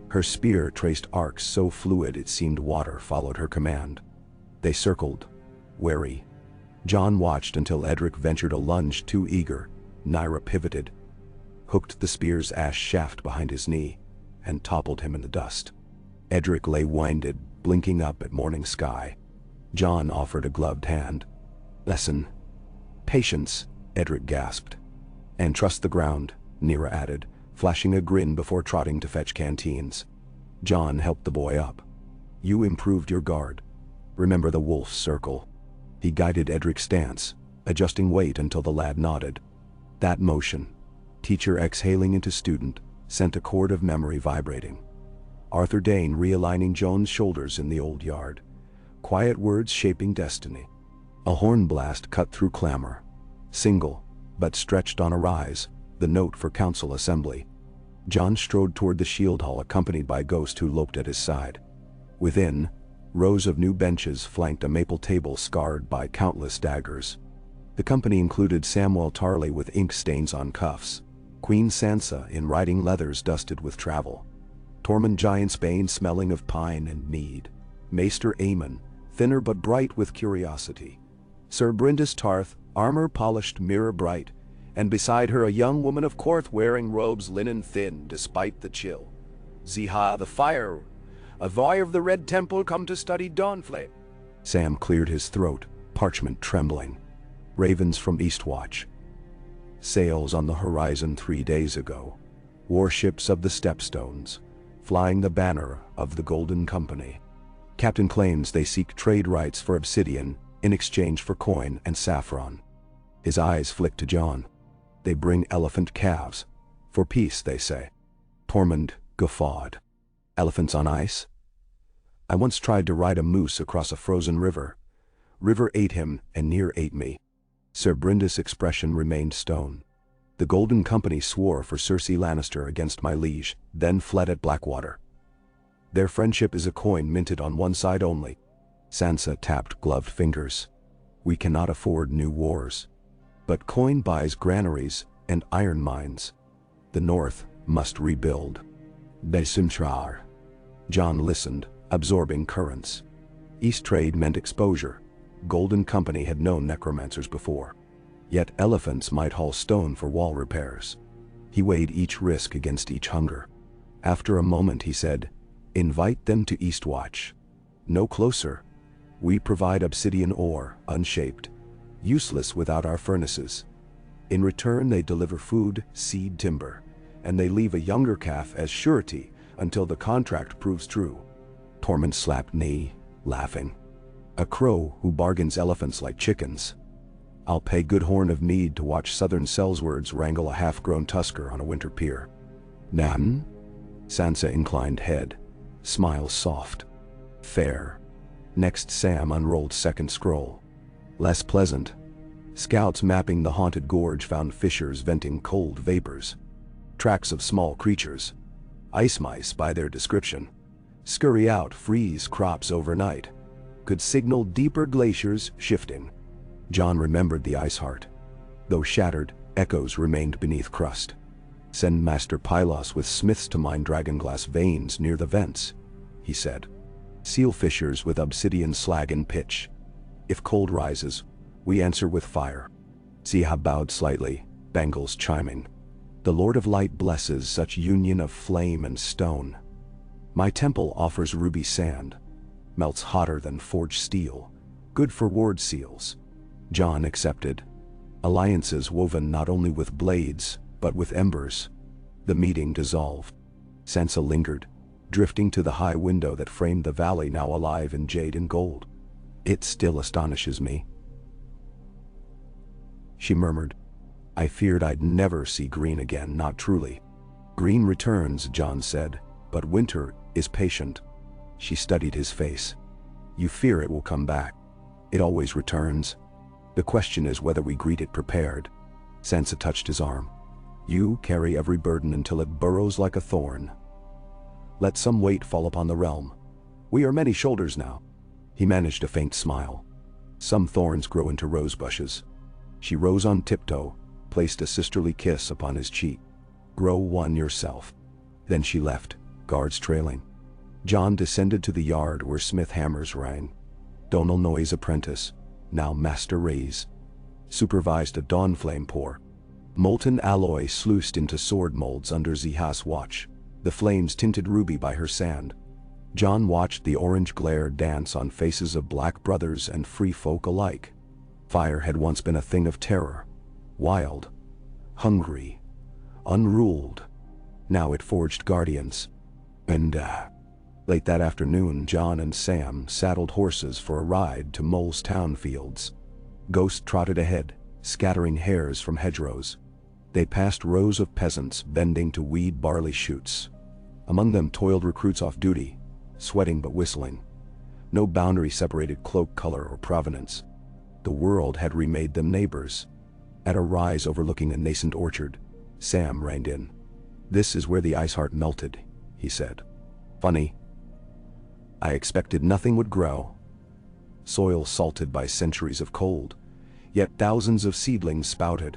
Her spear traced arcs so fluid it seemed water followed her command. They circled, wary. Jon watched until Edric ventured a lunge too eager. Nyra pivoted, hooked the spear's ash shaft behind his knee, and toppled him in the dust. Edric lay winded, blinking up at morning sky. Jon offered a gloved hand. "Lesson. Patience," Edric gasped. "And trust the ground," Nyra added, flashing a grin before trotting to fetch canteens. Jon helped the boy up. "You improved your guard. Remember the wolf's circle." He guided Edric's stance, adjusting weight until the lad nodded. That motion, teacher exhaling into student, sent a chord of memory vibrating. Arthur Dayne realigning Jon's shoulders in the old yard. Quiet words shaping destiny. A horn blast cut through clamor. Single, but stretched on a rise, the note for council assembly. Jon strode toward the shield hall accompanied by Ghost who loped at his side. Within, rows of new benches flanked a maple table scarred by countless daggers. The company included Samwell Tarly with ink stains on cuffs, Queen Sansa in riding leathers dusted with travel, Tormund Giantsbane smelling of pine and mead, Maester Aemon, thinner but bright with curiosity, Sir Bryndis Tarth, armor polished mirror bright, and beside her a young woman of court wearing robes linen thin despite the chill. Ziha the Fire, a voy of the Red Temple come to study Dawnflame. Sam cleared his throat, parchment trembling. Ravens from Eastwatch. Sails on the horizon 3 days ago. Warships of the Stepstones, flying the banner of the Golden Company. Captain claims they seek trade rights for obsidian in exchange for coin and saffron. His eyes flick to John. They bring elephant calves. For peace, they say. Tormund guffawed. Elephants on ice? I once tried to ride a moose across a frozen river. River ate him and near ate me. Sir Brindis' expression remained stone. The Golden Company swore for Cersei Lannister against my liege, then fled at Blackwater. Their friendship is a coin minted on one side only. Sansa tapped gloved fingers. We cannot afford new wars. But coin buys granaries and iron mines. The North must rebuild. Besimshar. John listened, absorbing currents. East trade meant exposure. Golden Company had known necromancers before. Yet elephants might haul stone for wall repairs. He weighed each risk against each hunger. After a moment he said, "Invite them to Eastwatch. No closer. We provide obsidian ore, unshaped, useless without our furnaces. In return they deliver food, seed, timber, and they leave a younger calf as surety until the contract proves true." Tormund slapped knee, laughing. "A crow who bargains elephants like chickens. I'll pay good horn of mead to watch southern sellswords wrangle a half-grown tusker on a winter pier." "Nan?" Sansa inclined head, smile soft. "Fair." Next Sam unrolled second scroll. Less pleasant. Scouts mapping the haunted gorge found fissures venting cold vapors. Tracks of small creatures. Ice mice by their description. Scurry out, freeze crops overnight. Could signal deeper glaciers shifting. John remembered the ice heart. Though shattered, echoes remained beneath crust. "Send Master Pylos with smiths to mine dragonglass veins near the vents," he said. "Seal fissures with obsidian slag and pitch. If cold rises, we answer with fire." Ziha bowed slightly, bangles chiming. "The Lord of Light blesses such union of flame and stone. My temple offers ruby sand. Melts hotter than forged steel. Good for ward seals." John accepted. Alliances woven not only with blades, but with embers. The meeting dissolved. Sansa lingered, drifting to the high window that framed the valley now alive in jade and gold. "It still astonishes me," she murmured. "I feared I'd never see green again, not truly." "Green returns," John said, "but winter is patient." She studied his face. "You fear it will come back. It always returns. The question is whether we greet it prepared." Sansa touched his arm. "You carry every burden until it burrows like a thorn. Let some weight fall upon the realm. We are many shoulders now." He managed a faint smile. "Some thorns grow into rose bushes." She rose on tiptoe, placed a sisterly kiss upon his cheek. "Grow one yourself." Then she left, guards trailing. John descended to the yard where smith hammers rang. Donal Noy's apprentice, now Master Rays, supervised a dawn flame pour. Molten alloy sluiced into sword molds under Ziha's watch, the flames tinted ruby by her sand. John watched the orange glare dance on faces of black brothers and free folk alike. Fire had once been a thing of terror, wild, hungry, unruled. Now it forged guardians. And late that afternoon, John and Sam saddled horses for a ride to Mole's town fields. Ghost trotted ahead, scattering hares from hedgerows. They passed rows of peasants bending to weed barley shoots. Among them toiled recruits off duty, sweating but whistling. No boundary separated cloak color or provenance. The world had remade them neighbors. At a rise overlooking a nascent orchard, Sam reined in. "This is where the ice heart melted," he said. "Funny. I expected nothing would grow. Soil salted by centuries of cold, yet thousands of seedlings spouted."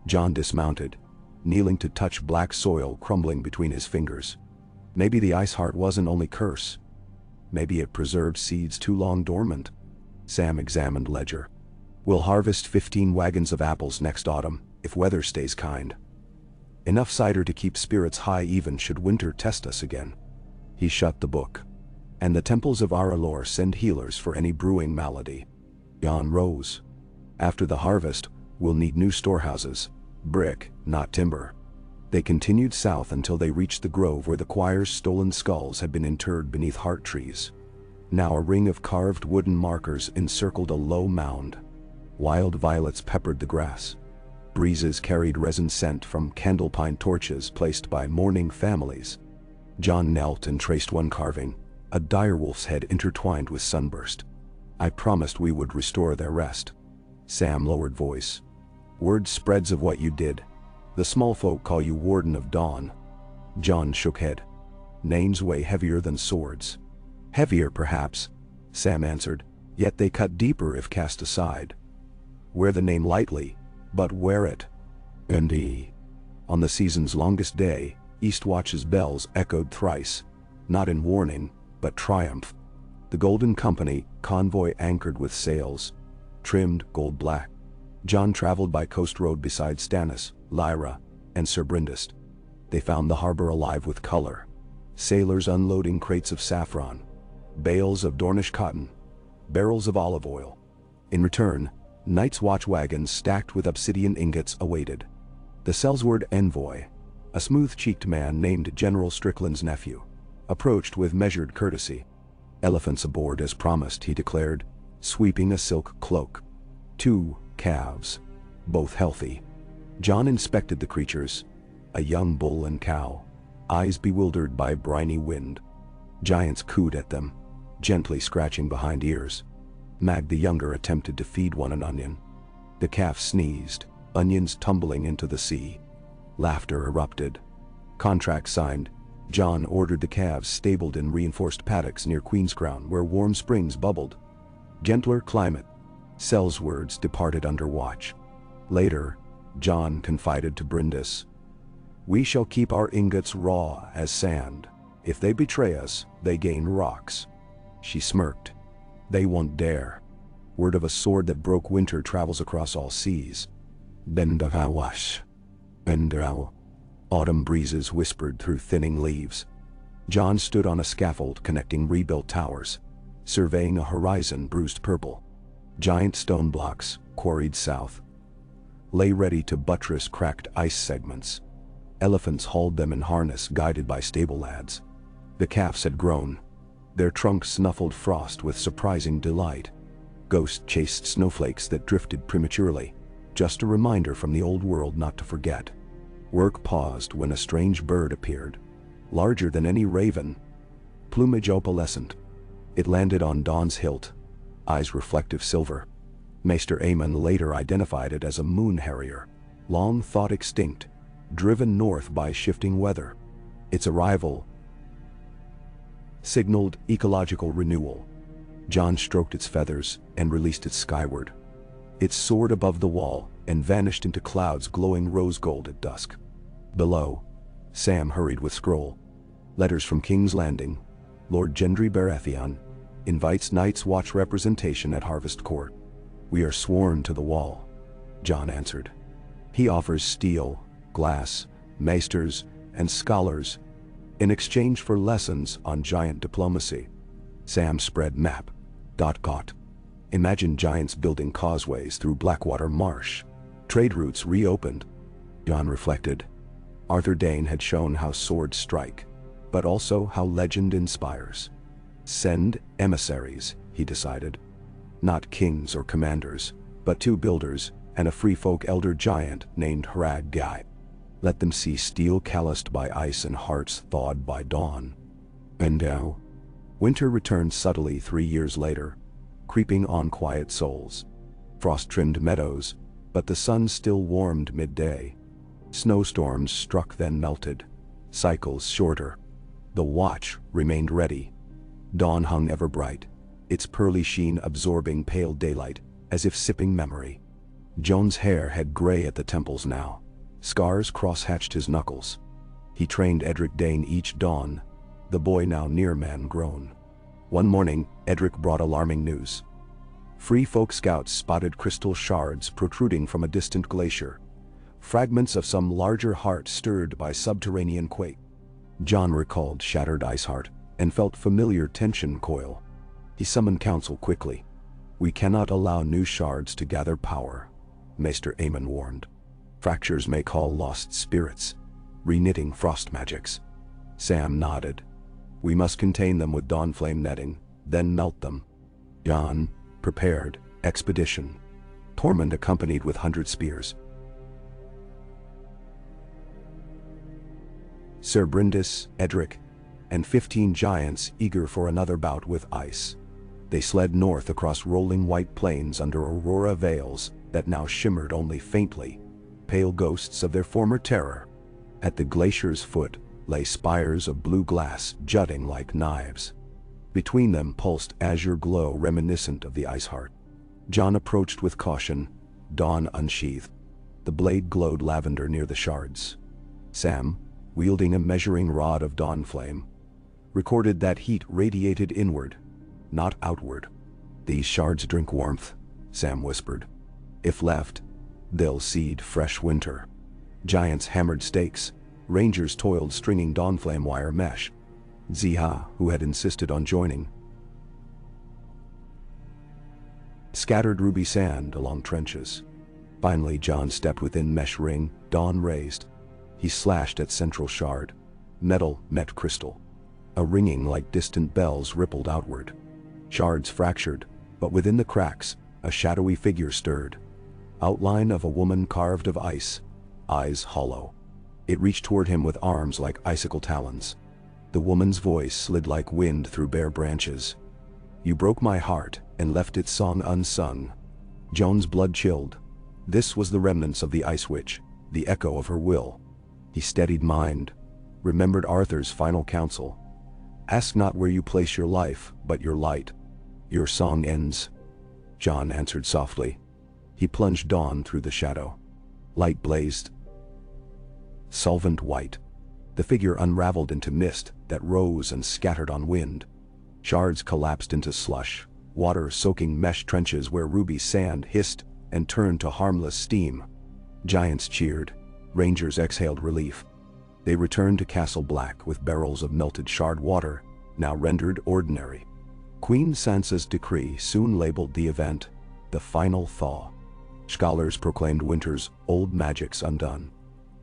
John dismounted, kneeling to touch black soil crumbling between his fingers. Maybe the ice heart wasn't only curse. Maybe it preserved seeds too long dormant. Sam examined ledger. "We'll harvest 15 wagons of apples next autumn, if weather stays kind. Enough cider to keep spirits high even should winter test us again." He shut the book. "And the temples of Aralor send healers for any brewing malady." John rose. After the harvest, we'll need new storehouses. Brick, not timber. They continued south until they reached the grove where the choir's stolen skulls had been interred beneath heart trees. Now a ring of carved wooden markers encircled a low mound. Wild violets peppered the grass. Breezes carried resin scent from candlepine torches placed by mourning families. John knelt and traced one carving, a direwolf's head intertwined with sunburst. I promised we would restore their rest. Sam lowered voice. Word spreads of what you did. The small folk call you Warden of Dawn. John shook head. Names weigh heavier than swords. Heavier, perhaps, Sam answered, yet they cut deeper if cast aside. Wear the name lightly, but wear it. And on the season's longest day, Eastwatch's bells echoed thrice, not in warning, but triumph. The Golden Company, convoy anchored with sails, trimmed gold black. John traveled by coast road beside Stannis, Lyra, and Sir Brindist. They found the harbor alive with color. Sailors unloading crates of saffron, bales of Dornish cotton, barrels of olive oil. In return, Night's Watch wagons stacked with obsidian ingots awaited. The Sellsword envoy, a smooth-cheeked man named General Strickland's nephew, approached with measured courtesy. Elephants aboard as promised, he declared, sweeping a silk cloak. 2 calves, both healthy. John inspected the creatures, a young bull and cow, eyes bewildered by briny wind. Giants cooed at them, gently scratching behind ears. Mag the younger attempted to feed one an onion. The calf sneezed, onions tumbling into the sea. Laughter erupted. Contract signed, John ordered the calves stabled in reinforced paddocks near Queen's Crown where warm springs bubbled. Gentler climate. Sellswords departed under watch. Later, John confided to Brindis, "We shall keep our ingots raw as sand. If they betray us, they gain rocks." She smirked. "They won't dare." Word of a sword that broke winter travels across all seas. Bendawash. Bendrau. Autumn breezes whispered through thinning leaves. John stood on a scaffold connecting rebuilt towers, surveying a horizon bruised purple. Giant stone blocks, quarried south, lay ready to buttress cracked ice segments. Elephants hauled them in harness guided by stable lads. The calves had grown. Their trunks snuffled frost with surprising delight. Ghosts chased snowflakes that drifted prematurely, just a reminder from the old world not to forget. Work paused when a strange bird appeared, larger than any raven, plumage opalescent. It landed on Dawn's hilt, eyes reflective silver. Maester Aemon later identified it as a moon harrier, long thought extinct, driven north by shifting weather. Its arrival signaled ecological renewal. John stroked its feathers and released it skyward. It soared above the wall and vanished into clouds glowing rose gold at dusk. Below, Sam hurried with scroll. Letters from King's Landing. Lord Gendry Baratheon invites Night's Watch representation at Harvest Court. "We are sworn to the wall," John answered. "He offers steel, glass, maesters, and scholars in exchange for lessons on giant diplomacy." Sam spread map. Got. Imagine giants building causeways through Blackwater Marsh. Trade routes reopened. John reflected. Arthur Dayne had shown how swords strike, but also how legend inspires. Send emissaries, he decided. Not kings or commanders, but 2 builders and a free folk elder giant named Hrag Gai. Let them see steel calloused by ice and hearts thawed by dawn. And now, winter returned subtly 3 years later, creeping on quiet souls. Frost-trimmed meadows, but the sun still warmed midday. Snowstorms struck then melted, cycles shorter. The watch remained ready. Dawn hung ever bright, its pearly sheen absorbing pale daylight, as if sipping memory. Jon's hair had gray at the temples now. Scars cross-hatched his knuckles. He trained Edric Dayne each dawn, the boy now near man grown. One morning, Edric brought alarming news. Free folk scouts spotted crystal shards protruding from a distant glacier, fragments of some larger heart stirred by subterranean quake. John recalled shattered Iceheart and felt familiar tension coil. He summoned council quickly. We cannot allow new shards to gather power, Maester Aemon warned. Fractures may call lost spirits, reknitting frost magics. Sam nodded. We must contain them with dawnflame netting, then melt them. Jon prepared expedition. Tormund accompanied with 100 spears. Sir Bryndis, Edric, and 15 giants eager for another bout with ice. They sled north across rolling white plains under aurora veils that now shimmered only faintly, pale ghosts of their former terror. At the glacier's foot lay spires of blue glass jutting like knives. Between them pulsed azure glow reminiscent of the Ice Heart. Jon approached with caution, dawn unsheathed. The blade glowed lavender near the shards. Sam, wielding a measuring rod of dawn flame, recorded that heat radiated inward, not outward. These shards drink warmth, Sam whispered. If left, they'll seed fresh winter. Giants hammered stakes. Rangers toiled stringing dawnflame wire mesh. Ziha, who had insisted on joining, scattered ruby sand along trenches. Finally, Jon stepped within mesh ring, dawn raised. He slashed at central shard. Metal met crystal. A ringing like distant bells rippled outward. Shards fractured, but within the cracks, a shadowy figure stirred. Outline of a woman carved of ice, eyes hollow. It reached toward him with arms like icicle talons. The woman's voice slid like wind through bare branches. You broke my heart and left its song unsung. Jon's blood chilled. This was the remnants of the Ice Witch, the echo of her will. He steadied mind, remembered Arthur's final counsel. Ask not where you place your life, but your light. Your song ends. Jon answered softly. He plunged dawn through the shadow. Light blazed. Solvent white. The figure unraveled into mist that rose and scattered on wind. Shards collapsed into slush, water soaking mesh trenches where ruby sand hissed and turned to harmless steam. Giants cheered. Rangers exhaled relief. They returned to Castle Black with barrels of melted shard water, now rendered ordinary. Queen Sansa's decree soon labeled the event the final thaw. Scholars proclaimed winter's old magics undone.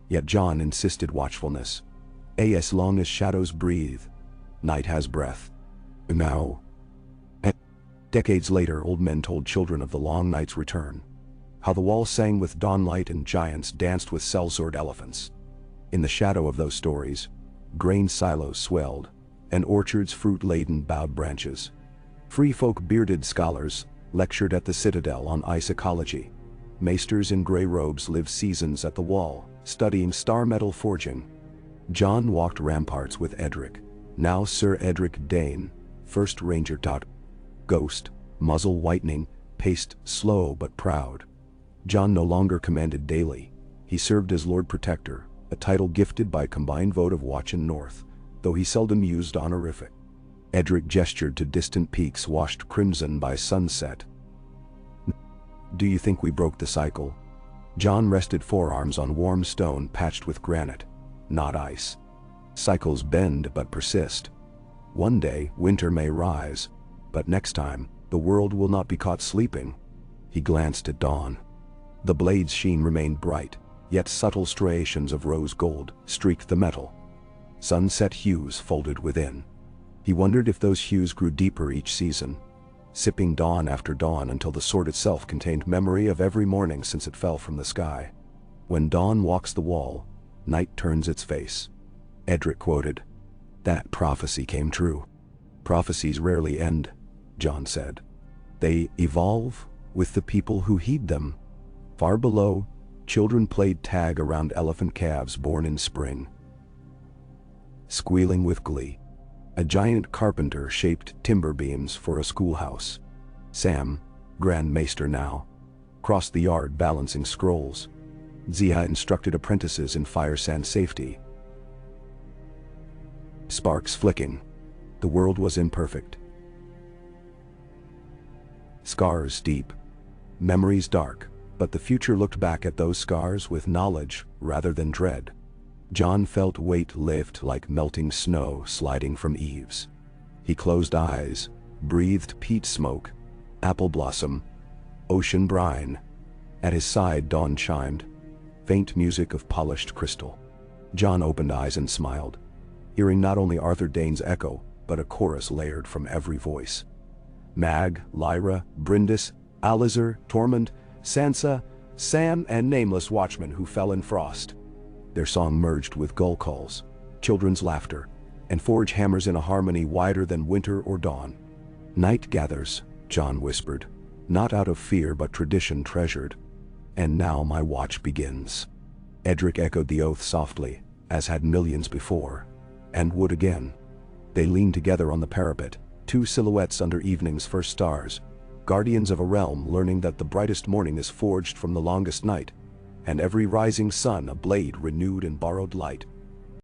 Yet Jon insisted watchfulness. As long as shadows breathe, night has breath. Now. Decades later, old men told children of the long night's return. How the walls sang with dawnlight and giants danced with sellsword elephants. In the shadow of those stories, grain silos swelled, and orchards fruit-laden bowed branches. Free folk bearded scholars lectured at the citadel on ice ecology. Maesters in gray robes lived seasons at the wall, studying star metal forging. Jon walked ramparts with Edric, now Sir Edric Dayne, first ranger. Ghost, muzzle whitening, paced slow but proud. Jon no longer commanded daily. He served as Lord Protector, a title gifted by combined vote of Watch and North, though he seldom used honorific. Edric gestured to distant peaks washed crimson by sunset. Do you think we broke the cycle? Jon rested forearms on warm stone patched with granite, not ice. Cycles bend but persist. One day, winter may rise, but next time, the world will not be caught sleeping. He glanced at dawn. The blade's sheen remained bright, yet subtle striations of rose gold streaked the metal. Sunset hues folded within. He wondered if those hues grew deeper each season, sipping dawn after dawn until the sword itself contained memory of every morning since it fell from the sky. When dawn walks the wall, night turns its face. Edric quoted. That prophecy came true. Prophecies rarely end, Jon said. They evolve with the people who heed them. Far below, children played tag around elephant calves born in spring. Squealing with glee, a giant carpenter shaped timber beams for a schoolhouse. Sam, Grand Maester now, crossed the yard balancing scrolls. Ziha instructed apprentices in fire sand safety. Sparks flicking. The world was imperfect. Scars deep. Memories dark, but the future looked back at those scars with knowledge rather than dread. Jon felt weight lift like melting snow sliding from eaves. He closed eyes, breathed peat smoke, Apple blossom, ocean brine. At his side dawn chimed, faint music of polished crystal. John opened eyes and smiled, hearing not only Arthur Dayne's echo, but a chorus layered from every voice. Mag, Lyra, Brindis, Alizar, Tormund, Sansa, Sam, and nameless watchmen who fell in frost. Their song merged with gull calls, children's laughter, and forge hammers in a harmony wider than winter or dawn. Night gathers, John whispered, not out of fear but tradition treasured. And now my watch begins. Edric echoed the oath softly, as had millions before, and would again. They leaned together on the parapet, two silhouettes under evening's first stars, guardians of a realm learning that the brightest morning is forged from the longest night, and every rising sun a blade renewed in borrowed light.